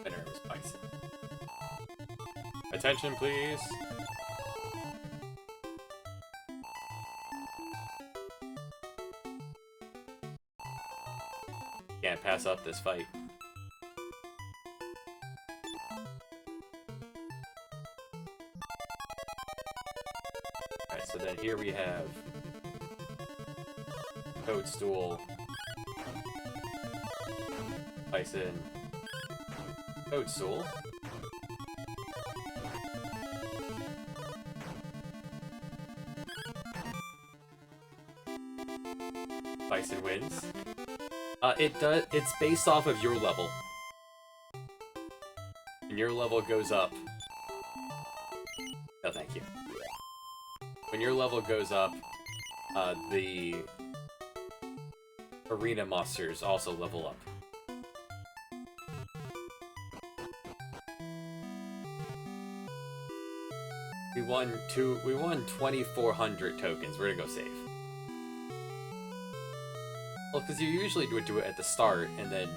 Venomous Bison. Attention, please. Can't pass up this fight. Alright, so then here we have Toadstool, Bison, Toadstool, Bison wins. It's based off of your level. And your level goes up. No, thank you. When your level goes up, the arena monsters also level up. We won 2,400 tokens. We're gonna go save. Well, because you usually would do it at the start, and then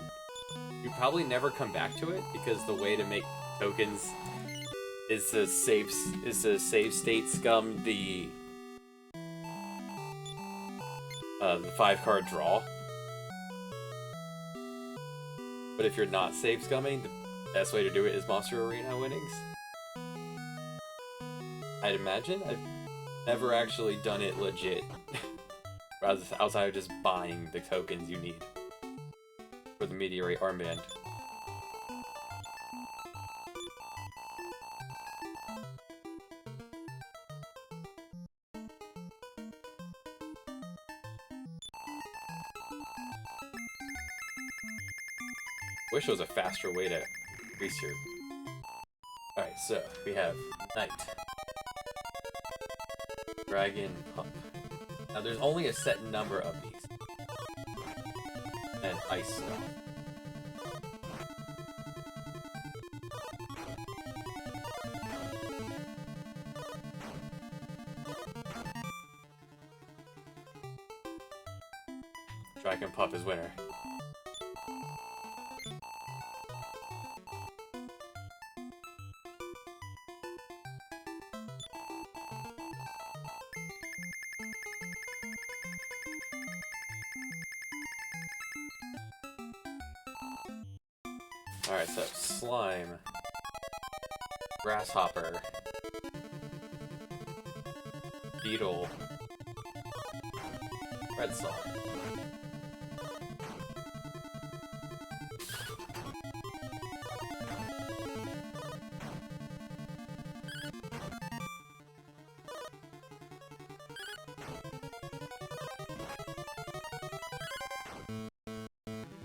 you probably never come back to it, because the way to make tokens is to save state scum the 5-card draw. But if you're not save scumming, the best way to do it is Monster Arena winnings. I'd imagine. I've never actually done it legit. Outside of just buying the tokens you need for the Meteorite Armband. Wish there was a faster way to increase your... Alright, so we have Knight. Dragon Pump. Now there's only a set number of these. And Ice Stone. Dragon Pump is winner. Alright, so Slime, Grasshopper, Beetle, Red Slime.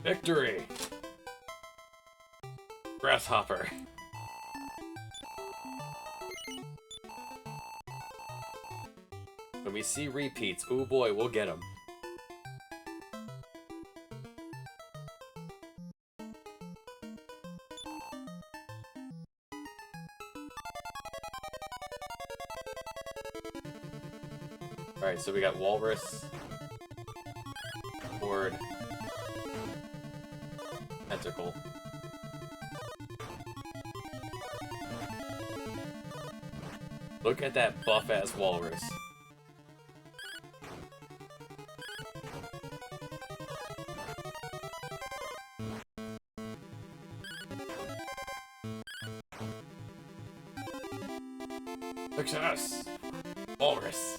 Victory! Grasshopper. When we see repeats, oh boy, we'll get them. Alright, so we got Walrus, Horde, Tentacle. Look at that buff-ass Walrus. Success! Walrus!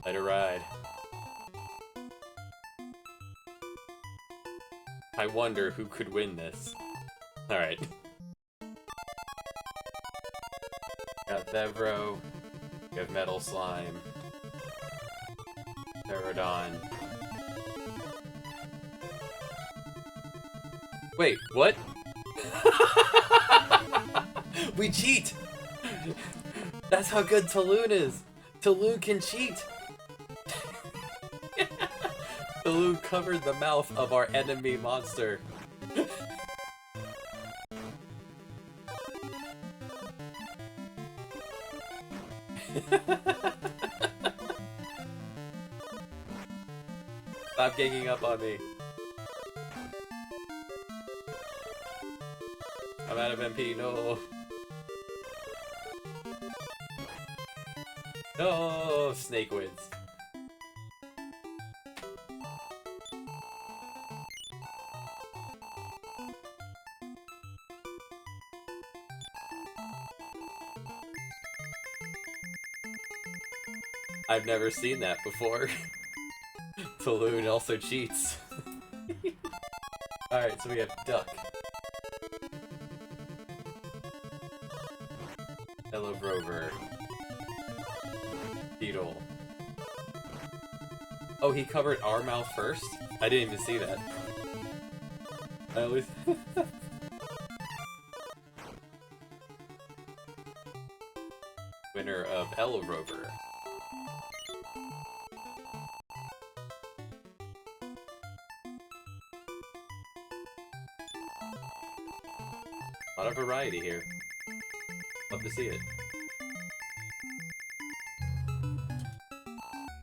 Let it ride. I wonder who could win this. Alright. Got Thevro. We have Metal Slime. Pterodon. Wait, what? We cheat! That's how good Taloon is! Taloon can cheat! Taloon covered the mouth of our enemy monster. Stop ganging up on me. I'm out of MP, no. No, Snake wins. I've never seen that before. Taloon also cheats. Alright, so we have Duck. Yellow Rover. Beetle. Oh, he covered our mouth first? I didn't even see that. I always... Winner of Yellow Rover. A lot of variety here. Love to see it.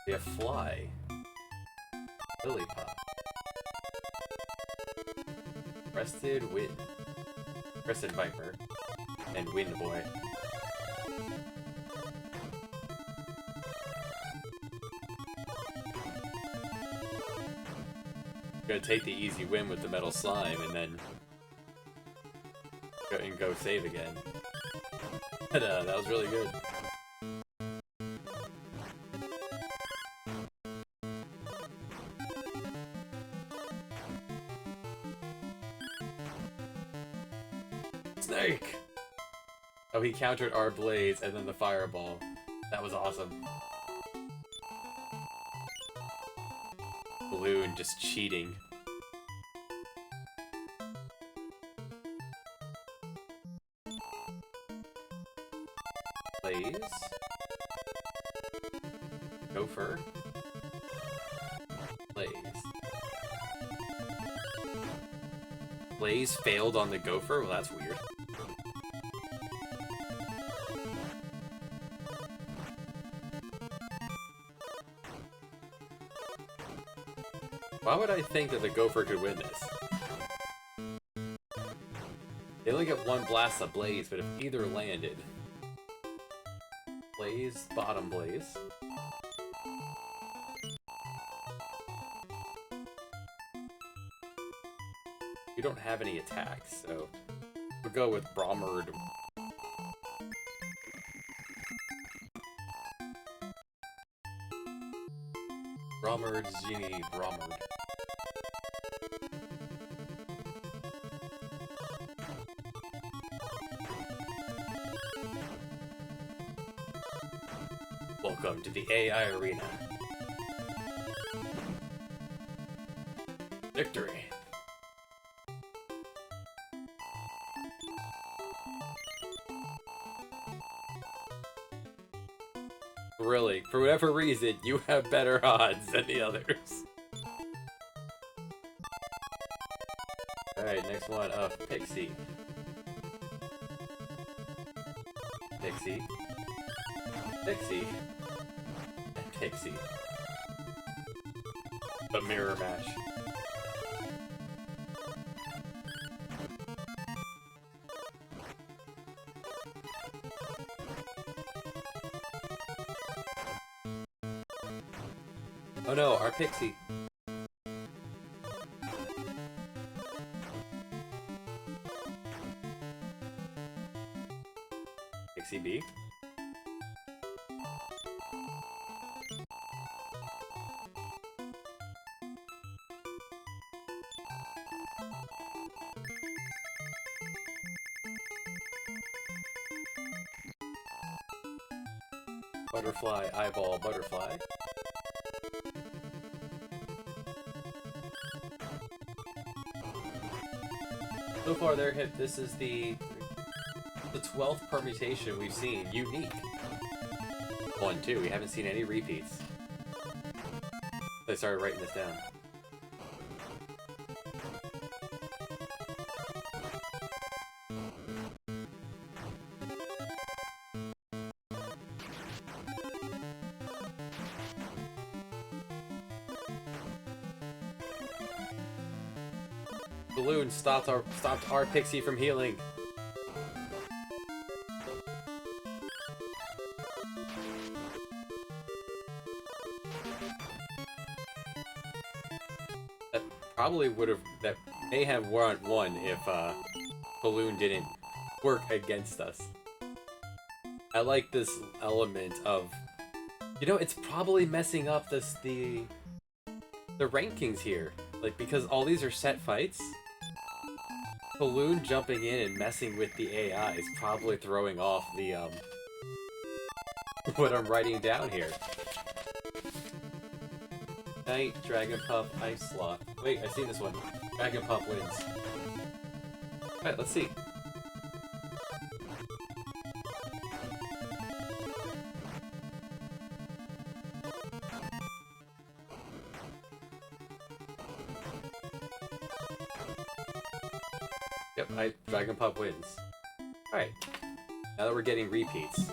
We have Fly, Lillipup, Crested Viper, and Wind Boy. I'm gonna take the easy win with the Metal Slime and then go save again. But that was really good. Snake! Oh, he countered our blaze and then the fireball. That was awesome. Balloon just cheating. Blaze. Gopher. Blaze. Blaze failed on the Gopher? Well, that's weird. Why would I think that the Gopher could win this? They only get one blast of Blaze, but if either landed... Blaze, bottom Blaze. We don't have any attacks, so we'll go with Bromard. Bromard, Genie, Bromard. Welcome to the AI Arena. Victory. Really, for whatever reason, you have better odds than the others. Alright, next one up, Pixie. Pixie. Pixie. And Pixie. The mirror match. Oh no, our Pixie. Pixie B. Butterfly, eyeball, butterfly. So far, this is the 12th permutation we've seen. Unique. 1, 2. We haven't seen any repeats. I started writing this down. Balloon stopped our Pixie from healing. That probably would have. That may have won if Balloon didn't work against us. I like this element of, you know, it's probably messing up the rankings here, like because all these are set fights. Balloon jumping in and messing with the AI is probably throwing off the, what I'm writing down here. Knight, Dragon Pup, Ice Sloth. Wait, I've seen this one. Dragon Pup wins. Alright, let's see. Yep, Dragon Pup wins. Alright. Now that we're getting repeats.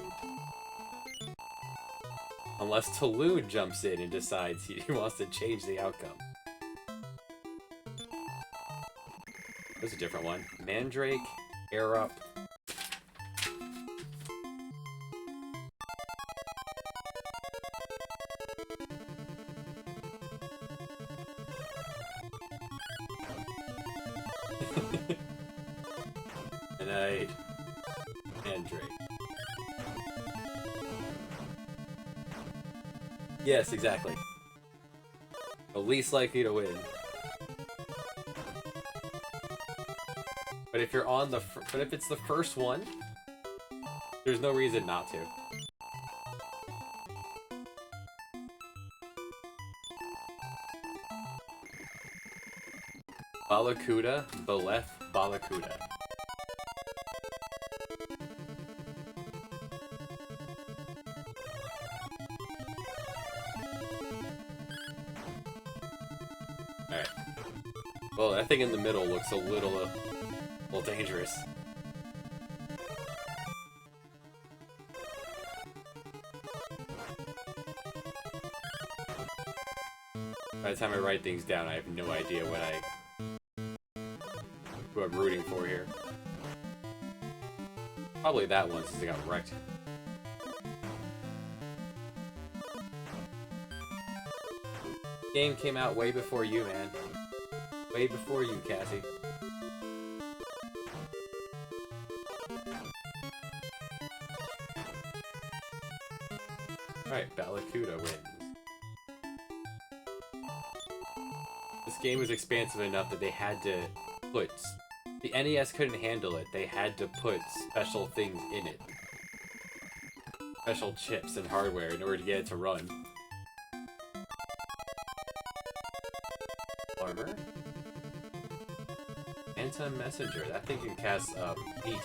Unless Taloon jumps in and decides he wants to change the outcome. There's a different one. Mandrake, Air Up. Mandrake. Yes, exactly. The least likely to win. But if you're on the, but if it's the first one, there's no reason not to. Balakuda, Balef, Balakuda. Alright. Well, that thing in the middle looks a little dangerous. By the time I write things down, I have no idea who I'm rooting for here. Probably that one, since I got wrecked. Game came out way before you, man. Way before you, Cassie. Alright, Balakuda wins. This game was expansive enough that they had to put... The NES couldn't handle it. They had to put special things in it. Special chips and hardware in order to get it to run. Armor? Anti-messenger. That thing can cast heat.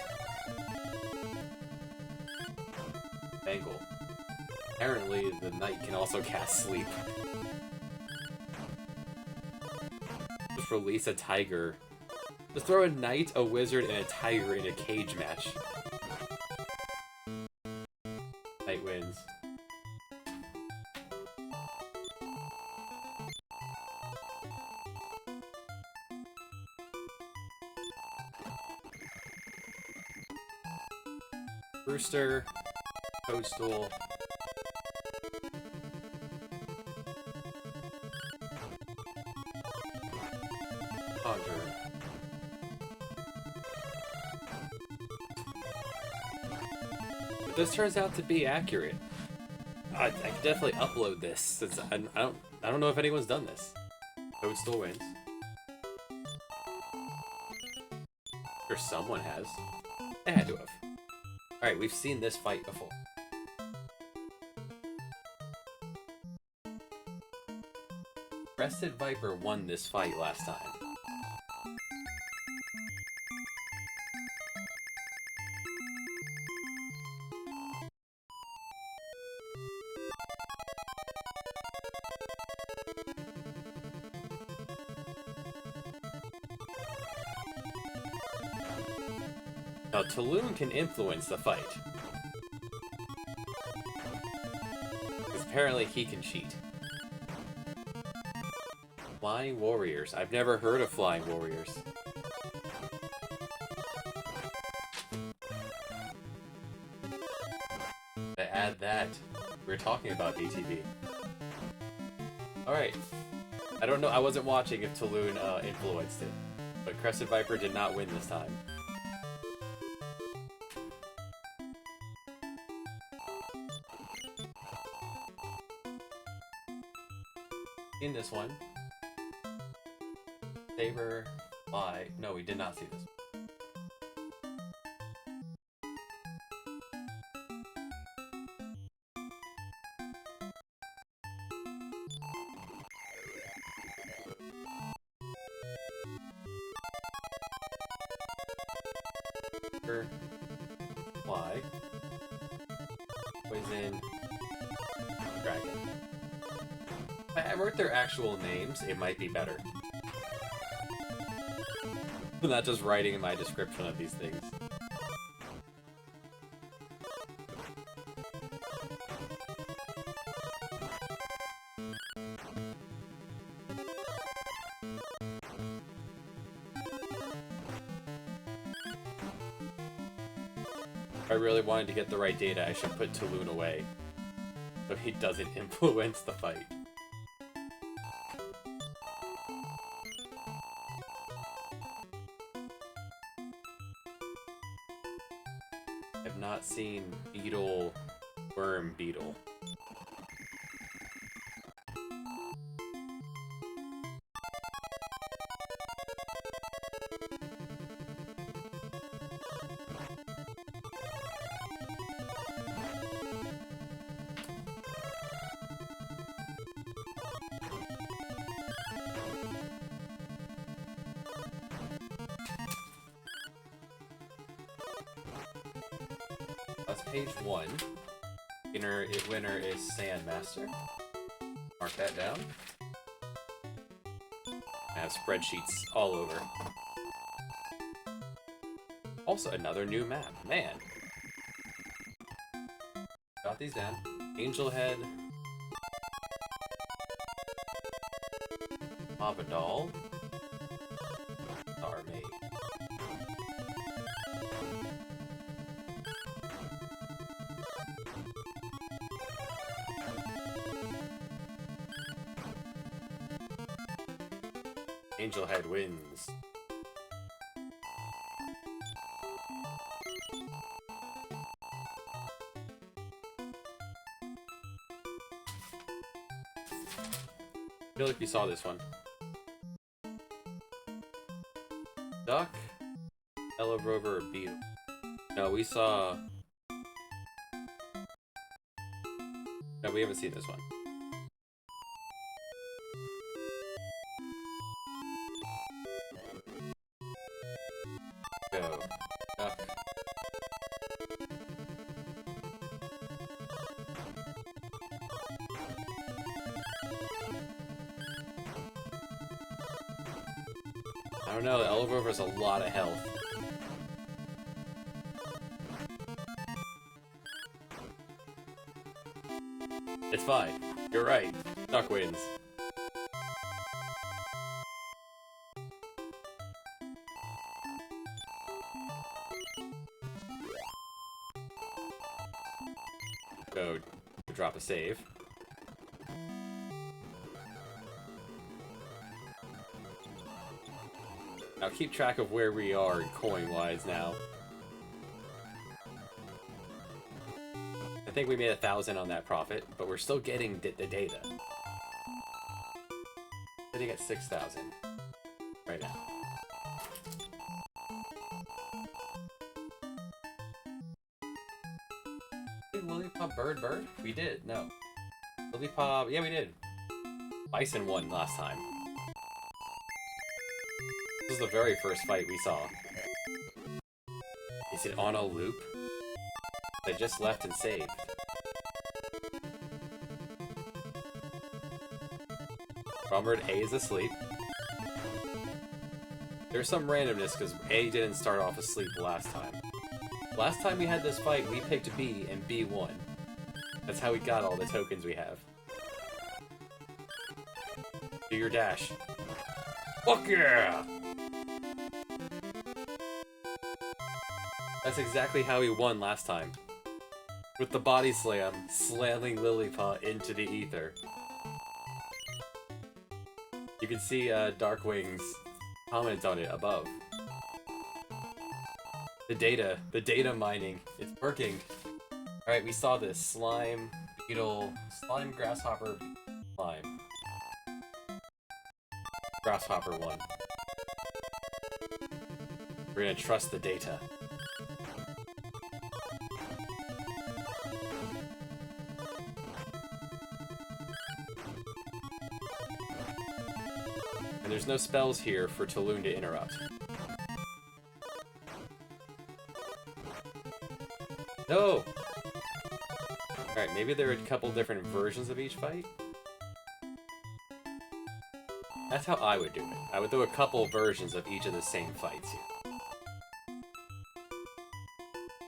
Bangle. Apparently, the knight can also cast sleep. Just release a tiger. Just throw a knight, a wizard, and a tiger in a cage match. Knight wins. Rooster, Toadstool. Conjure. If this turns out to be accurate, I can definitely upload this since I don't know if anyone's done this. Toadstool wins. Sure, someone has. They had to have. Alright, we've seen this fight before. Crested Viper won this fight last time. Now, Taloon can influence the fight. Because apparently he can cheat. Flying Warriors. I've never heard of Flying Warriors. To add that, we're talking about BTB. Alright. I don't know, I wasn't watching if Taloon influenced it. But Crested Viper did not win this time. In this one, Saber, Fly. No, we did not see this one. Fly, Poison, Dragon. If I wrote their actual names, it might be better. Not just writing in my description of these things. If I really wanted to get the right data, I should put Taloon away, so he doesn't influence the fight. I've not seen Beetle, Worm Beetle. That's page 1. Winner is Sandmaster. Mark that down. I have spreadsheets all over. Also, another new map. Man. Got these down. Angel Head. Papa Doll. Star Maid. Angel Head wins. I feel like you saw this one. Duck, Yellow Rover, or Beetle? No, we saw... No, we haven't seen this one. Go. Duck. I don't know, the Yellow Rover has a lot of health. It's fine. You're right. Duck wins. Go to drop a save. Now keep track of where we are coin-wise now. I think we made 1,000 on that profit, but we're still getting the data. Sitting at 6,000 right now. Did Lillipup bird? We did, no. Lillipup, yeah we did. Bison won last time. This was the very first fight we saw. Is it on a loop? They just left and saved. Rumored A is asleep. There's some randomness because A didn't start off asleep last time. Last time we had this fight, we picked B and B won. That's how we got all the tokens we have. Do your dash. Fuck yeah! That's exactly how he won last time. With the body slam, slamming Lillipup into the ether. You can see Darkwing's comment on it above. The data mining, it's working. Alright, we saw this. Slime, beetle, slime, grasshopper, slime. Grasshopper won. We're gonna trust the data. And there's no spells here for Taloon to interrupt. No! Alright, maybe there are a couple different versions of each fight? That's how I would do it. I would do a couple versions of each of the same fights here.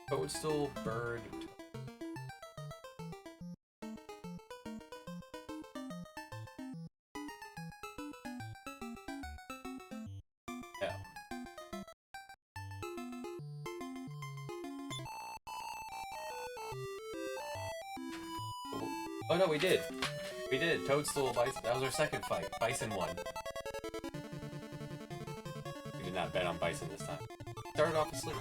Toadstool, bird... Yeah. Oh no, we did! We did! Toadstool, Bison... That was our second fight. Bison won. We did not bet on Bison this time. Started off asleep.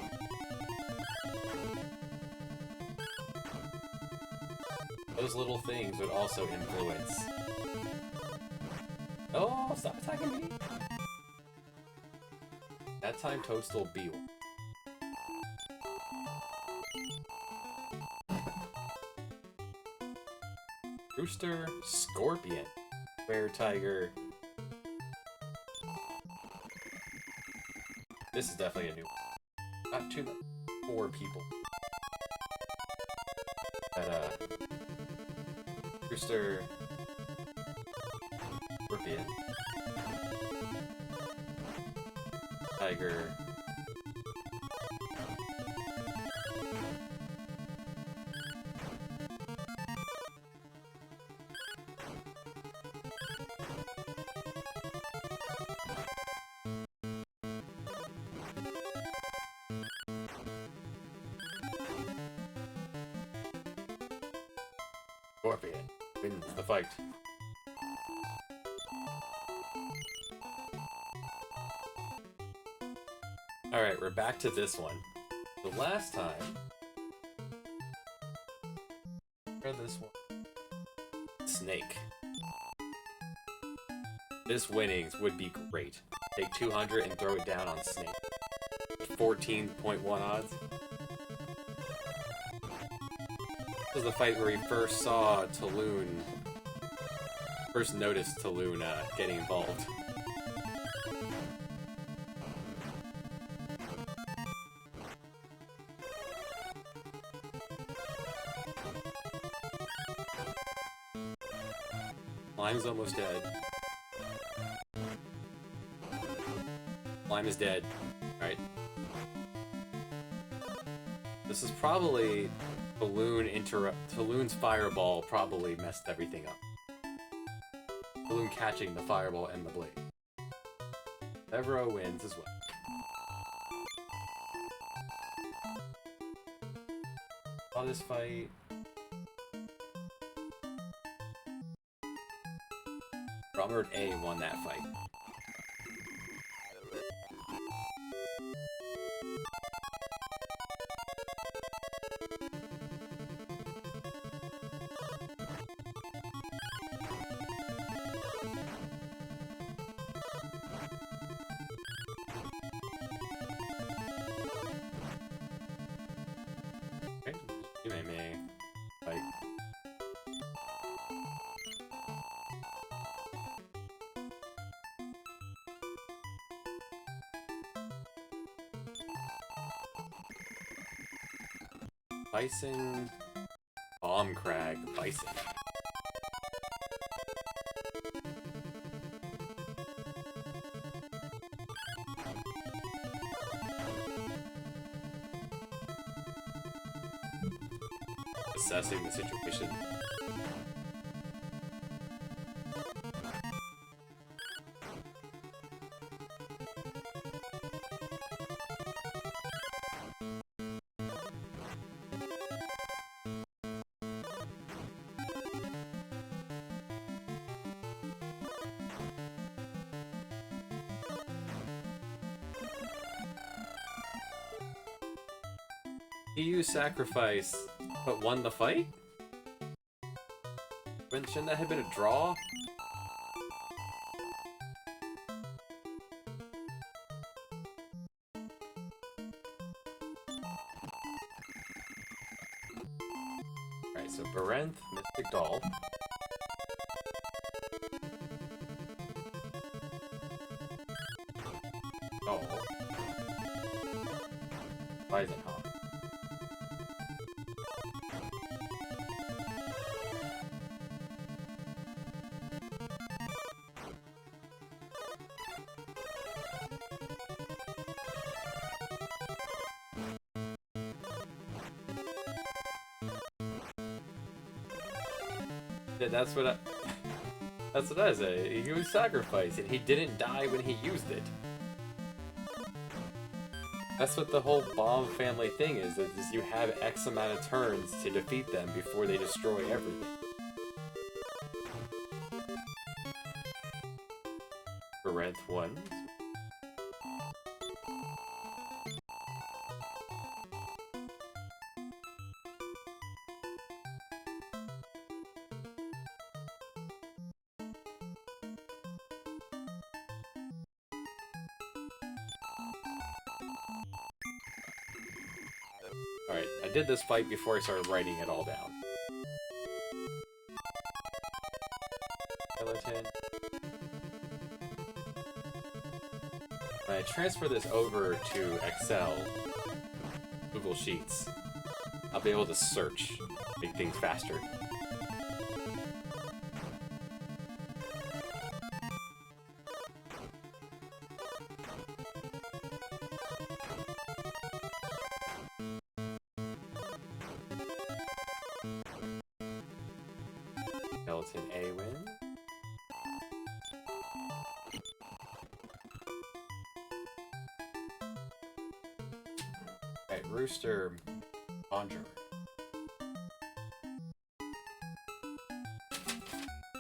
Those little things would also influence. Oh, stop attacking me! That time, Toadstool B won. Rooster, Scorpion, Bear, Tiger. This is definitely a new one. Not too much. 4 people. That, Rooster... Scorpion... Tiger... Scorpion wins the fight. Alright, we're back to this one. The last time... Or this one. Snake. This winnings would be great. Take 200 and throw it down on Snake. 14.1 odds. This was the fight where we first saw Taloon... First noticed Taloon getting involved. Lime's almost dead. Lime is dead. Right. This is probably Taloon's fireball probably messed everything up. Taloon catching the fireball and the blade. Evero wins as well. Saw this fight. Robert A won that fight. Okay, you may fight. Bison, Bomb Crag, Bison. Assessing the situation. He used sacrifice, but won the fight? Shouldn't that have been a draw? Alright, so Barenth, Mystic Doll. Doll. Weisenhoff. Yeah, that's what I say. He used sacrifice, and he didn't die when he used it. That's what the whole Bomb family thing is you have X amount of turns to defeat them before they destroy everything. Barenth won. Alright, I did this fight before I started writing it all down. Skeleton. When I transfer this over to Excel, Google Sheets, I'll be able to search make things faster. Skeleton A win. Alright, Rooster Conjure.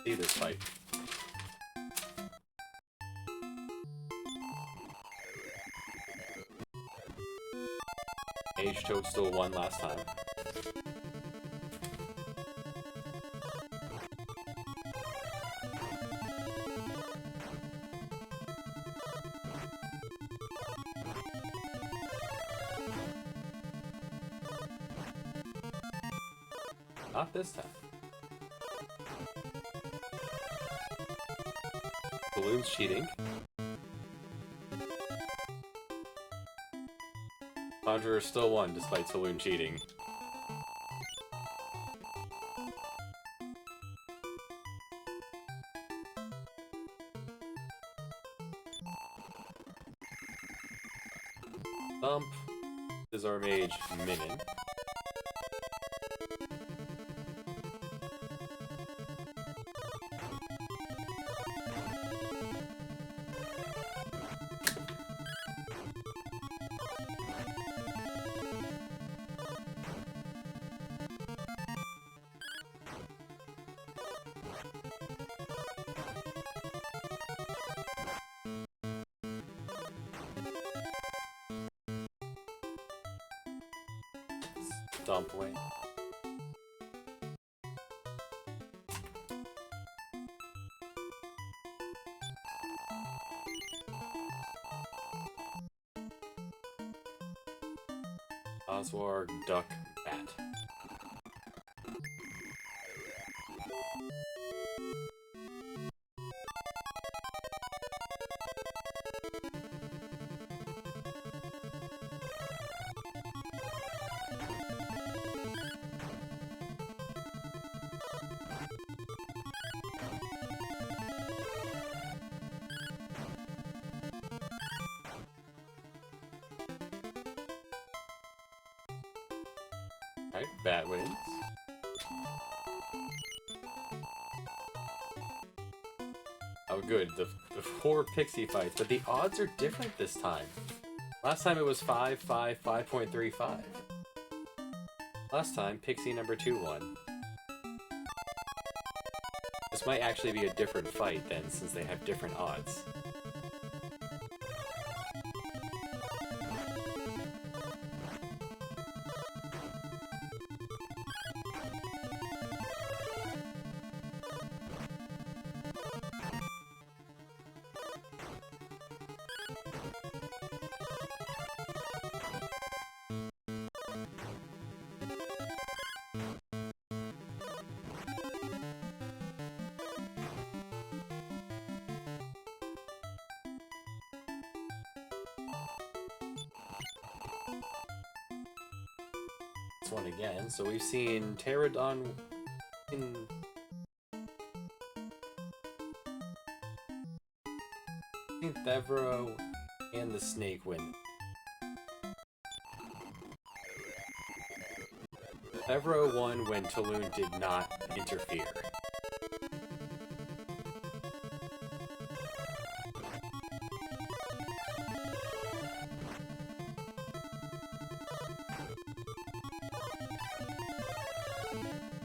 See this fight. Mage Toadstool won last time. Not this time. Balloon's cheating. Conjurer still won despite Saloon cheating. Thump is our mage Minin. Dumpling. Oswar, Duck, Bat. Alright, Bat wins. Oh good, the 4 pixie fights, but the odds are different this time. Last time it was 5, 5, 5.35. Last time, pixie number 2 won. This might actually be a different fight then, since they have different odds. One again, so we've seen Pterodon in Thevro and the Snake win. Thevro won when Taloon did not interfere.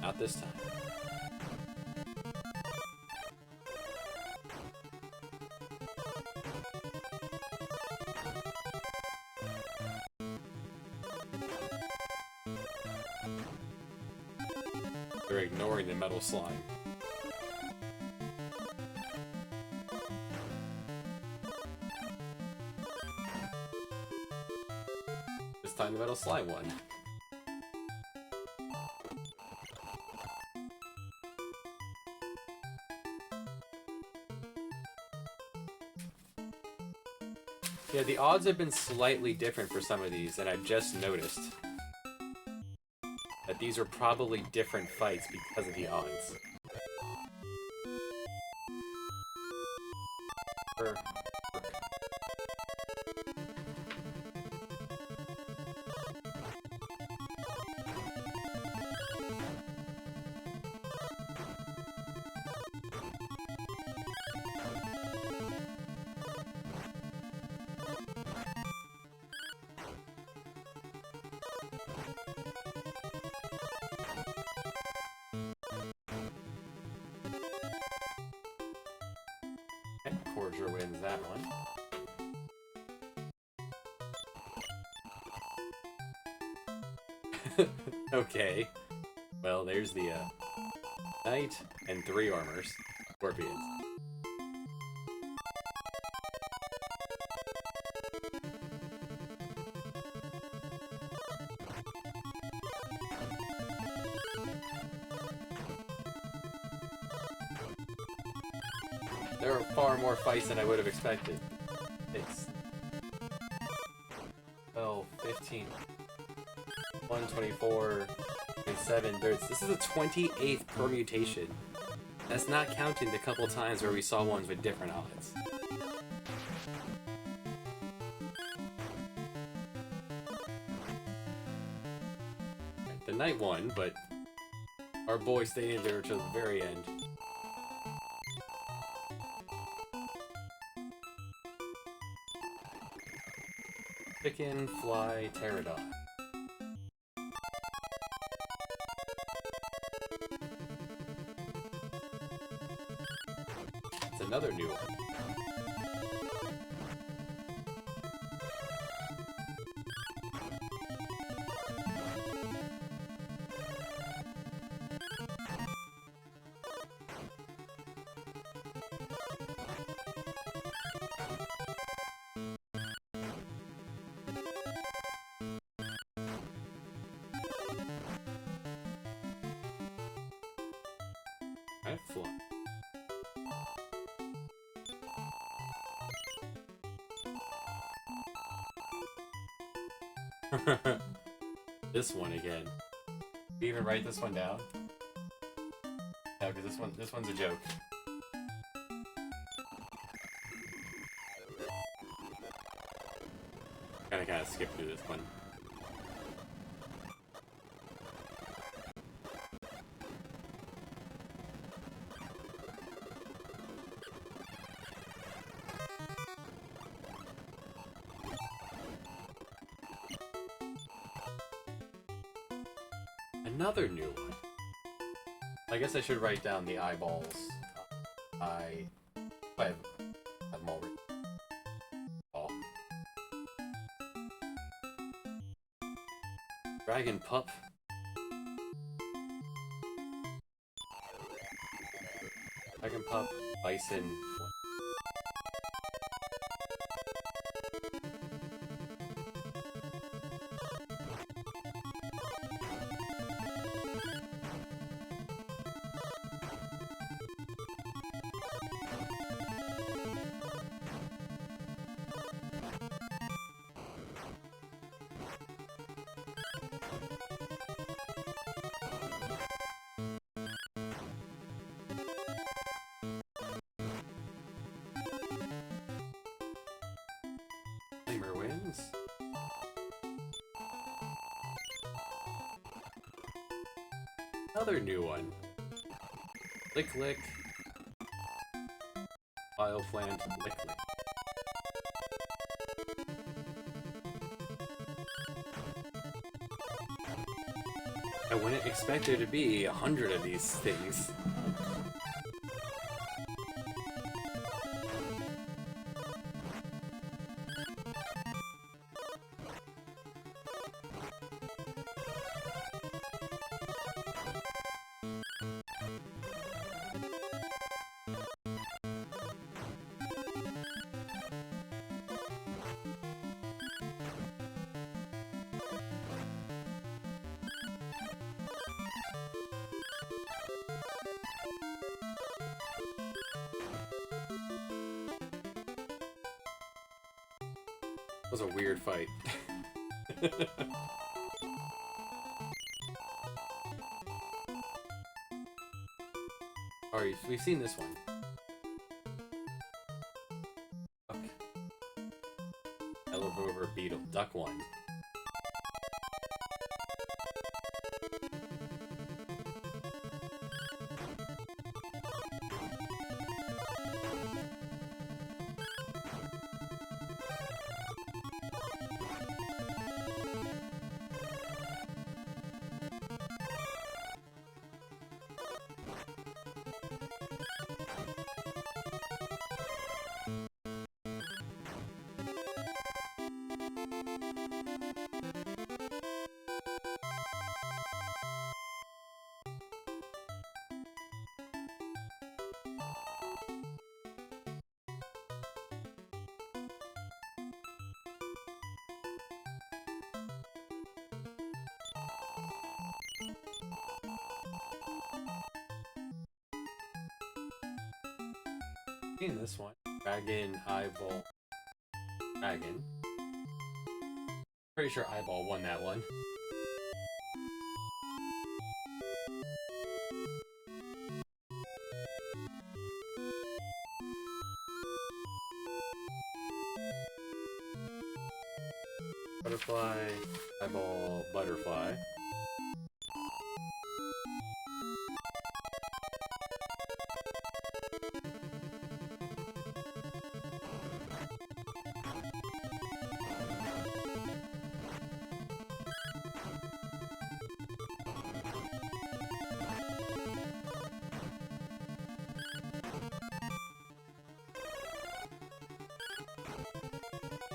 Not this time. They're ignoring the metal slime. This time the metal slime won. Yeah, the odds have been slightly different for some of these, and I've just noticed that these are probably different fights because of the odds. Cordier wins that one. Okay. Well, there's the knight and 3 armors. Scorpions. There are far more fights than I would have expected. It's 12, 15, 124, 27. This is the 28th permutation. That's not counting the couple times where we saw ones with different odds. The knight won, but our boy stayed in there till the very end. Chicken, fly, pterodon. It's another new one. This one again. Did you even write this one down? No, because this one's a joke. Kinda skip through this one. Another new one. I guess I should write down the eyeballs. I have them already. Oh. Dragon pup. Dragon pup. Bison. Wins. Another new one. Lick Lick. Bioplant Lick Lick. I wouldn't expect there to be 100 of these things. That was a weird fight. Alright, we've seen this one. Duck. Elevator beetle. Duck one. In this one, Dragon, Eyeball, Dragon. Pretty sure Eyeball won that one. Butterfly, Eyeball, Butterfly.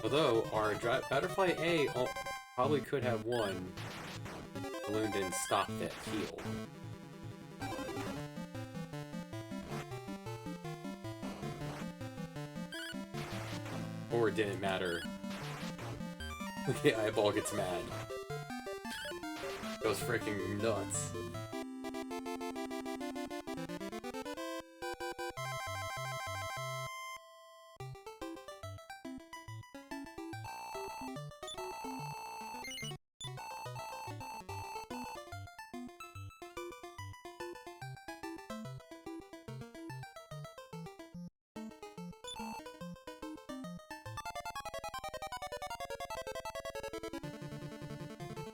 Although, our Butterfly A probably could have won. Balloon didn't stop that heal. Or it didn't matter. The Eyeball gets mad. Goes freaking nuts.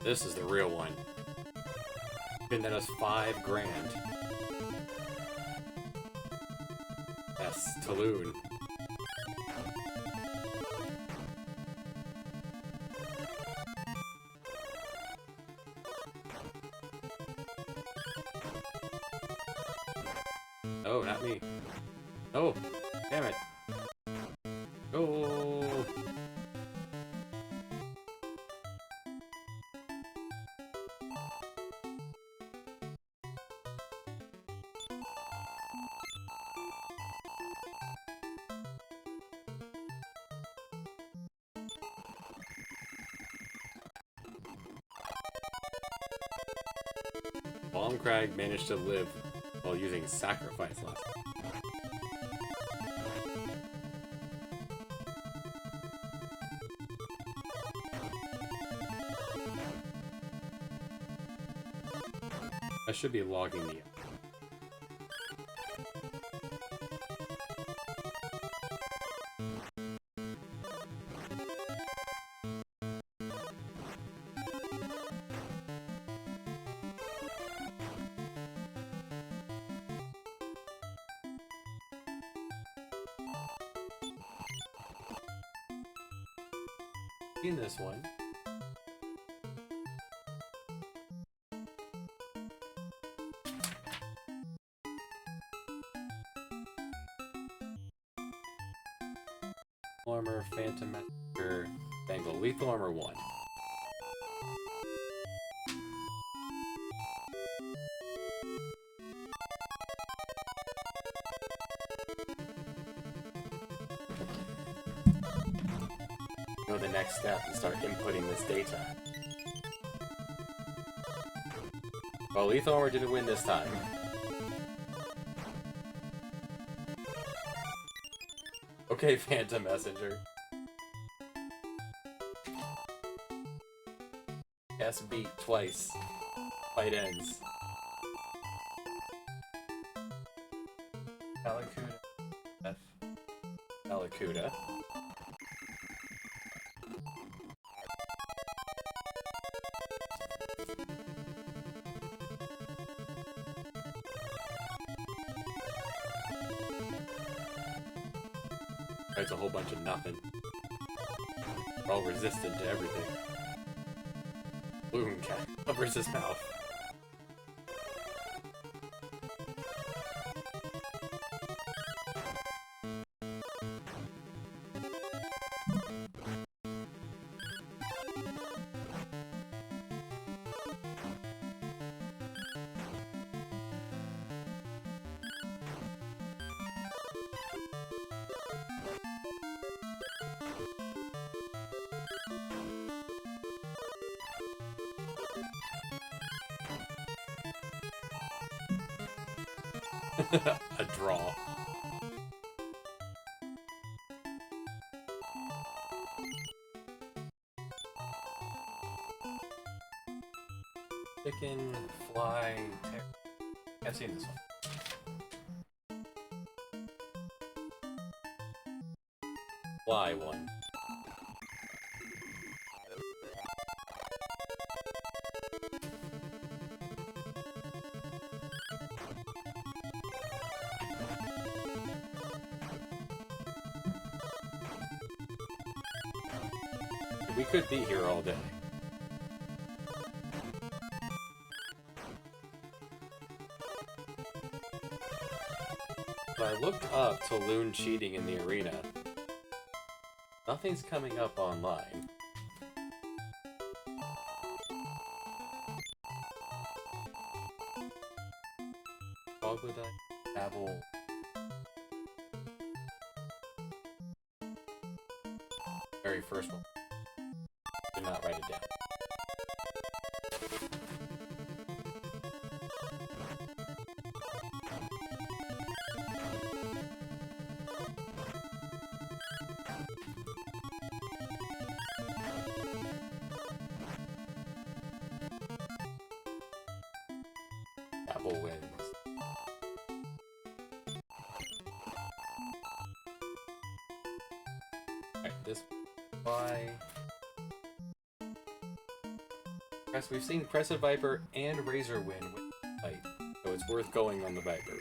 This is the real one. Been at us $5 grand. Yes, Taloon. Oh, not me. Oh, damn it. Oh. Crag managed to live while using sacrifice last time. I should be logging the in this one. Armor, Phantom Messenger, Bangle, Lethal Armor 1. Go the next step and start inputting this data. Well, Lethal Armor didn't win this time. Okay, Phantom Messenger. S beat twice. Fight ends. Alacuda. F. Alacuda. It's a whole bunch of nothing. We're all resistant to everything. Balloon cat covers his mouth. A draw. Chicken, fly, I've seen this one. Fly one. We could be here all day. But I looked up to Loon cheating in the arena. Nothing's coming up online. Troglodyte, Babel. Very first one. Did not write it down. Apple wins. Alright, this fly. We've seen Crescent Viper and Razor win with the fight, so it's worth going on the Viper.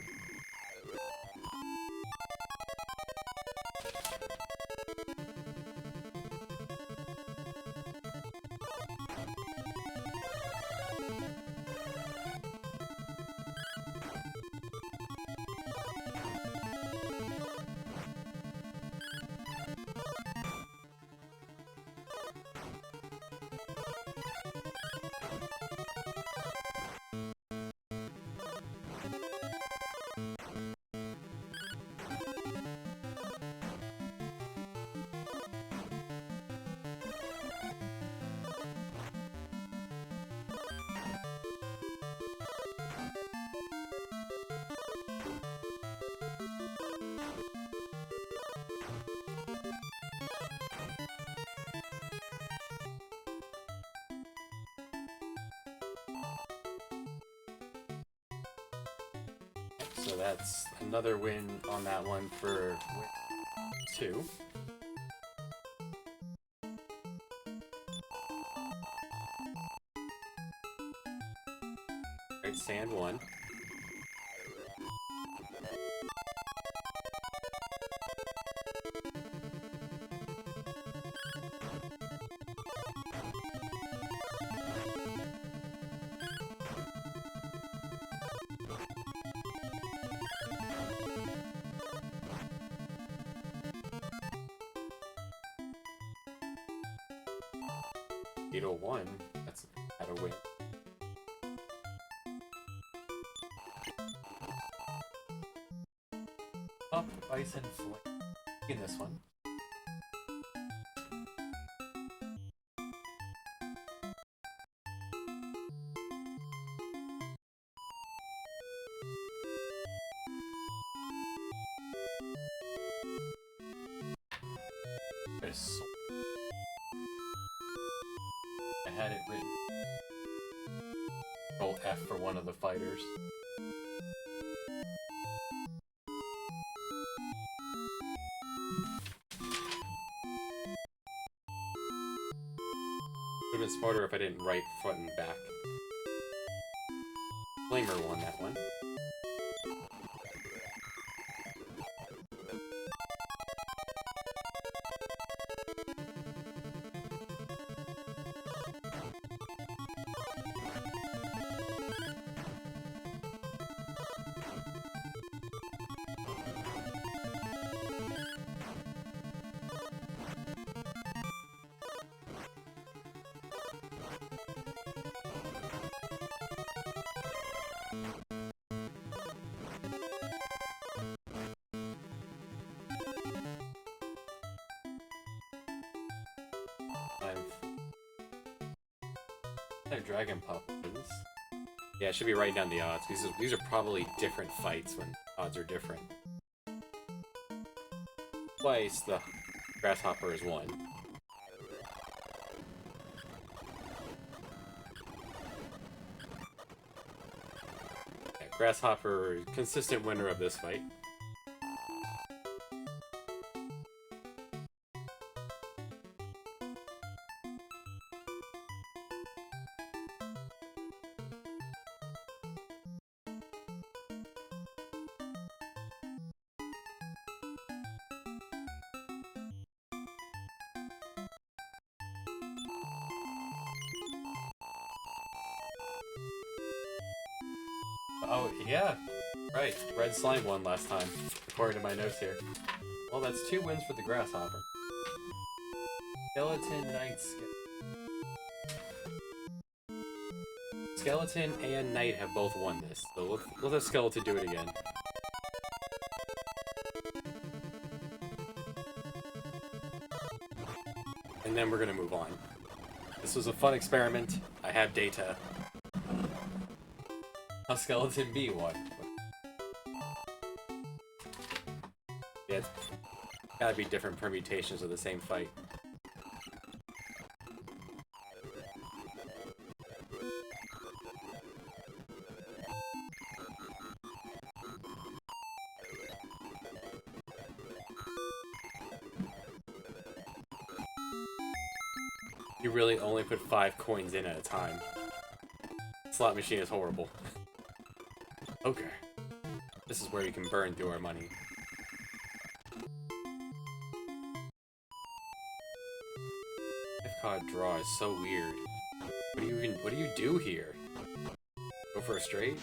So that's another win on that one for win 2. Alright, sand 1. Beetle 1, that's a win. Up, Bison, Flame in this one. There's I had it written. Roll F for one of the fighters. Would have been smarter if I didn't write front and back. Flamer won that one. Dragon Pup wins. Yeah, I should be writing down the odds. These are probably different fights when odds are different. Twice the Grasshopper is won. Yeah, Grasshopper, consistent winner of this fight. Oh, yeah. Right. Red Slime won last time, according to my notes here. Well, that's 2 wins for the Grasshopper. Skeleton Knight. Skeleton and Knight have both won this, so let's have Skeleton do it again. And then we're gonna move on. This was a fun experiment. I have data. How Skeleton B won. Yeah, it's gotta be different permutations of the same fight. You really only put 5 coins in at a time. Slot machine is horrible. Okay. This is where you can burn through our money. Card draw is so weird. What do you do here? Go for a straight?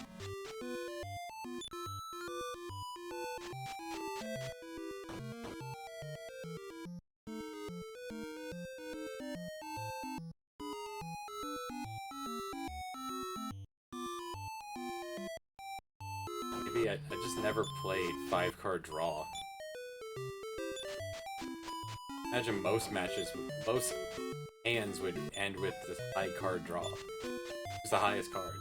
Maybe I just never played 5-card draw. Imagine most matches, most hands would end with this high card draw. It's the highest card.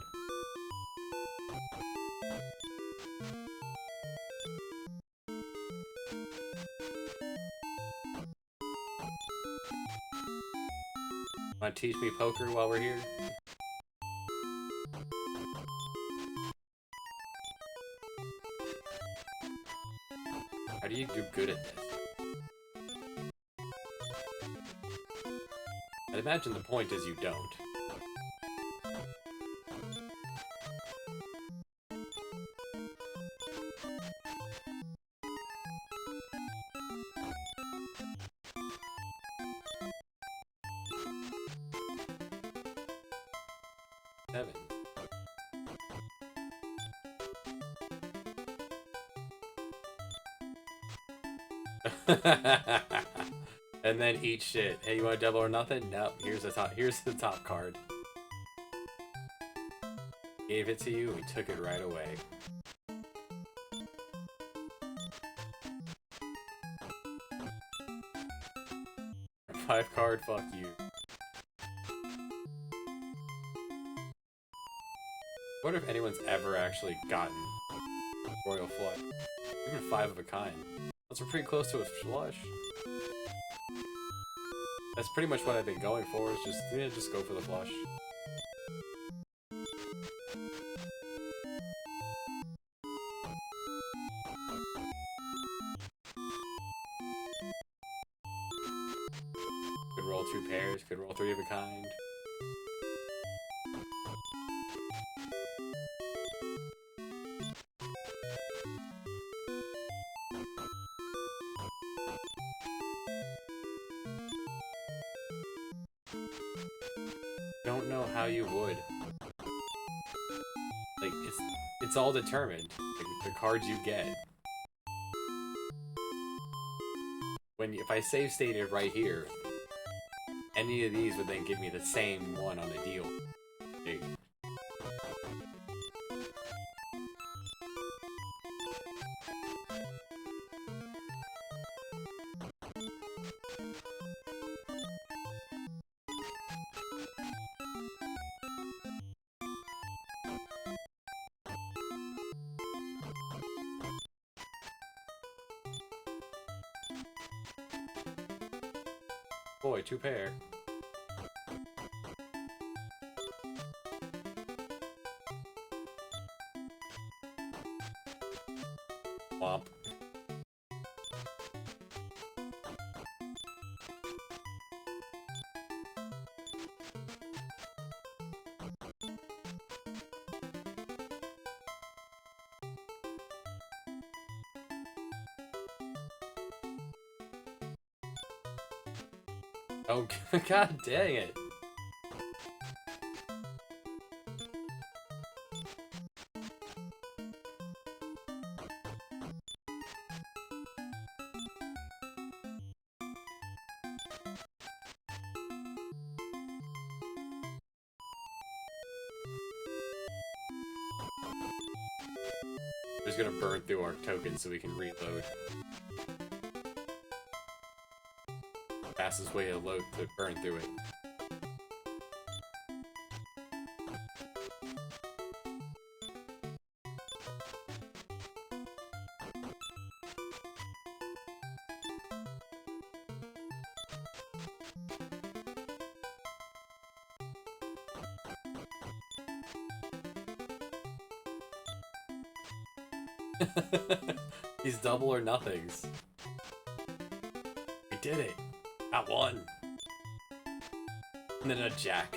Want to teach me poker while we're here? How do you do good at this? I'd imagine the point is you don't. Seven. And then eat shit. Hey, you want a double or nothing? No. Here's the top card. Gave it to you, we took it right away. Five card, fuck you. I wonder if anyone's ever actually gotten Royal Flush. Even 5 of a kind. Those are pretty close to a flush. That's pretty much what I've been going for, is just go for the flush. Could roll 2 pairs, could roll 3 of a kind. how you would. Like, it's all determined. Like, the cards you get. If I save stated right here, any of these would then give me the same one on the deal. Like, boy, 2 pair. Womp. Oh, god dang it. We're just gonna burn through our tokens so we can reload. Fastest way to burn through it. These double or nothings. We did it. Got one. And then a jack.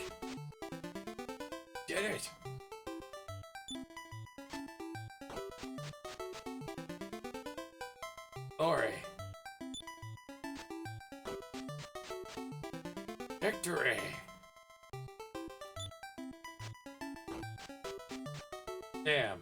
Did it. Glory. Victory. Damn.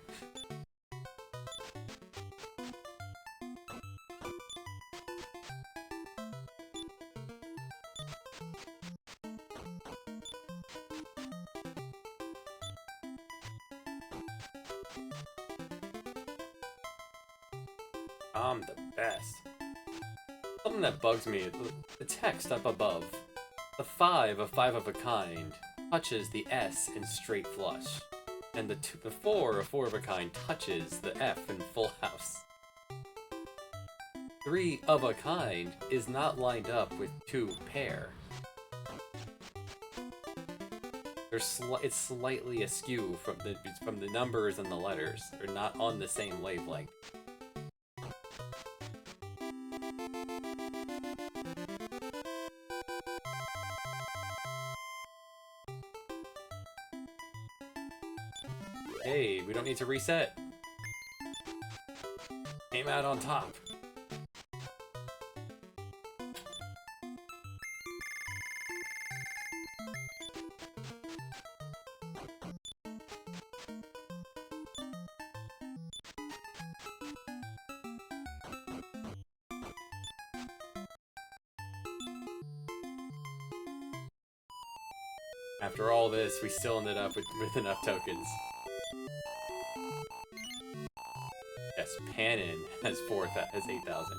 I'm the best. Something that bugs me is the text up above. The 5 of a kind, touches the S in straight flush. And the 4 of a kind, touches the F in full house. 3 of a kind is not lined up with 2 pair. It's slightly askew from the numbers and the letters. They're not on the same wavelength. Hey, we don't need to reset. Came out on top. After all this, we still ended up with enough tokens. Yes, Panin has 8,000.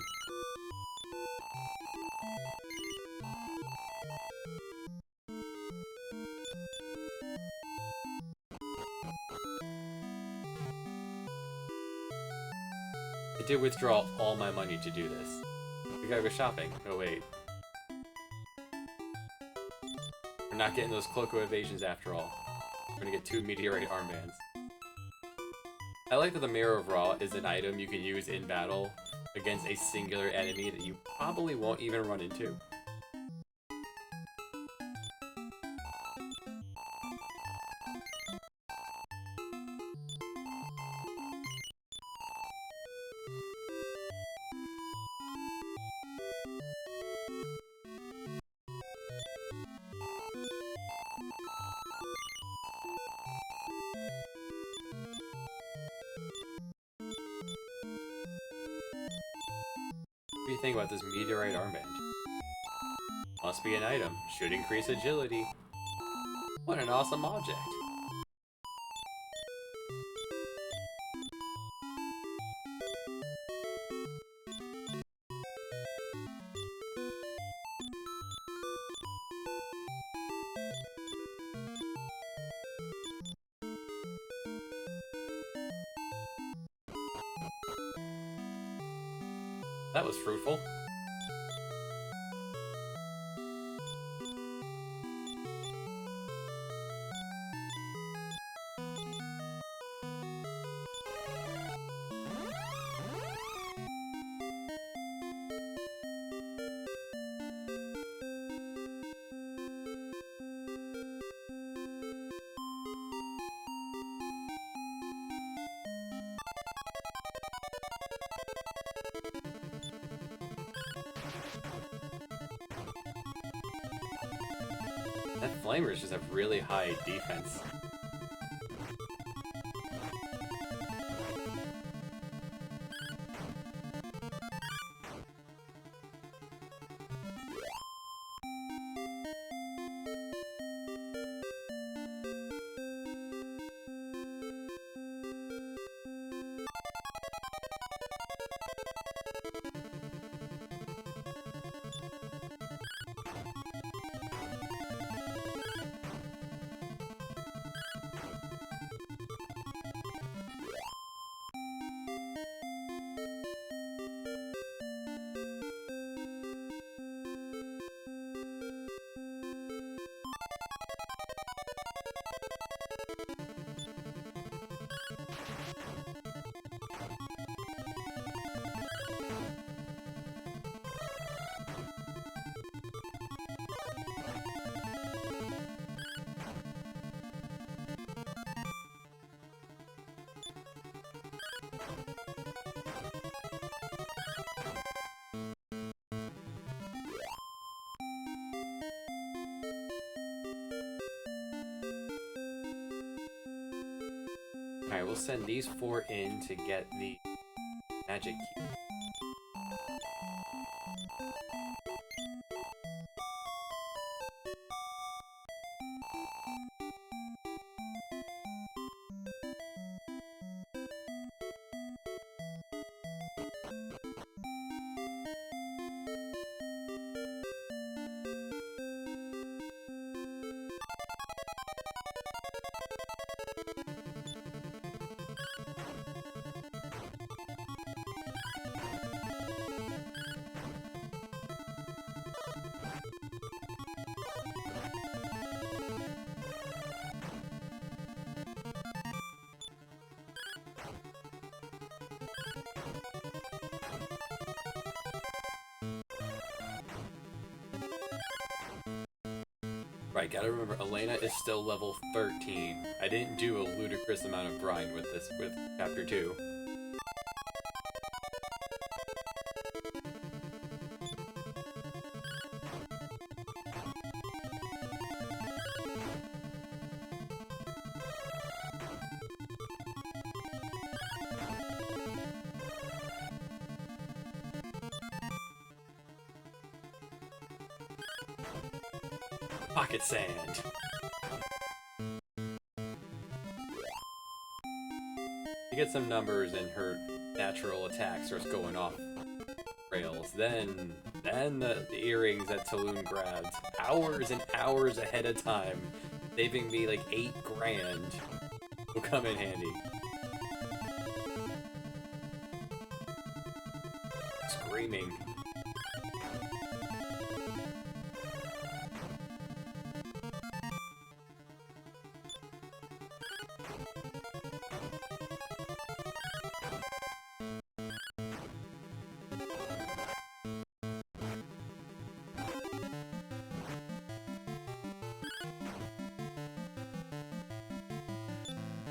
I did withdraw all my money to do this. We gotta go shopping. Oh wait. We're not getting those Cloaco evasions after all. We're gonna get 2 meteorite armbands. I like that the Mirror of Ra is an item you can use in battle against a singular enemy that you probably won't even run into. do you think about this meteorite armband? Must be an item. Should increase agility. What an awesome object. That was fruitful. That flamers just have really high defense. Alright, we'll send these 4 in to get the magic key. Right, gotta remember, Elena is still level 13. I didn't do a ludicrous amount of grind with this, with Chapter 2. Pocket sand. You get some numbers and her natural attack starts going off rails. Then the earrings that Taloon grabbed hours and hours ahead of time, saving me like 8 grand, will come in handy. Screaming.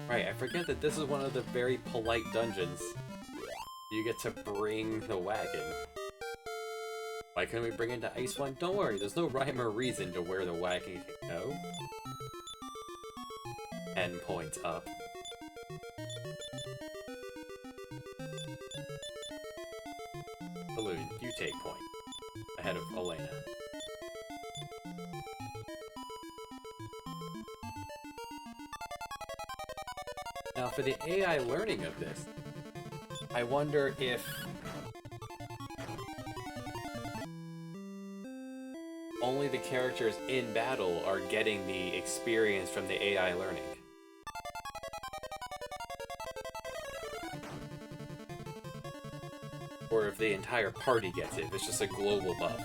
Right, I forget that this is one of the very polite dungeons. You get to bring the wagon. Why couldn't we bring it to Ice One? Don't worry, there's no rhyme or reason to where the wagon can go. 10 points up. Balloon, you take point, ahead of Elena. Now, for the AI learning of this, I wonder if only the characters in battle are getting the experience from the AI learning. Or if the entire party gets it, if it's just a global buff.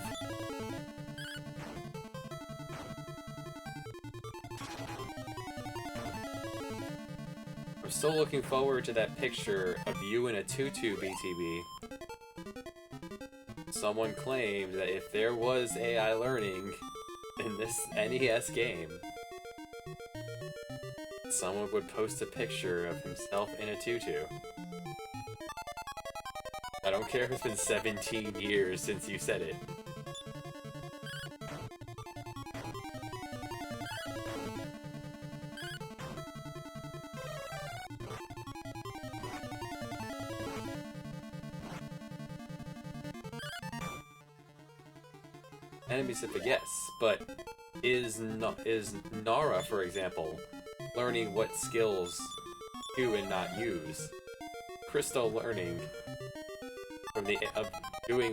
I'm still looking forward to that picture of you in a tutu, BTB. Someone claimed that if there was AI learning in this NES game, someone would post a picture of himself in a tutu. I don't care if it's been 17 years since you said it. Enemies if yes, but is Nara, for example, learning what skills to and not use? Crystal learning from the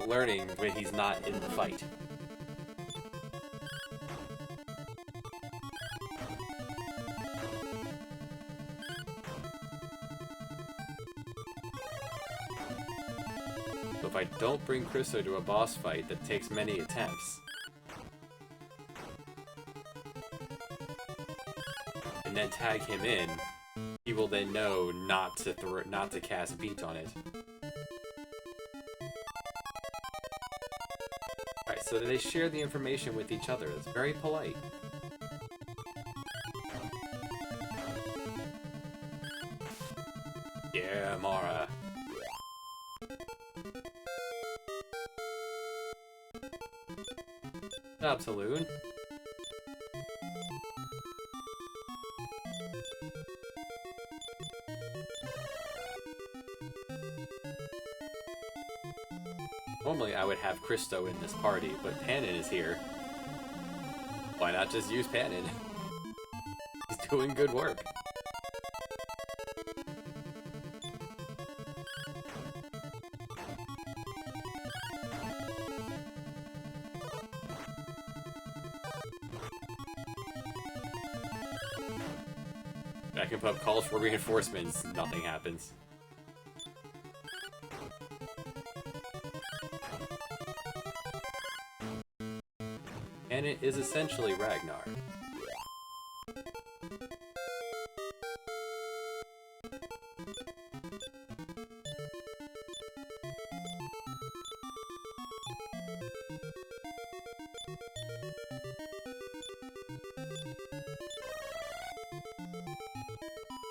learning when he's not in the fight. So if I don't bring Crystal to a boss fight that takes many attempts, and then tag him in, he will then know not to cast beat on it. Alright, so they share the information with each other. It's very polite. Yeah, Mara. Good job, Saloon. Normally I would have Christo in this party, but Panin is here. Why not just use Panin? He's doing good work. I can put up calls for reinforcements, nothing happens. And it is essentially Ragnar.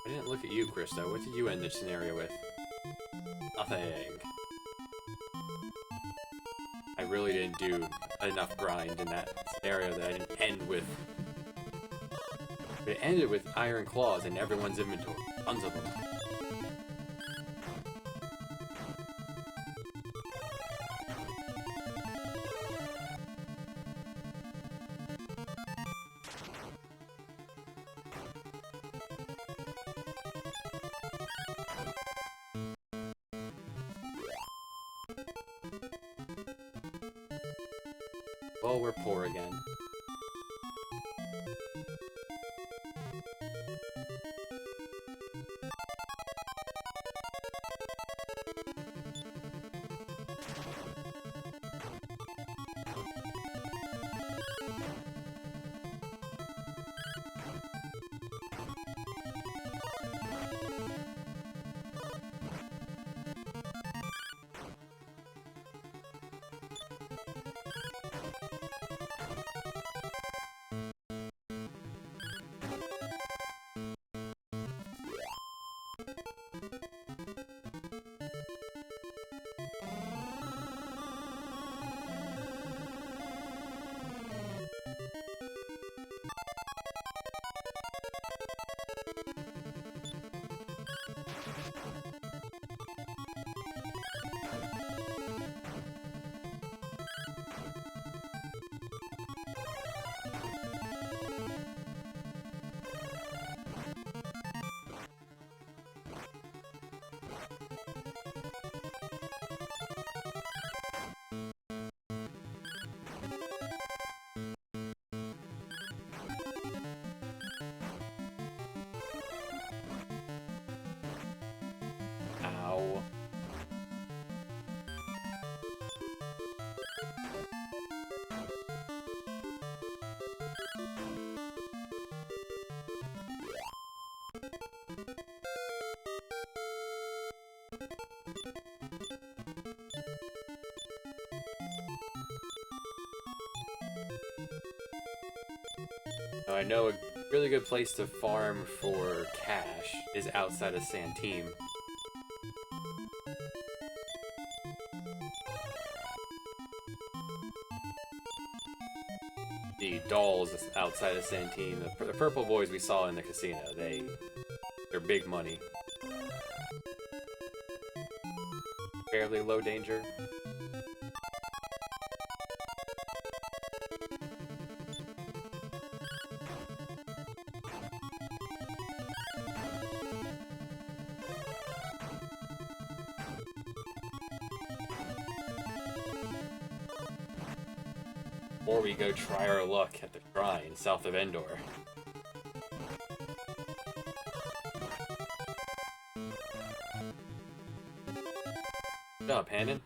I didn't look at you, Christo. What did you end this scenario with? Nothing. I really didn't do enough grind in that scenario that I didn't end with. It ended with iron claws in everyone's inventory. Tons of them. Well, we're poor again. Now, I know a really good place to farm for cash is outside of Santime. The dolls outside of Santine, the purple boys we saw in the casino, they're big money. Fairly low danger. Or we go try our luck at the shrine south of Endor. Good job, Hannon.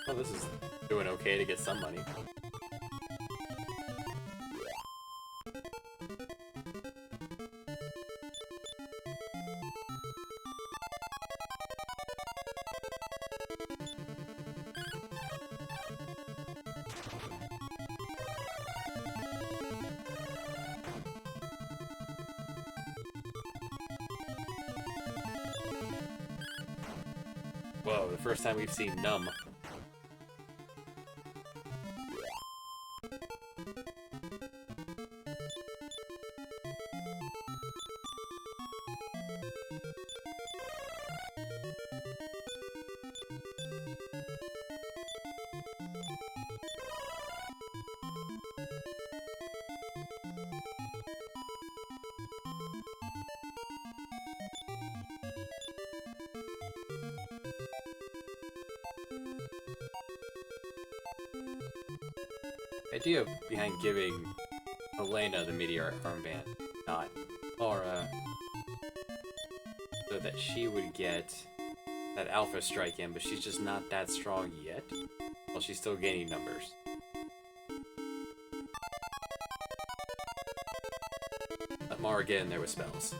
Well, this is doing okay to get some money. Whoa, the first time we've seen Numb. The idea behind giving Elena the meteor armband, not Laura, so that she would get that alpha strike in, but she's just not that strong yet. Well, she's still gaining numbers. Let Mara get in there with spells.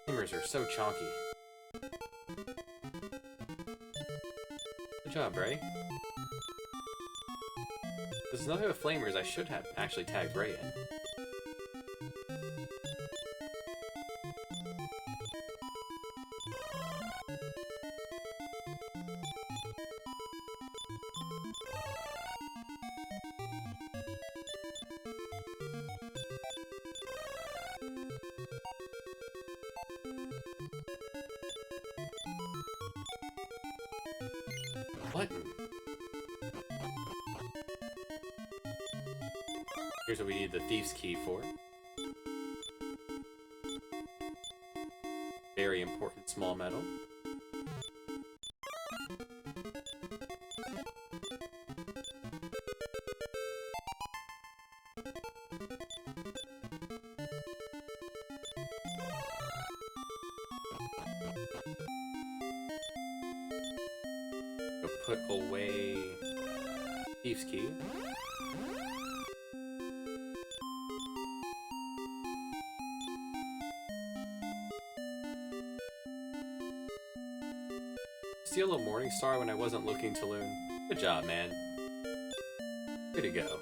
Timers are so chonky. Good job, Bray. There's nothing with flamers I should have actually tagged Ray in. Button. Here's what we need the Thief's Key for. Very important small metal. Go put away Thief's Key. Steal a Morning Star when I wasn't looking to loon. Good job, man. Way to go.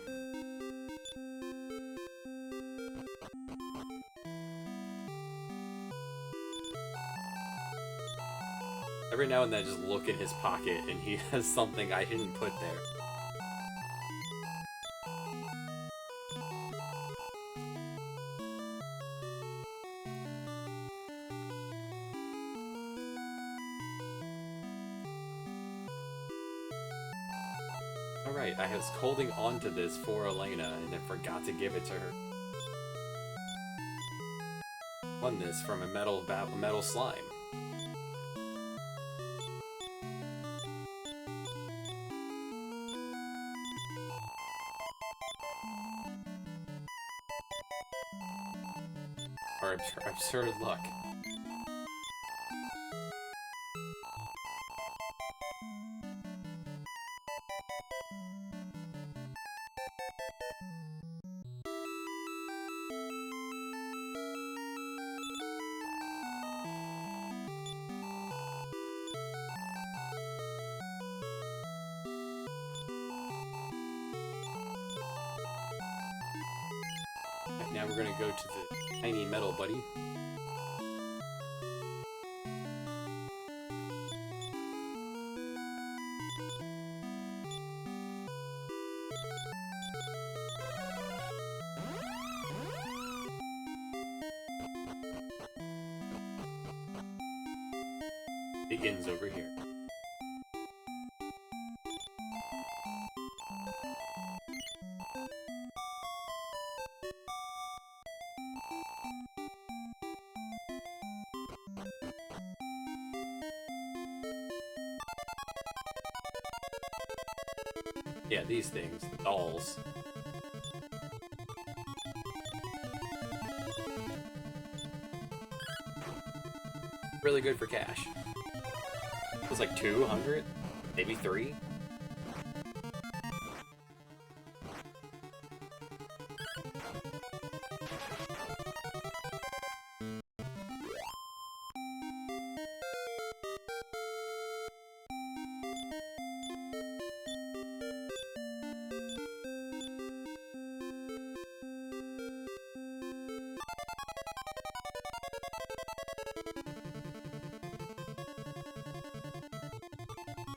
Every now and then I just look in his pocket and he has something I didn't put there. Alright, I was holding on to this for Elena and then forgot to give it to her. Won this from a metal slime. Our absurd luck. Right, now we're gonna go to the tiny metal buddy. Begins over here. Yeah, these things, dolls. Really good for cash. It was like 200, maybe 3.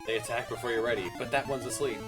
They attack before you're ready, but that one's asleep.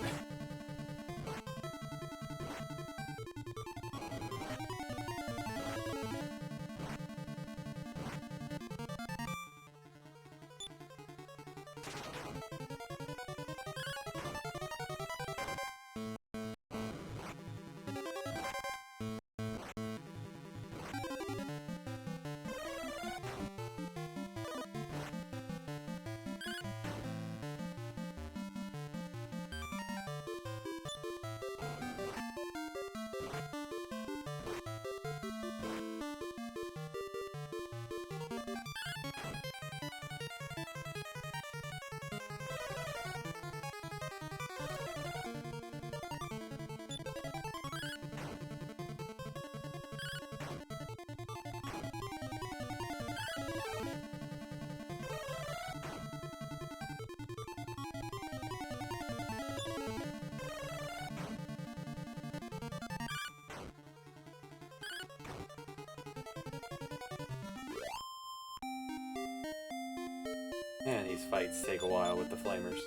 Man, these fights take a while with the flamers.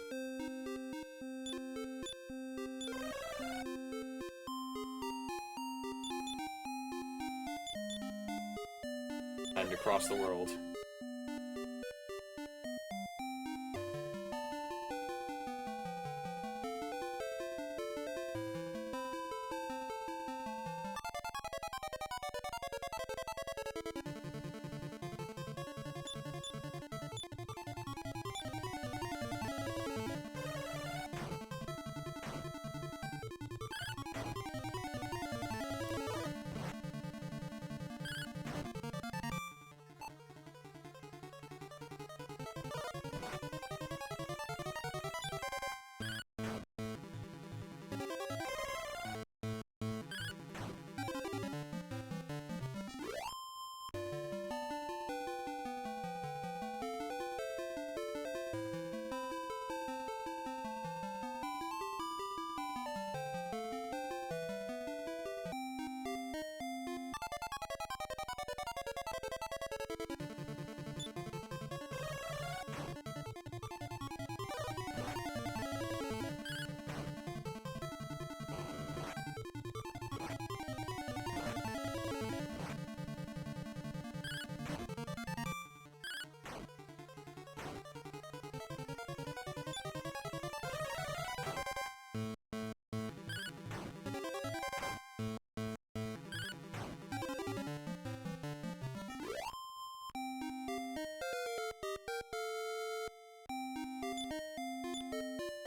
Time to cross the world.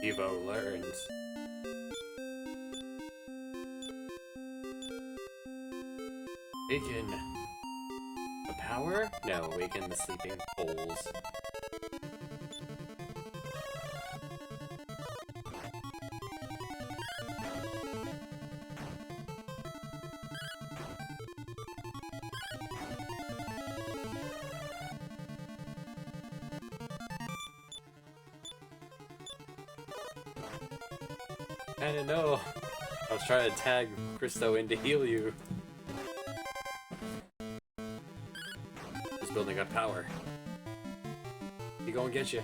Cheevo learns. Awaken the power? No, awaken the sleeping poles. I didn't know. I was trying to tag Christo in to heal you. Just building up power. He gonna get you.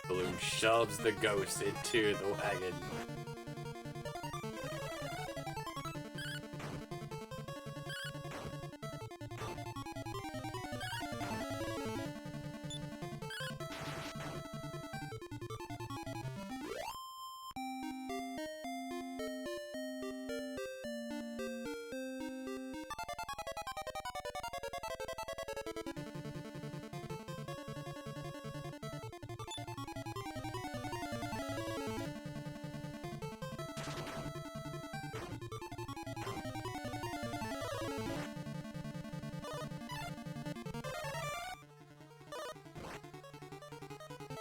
Balloon shoves the ghost into the wagon.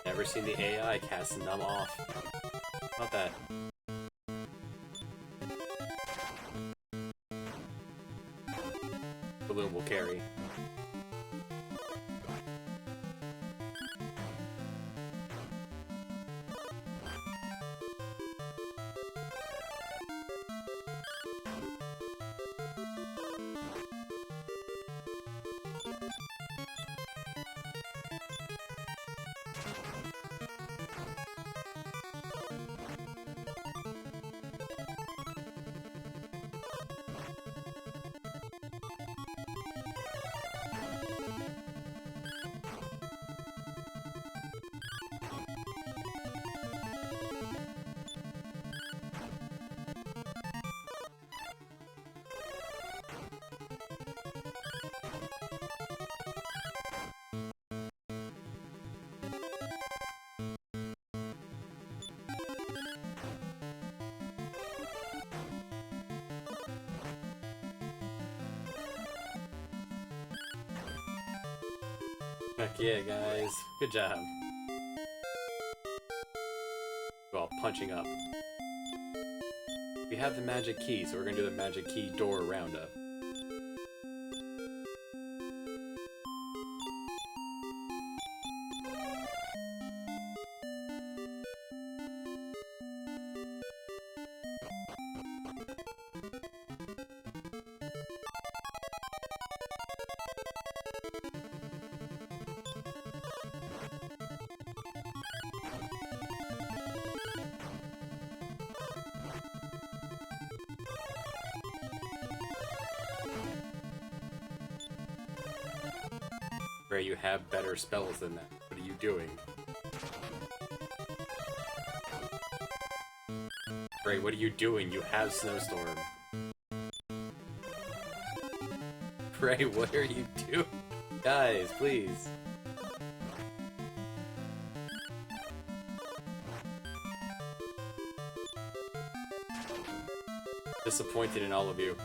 Never seen the AI casting them off. Not that. Balloon will carry. Heck yeah, guys. Good job. Well, punching up. We have the magic key, so we're gonna do the magic key door roundup. Ray, you have better spells than that. What are you doing? Ray, what are you doing? You have Snowstorm. Ray, what are you doing? Guys, please. Disappointed in all of you.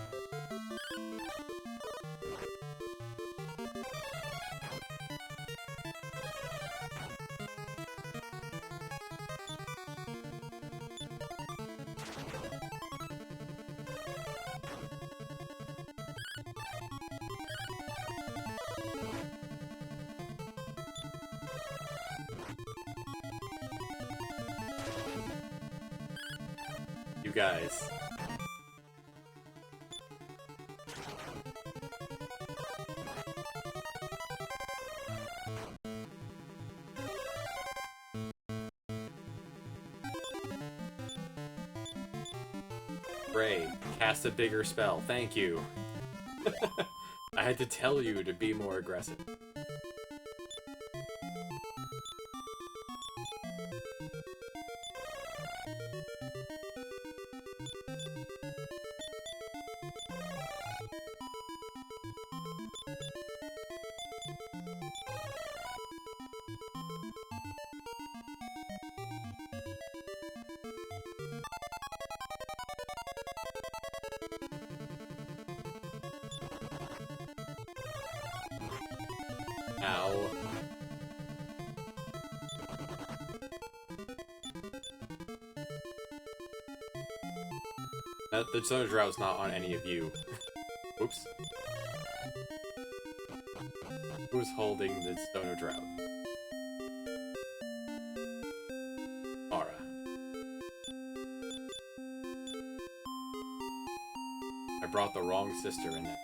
You guys. Ray, cast a bigger spell. Thank you. I had to tell you to be more aggressive. Ow. The Stoner Drought's not on any of you. Oops. Who's holding the Stoner Drought? Mara. I brought the wrong sister in there.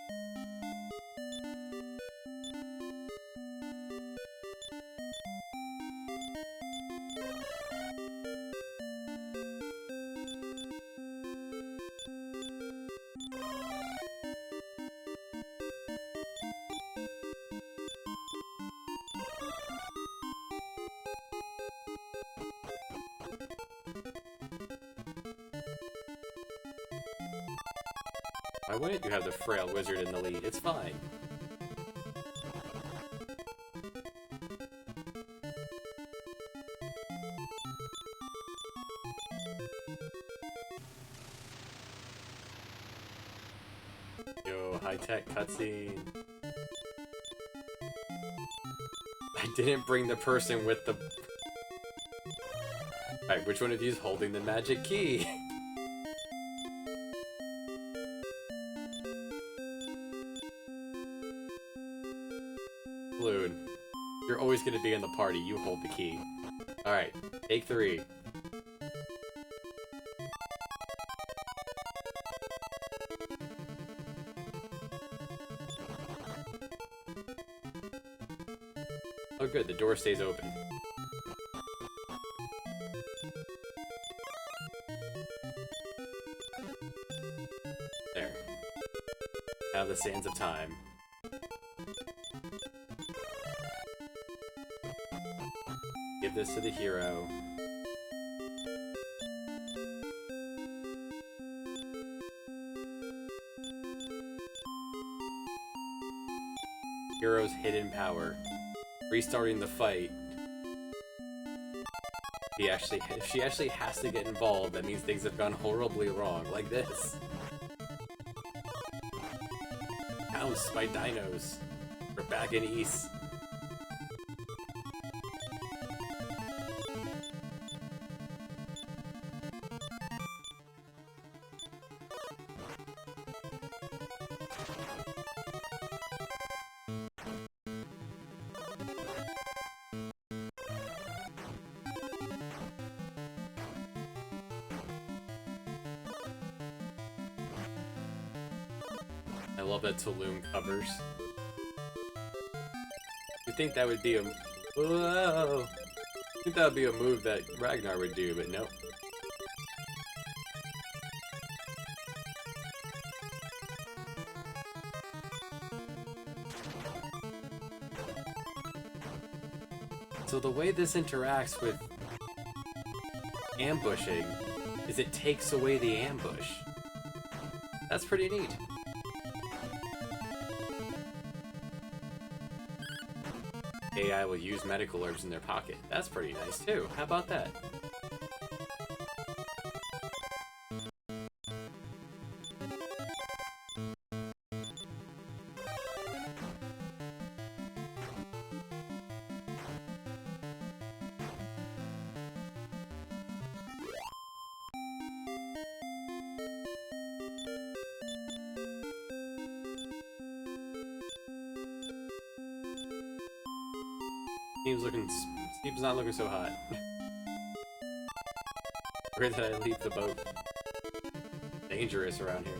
Why wouldn't you have the frail wizard in the lead? It's fine. Yo, high-tech cutscene. I didn't bring the person with the... Alright, which one of you is holding the magic key? Balloon, you're always going to be in the party. You hold the key. Alright, take 3. Oh good, the door stays open. There. Now the sands of time. Give this to the hero. Hero's hidden power. Restarting the fight. If she actually has to get involved, that means things have gone horribly wrong, like this. House by dinos. We're back in East. I love that Tulum covers. You'd think that would be a... Whoa! I think that would be a move that Ragnar would do, but nope. So the way this interacts with ambushing is it takes away the ambush. That's pretty neat. AI will use medical herbs in their pocket. That's pretty nice too. How about that? Steve's not looking so hot. Where did I leave the boat? Dangerous around here.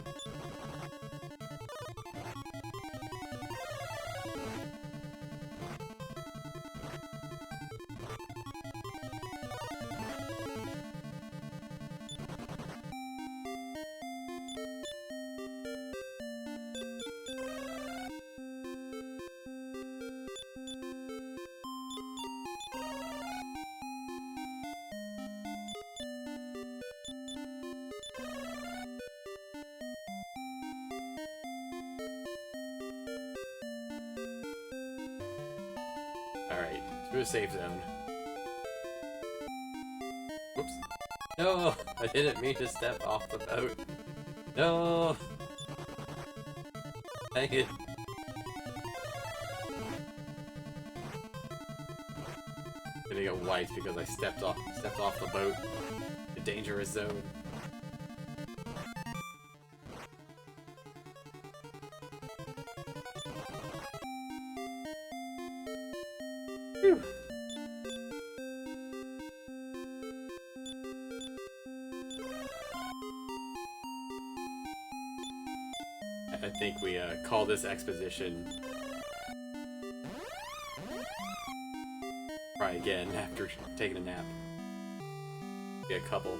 Alright, to a safe zone. Whoops. No! I didn't mean to step off the boat. No! Dang it. I'm gonna get wiped because I stepped off the boat. The dangerous zone. Whew. I think we call this exposition. Try again after taking a nap. Be a couple.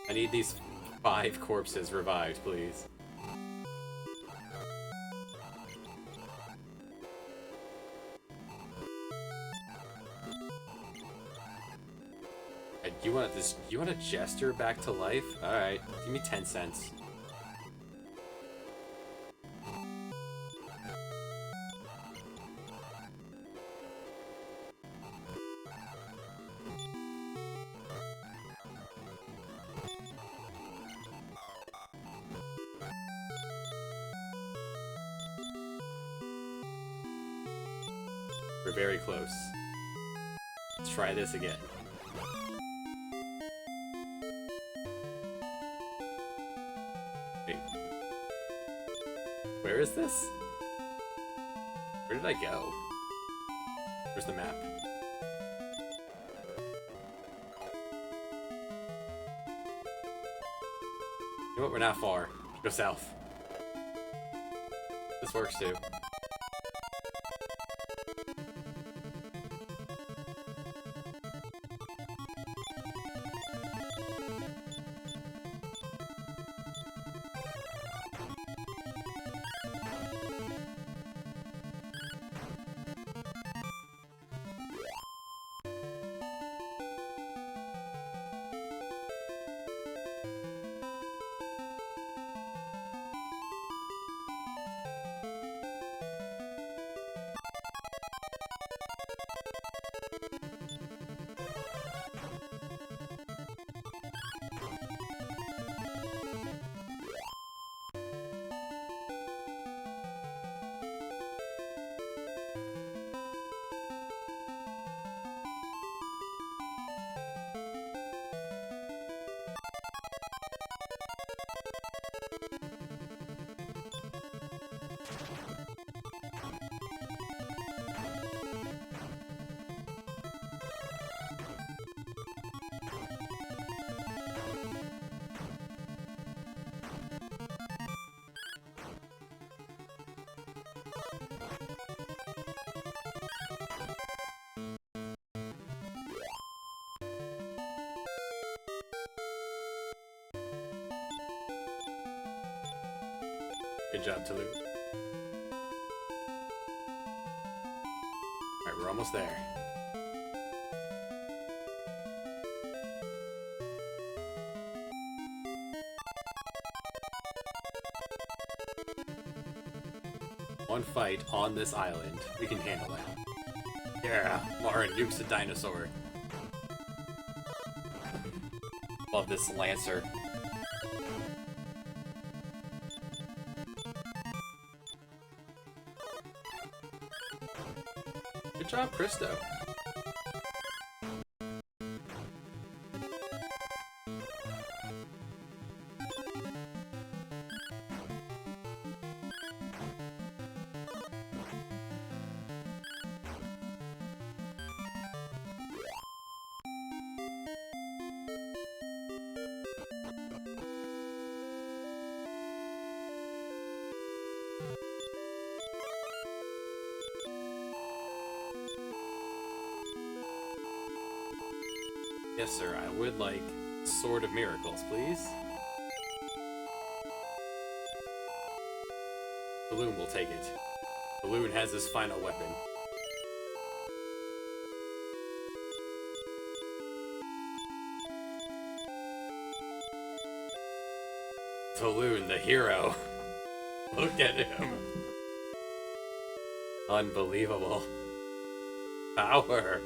I need these 5 corpses revived, please. You want a jester back to life? Alright, give me 10 cents. We're very close. Let's try this again. Wait. Where is this? Where did I go? Where's the map? You know what? We're not far. Go south. This works too. Good job, Toulouse. Alright, we're almost there. One fight on this island. We can handle that. Yeah, Lauren nukes a dinosaur. Love this Lancer. Good job, Christo. Yes, sir, I would like Sword of Miracles, please. Balloon will take it. Balloon has his final weapon. Balloon, the hero. Look at him. Unbelievable. Power.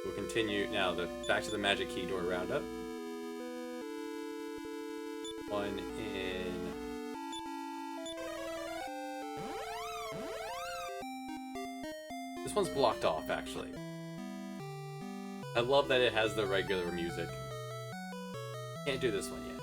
We'll continue now. Back to the Magic Key Door roundup. One in. This one's blocked off, actually. I love that it has the regular music. Can't do this one yet.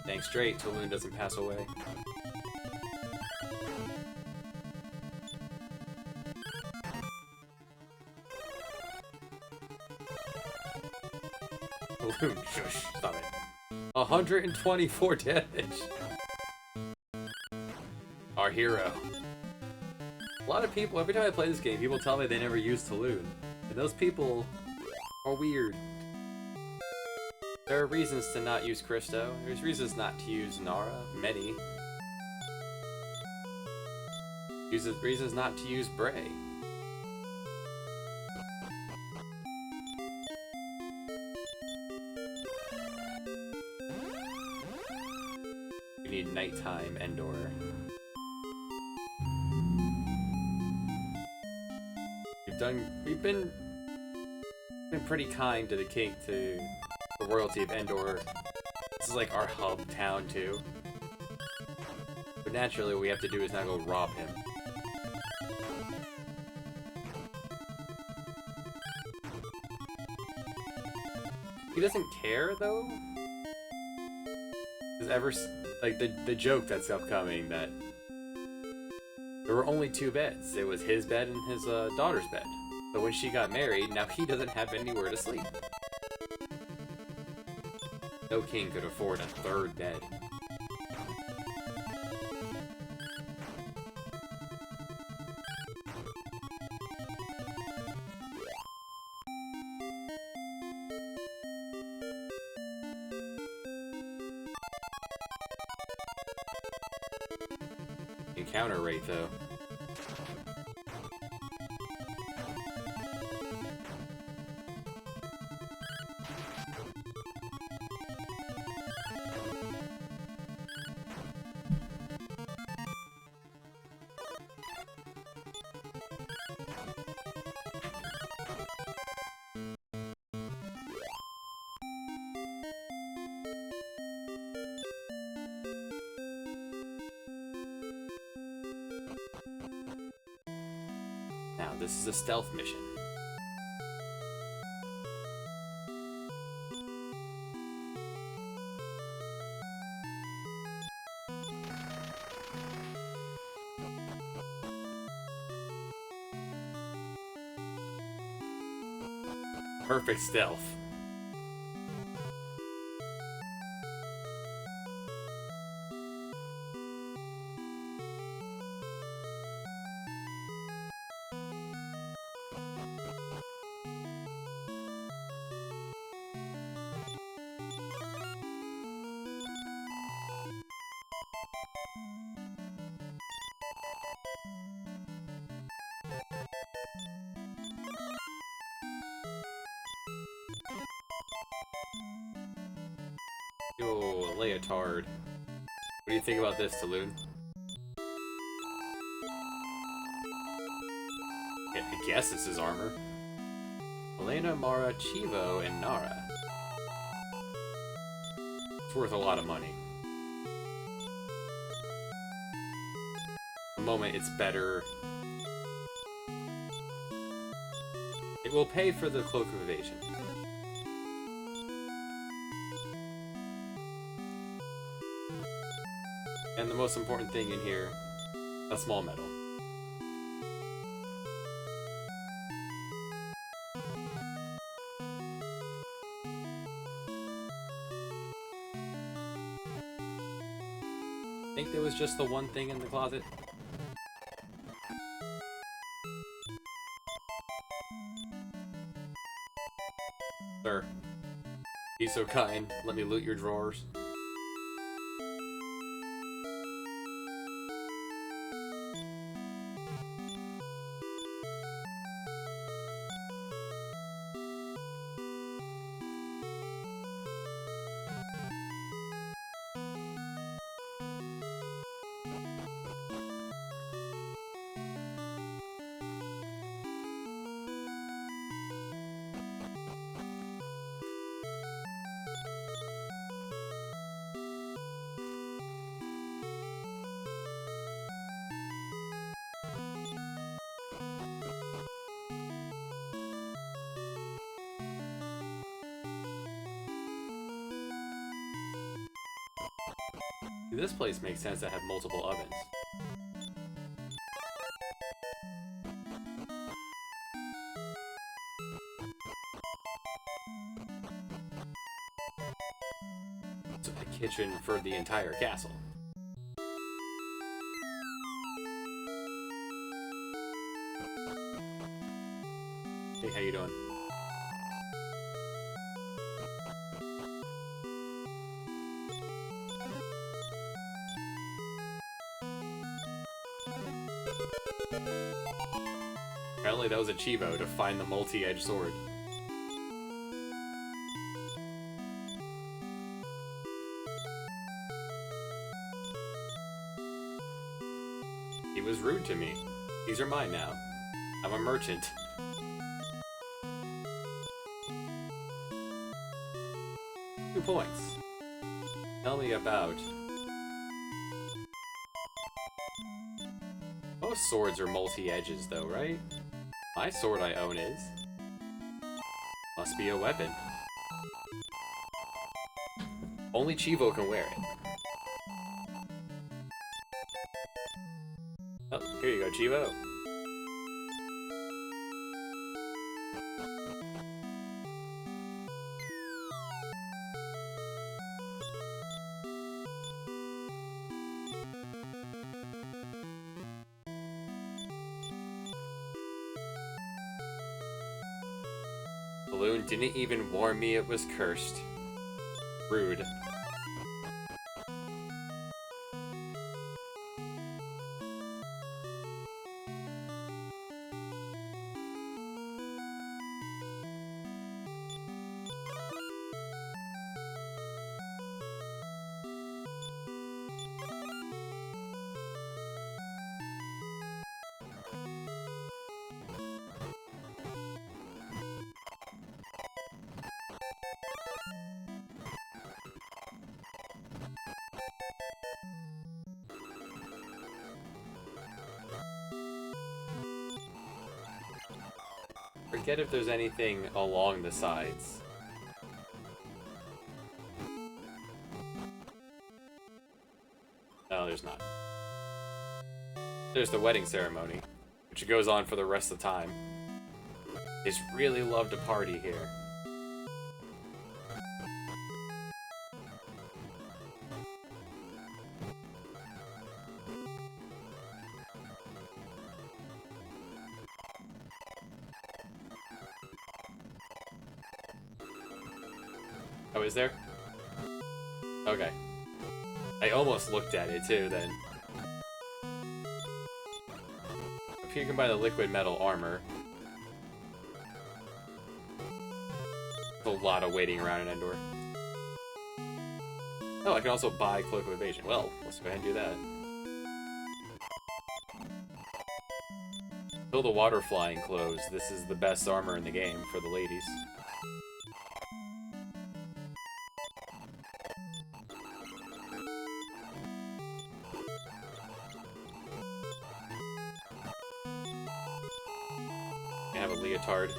Staying straight till Loon doesn't pass away. Loon, shush, stop it. 124 damage. Our hero. A lot of people, every time I play this game, people tell me they never use Tulun. And those people are weird. There are reasons to not use Christo. There's reasons not to use Nara. Many. Reasons not to use Bray. We need nighttime Endor. We've been pretty kind to the king, to the royalty of Endor. This is like our hub town too. But naturally what we have to do is now go rob him. He doesn't care though? Because like the joke that's upcoming that there were only two beds. It was his bed and his daughter's bed. So when she got married, now he doesn't have anywhere to sleep. No king could afford a third bed. Encounter rate though. Now, this is a stealth mission. Perfect stealth. Yo, Leotard. What do you think about this, Saloon? Yeah, I guess this is armor. Elena, Mara, Cheevo, and Nara. It's worth a lot of money. The moment it's better. It will pay for the Cloak of Evasion. And the most important thing in here, a small medal. I think there was just the one thing in the closet. Sir, be so kind, let me loot your drawers. This place makes sense to have multiple ovens. It's a kitchen for the entire castle. Hey, how you doing? Apparently that was a Cheevo to find the multi-edged sword. He was rude to me. These are mine now. I'm a merchant. 2 points. Tell me about... Most swords are multi-edges though, right? My sword I own is. Must be a weapon. Only Cheevo can wear it. Oh, here you go, Cheevo. Balloon didn't even warn me it was cursed. Rude. Forget if there's anything along the sides. No, there's not. There's the wedding ceremony, which goes on for the rest of the time. Just really love to party here. Oh, is there? Okay. I almost looked at it too then. Up here you can buy the liquid metal armor. There's a lot of waiting around in Endor. Oh, I can also buy Cloak of Evasion. Well, let's go ahead and do that. Until the water flying clothes, this is the best armor in the game for the ladies. I have a leotard.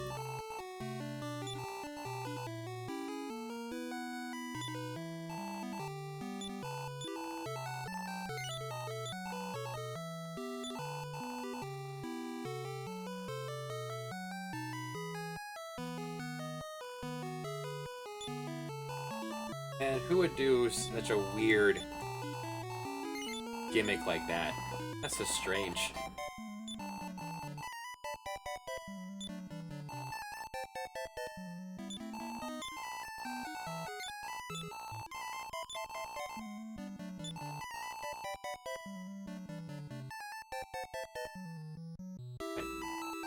And who would do such a weird gimmick like that? That's so strange.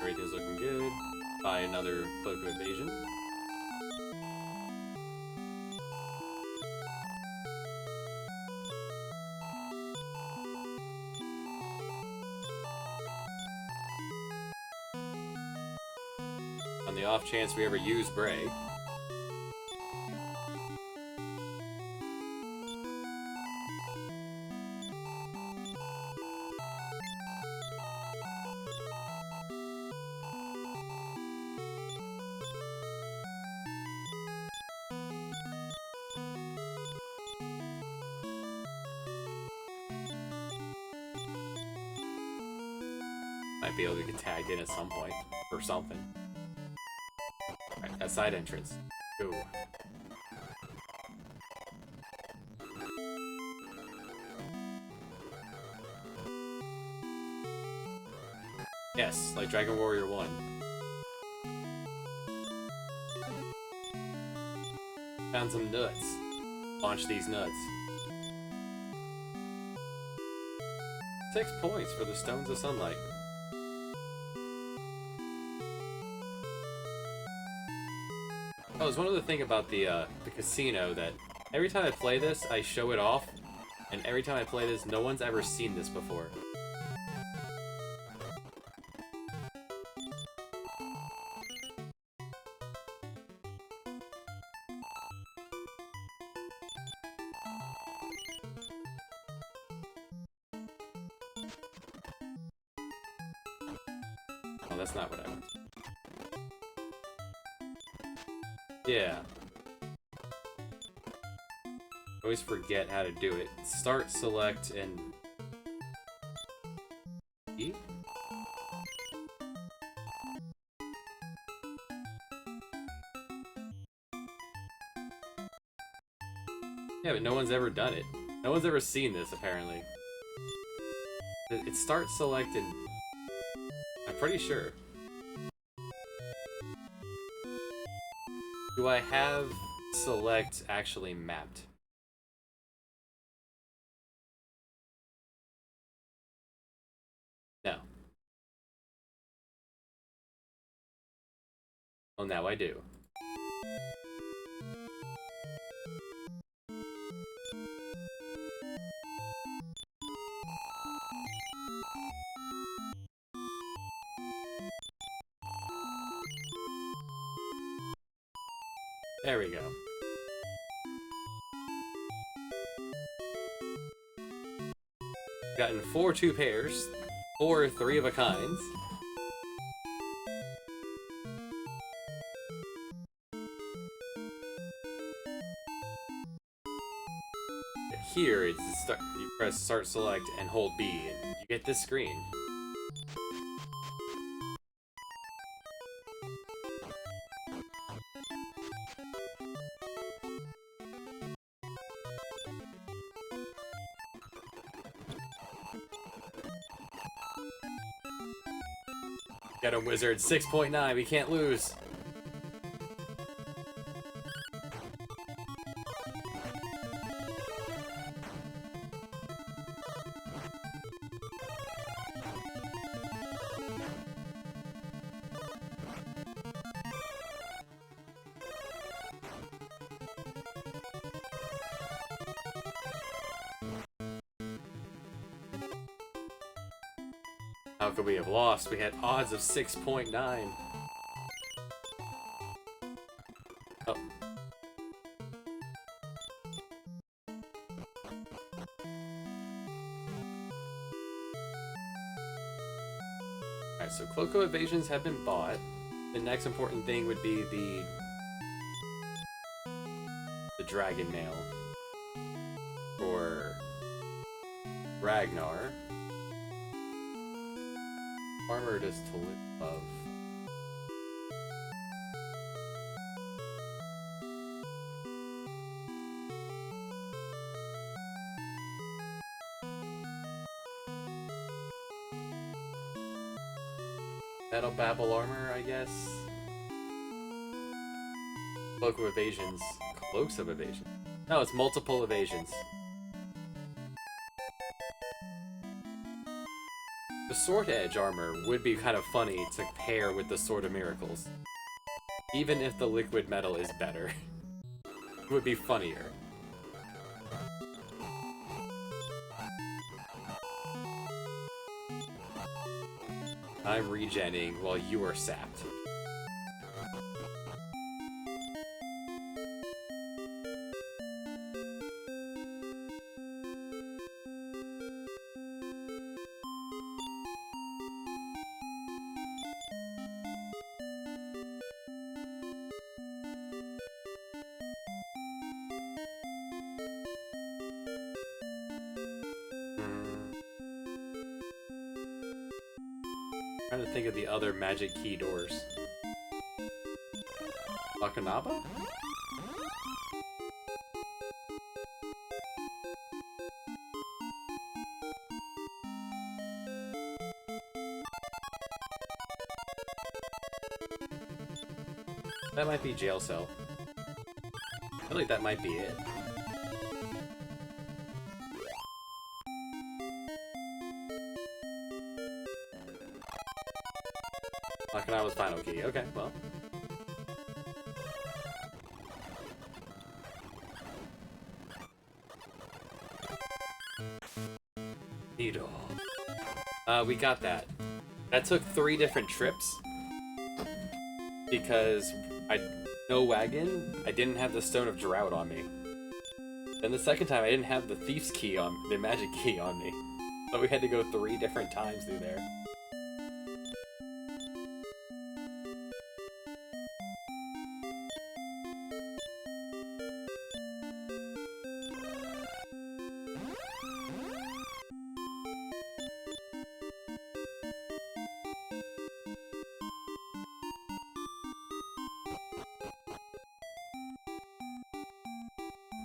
Everything's looking good. Buy another Cloak of Evasion. On the off chance we ever use Bray. Might be able to get tagged in at some point, or something. Alright, that side entrance. Go. Yes, like Dragon Warrior 1. Found some nuts. Launch these nuts. 6 points for the Stones of Sunlight. Oh, there's one other thing about the casino that every time I play this, I show it off, and every time I play this, no one's ever seen this before. Oh, that's not what I want. Yeah. I always forget how to do it. Start, select, and... E? Yeah, but no one's ever done it. No one's ever seen this, apparently. It's start, select, and... I'm pretty sure. Do I have select actually mapped? No. Well, now I do. There we go. Gotten 4 2 pairs, 4 3 of a kinds. Here, it's you press start select and hold B, and you get this screen. Get him, wizard. 6.9. We can't lose. How could we have lost? We had odds of 6.9. Oh. Alright, so Cloaco evasions have been bought. The next important thing would be the dragon mail for Ragnar. Armor does to live of. Metal Babble armor, I guess. Cloak of evasions. Cloaks of evasion. No, it's multiple evasions. The Sword Edge armor would be kind of funny to pair with the Sword of Miracles. Even if the liquid metal is better. It would be funnier. I'm regenning while you are sapped. Trying to think of the other magic key doors. Bakanaba? That might be jail cell. I feel like that might be it. Bakanaba's final key. Okay, well. Needle. We got that. That took 3 different trips. Because no wagon, I didn't have the Stone of Drought on me. Then the second time I didn't have the Thief's Key on the magic key on me. So we had to go 3 different times through there.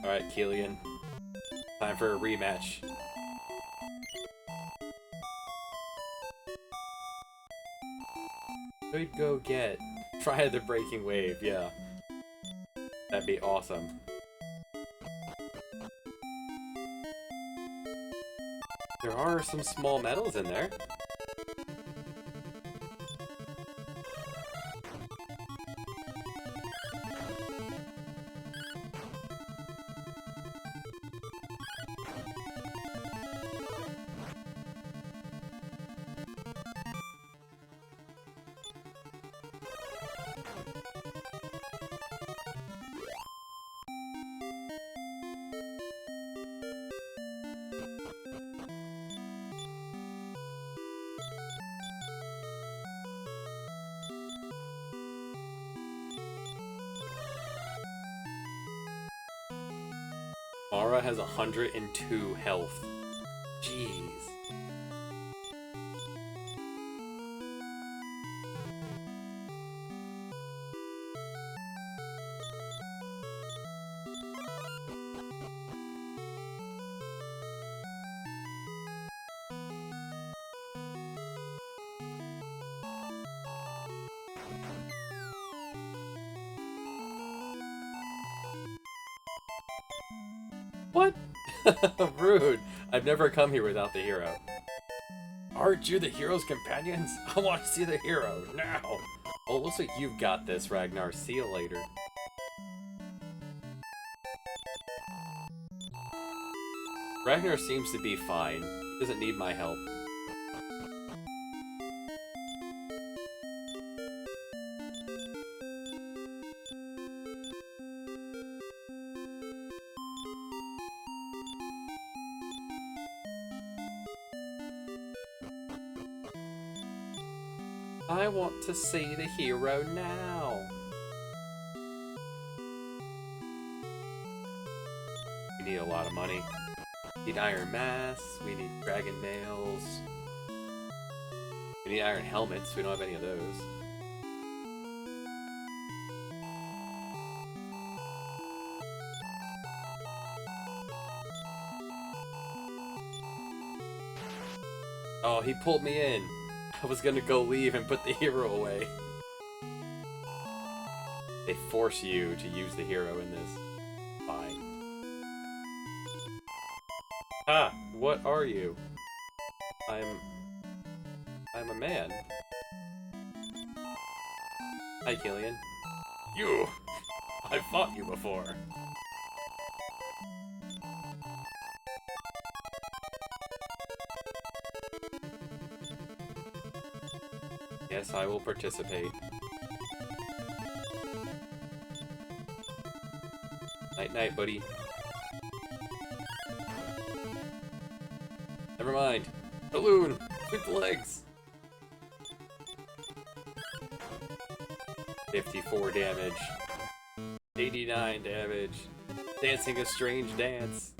Alright, Keelian. Time for a rematch. Could go get Try the Breaking Wave, yeah. That'd be awesome. There are some small medals in there. Mara has 102 health. Jeez. What? Rude. I've never come here without the hero. Aren't you the hero's companions? I want to see the hero, now! Oh, looks like you've got this, Ragnar. See you later. Ragnar seems to be fine. He doesn't need my help. I want to see the hero now. We need a lot of money. We need iron masks, we need dragon nails. We need iron helmets, we don't have any of those. Oh, he pulled me in. I was gonna go leave and put the hero away. They force you to use the hero in this. Fine. Ah, what are you? I'm a man. Hi, Killian. You! I've fought you before. Yes, I will participate. Night-night, buddy. Never mind. Balloon! With legs! 54 damage. 89 damage. Dancing a strange dance.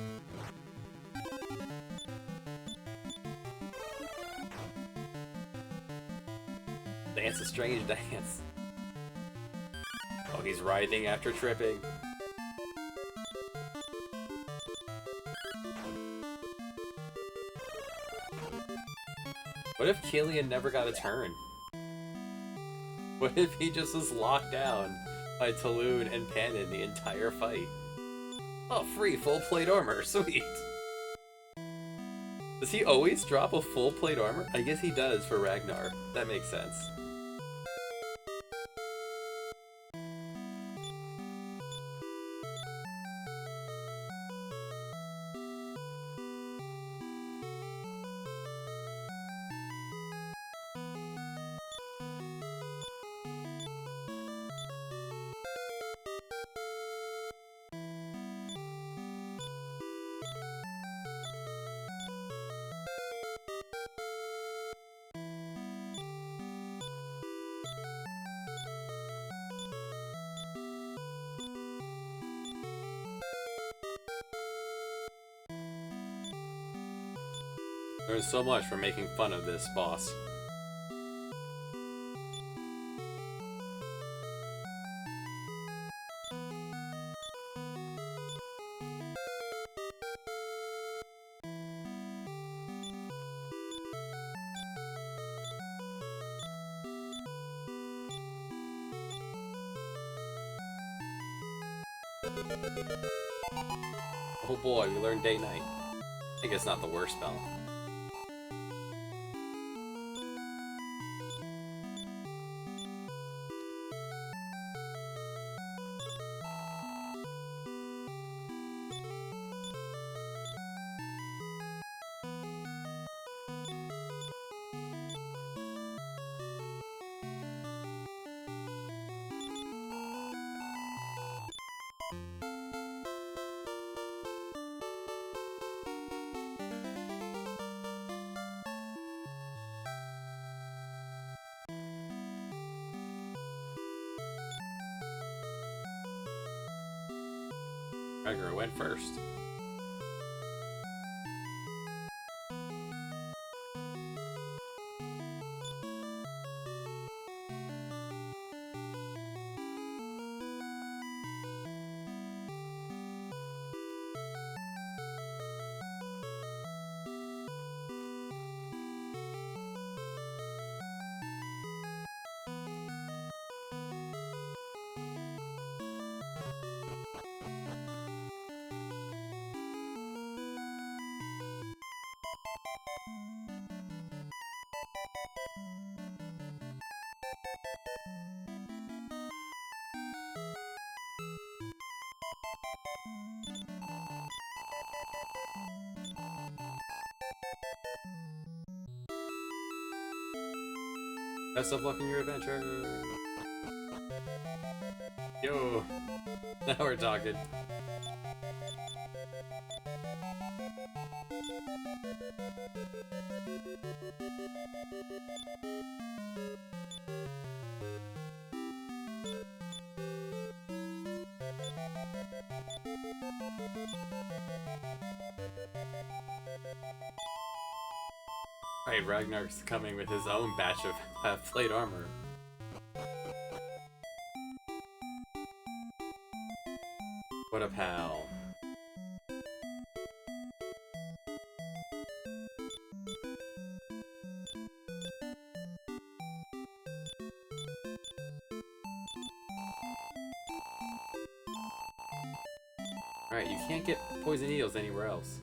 Dance a strange dance. Oh, he's writhing after tripping. What if Killian never got a turn? What if he just was locked down by Taloon and Panin the entire fight? Oh, free full plate armor, sweet! Does he always drop a full plate armor? I guess he does for Ragnar. That makes sense. Learned so much from making fun of this boss. Oh boy, we learned day-night. I think it's not the worst spell. Ragnar went first. Best of luck in your adventure. Yo, now we're talking. Alright, Ragnar's coming with his own batch of plate armor. What a pal. Alright, you can't get poison needles anywhere else.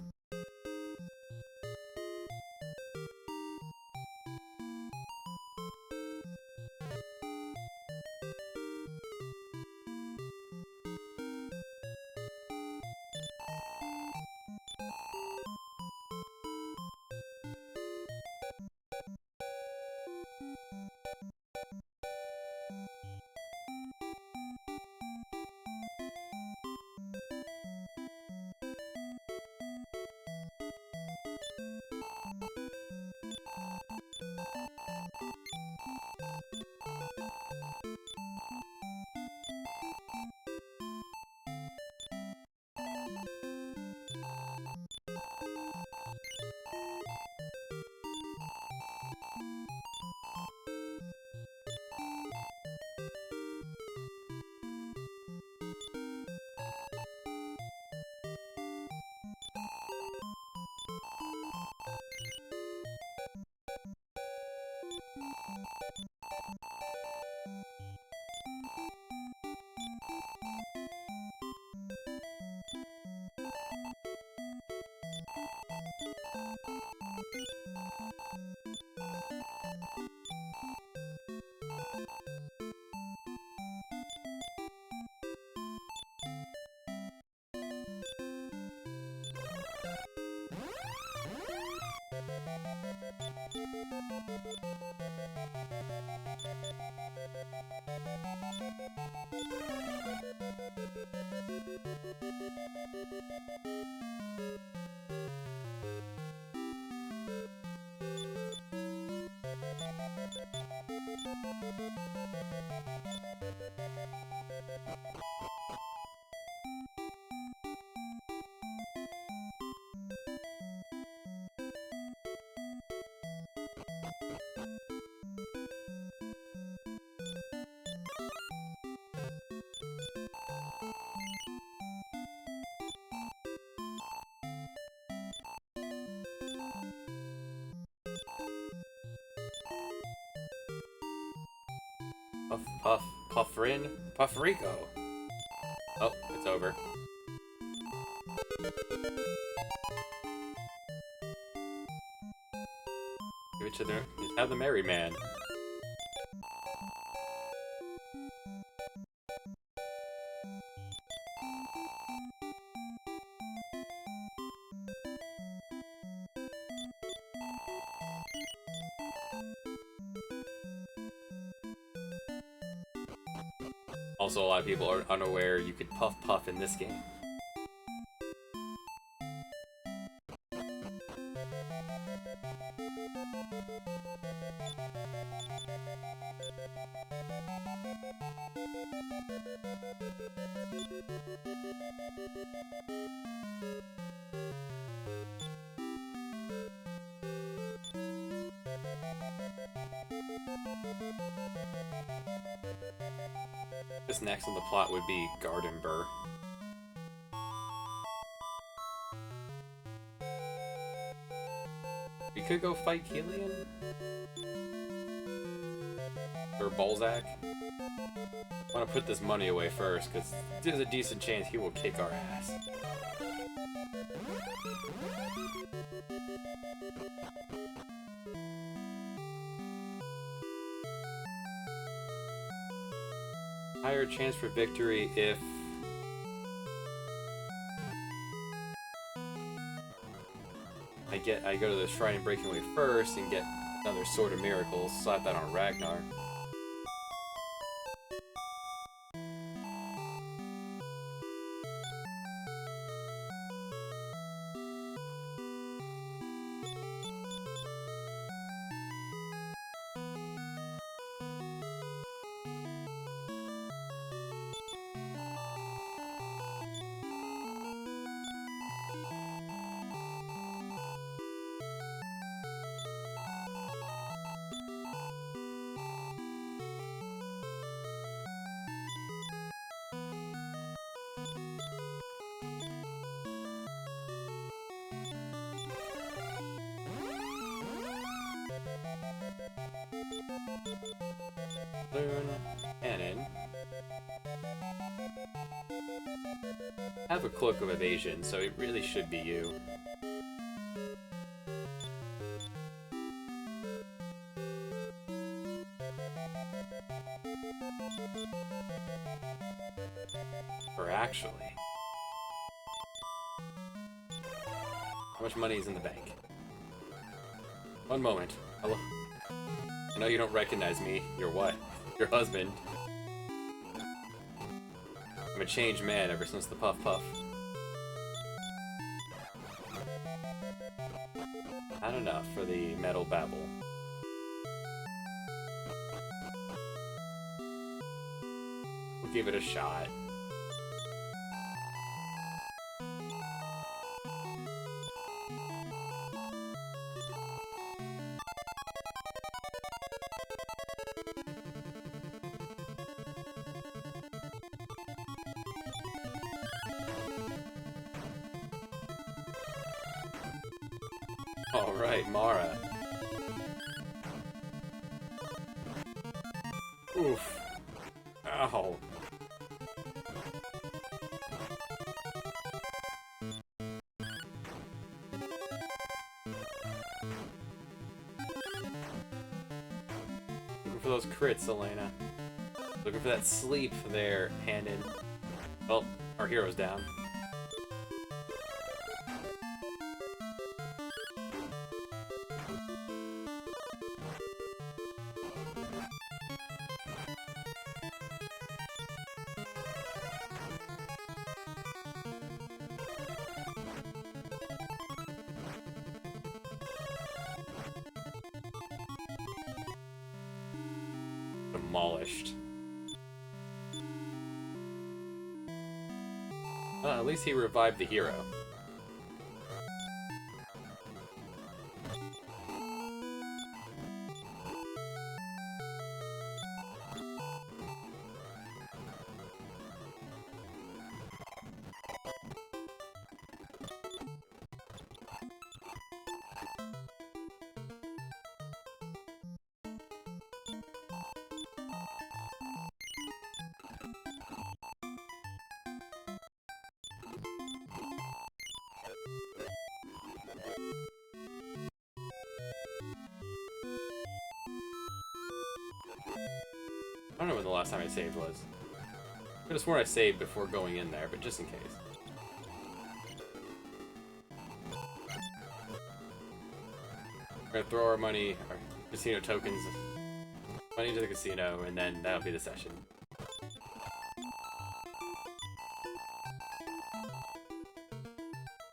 Puffrin? Puffrico! Oh, it's over. Give it to the... Just have the merry man. Also, a lot of people are unaware you could puff in this game. This next on the plot would be Garden Burr. We could go fight Killian? Or Balzac? I want to put this money away first, because there's a decent chance he will kick our ass. Higher chance for victory if I go to the Shrine and Breaking Away first and get Another Sword of Miracles. Slap that on Ragnar. Balloon, cannon. Have a Cloak of Evasion, so it really should be you. Or actually... How much money is in the bank? One moment. Hello? I know you don't recognize me. Your what? Your husband. I'm a changed man ever since the Puff Puff. Not enough for the metal babble. We'll give it a shot. Alright, Mara. Oof. Ow. Looking for those crits, Elena. Looking for that sleep there, Handon. Well, our hero's down. Demolished. At least he revived the hero. I don't know when the last time I saved was. I could have sworn I saved before going in there, but just in case. We're gonna throw our money, our casino tokens, money into the casino, and then that'll be the session.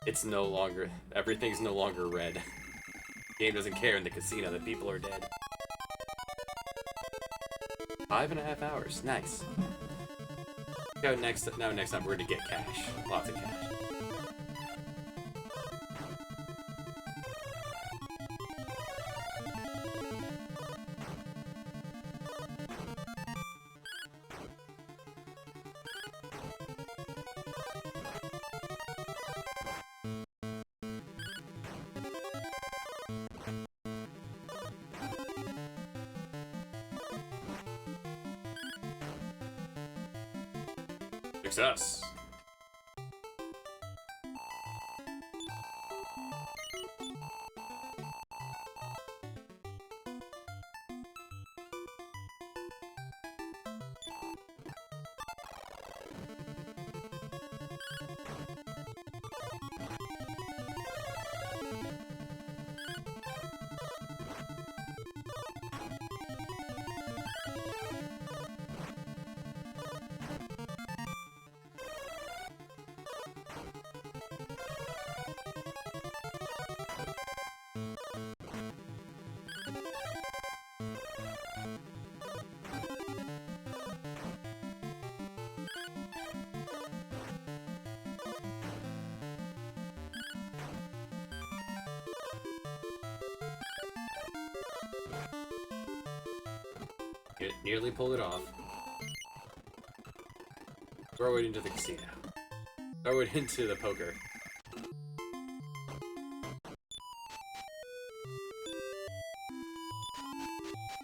It's no longer, everything's no longer red. The game doesn't care in the casino that people are dead. 5.5 hours. Nice. Now next time we're gonna get cash. Lots of cash. Success. it. Nearly pulled it off. Throw it into the casino. Throw it into the poker.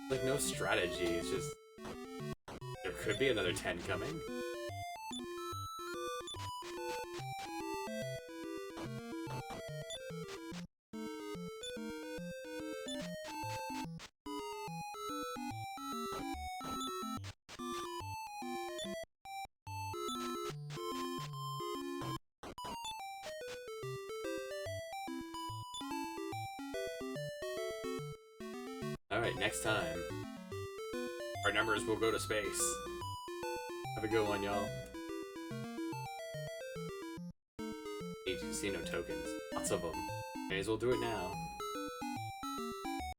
Like, no strategy, it's just... There could be another 10 coming. Alright, next time, our numbers will go to space. Have a good one, y'all. Casino tokens. Lots of them. May as well do it now.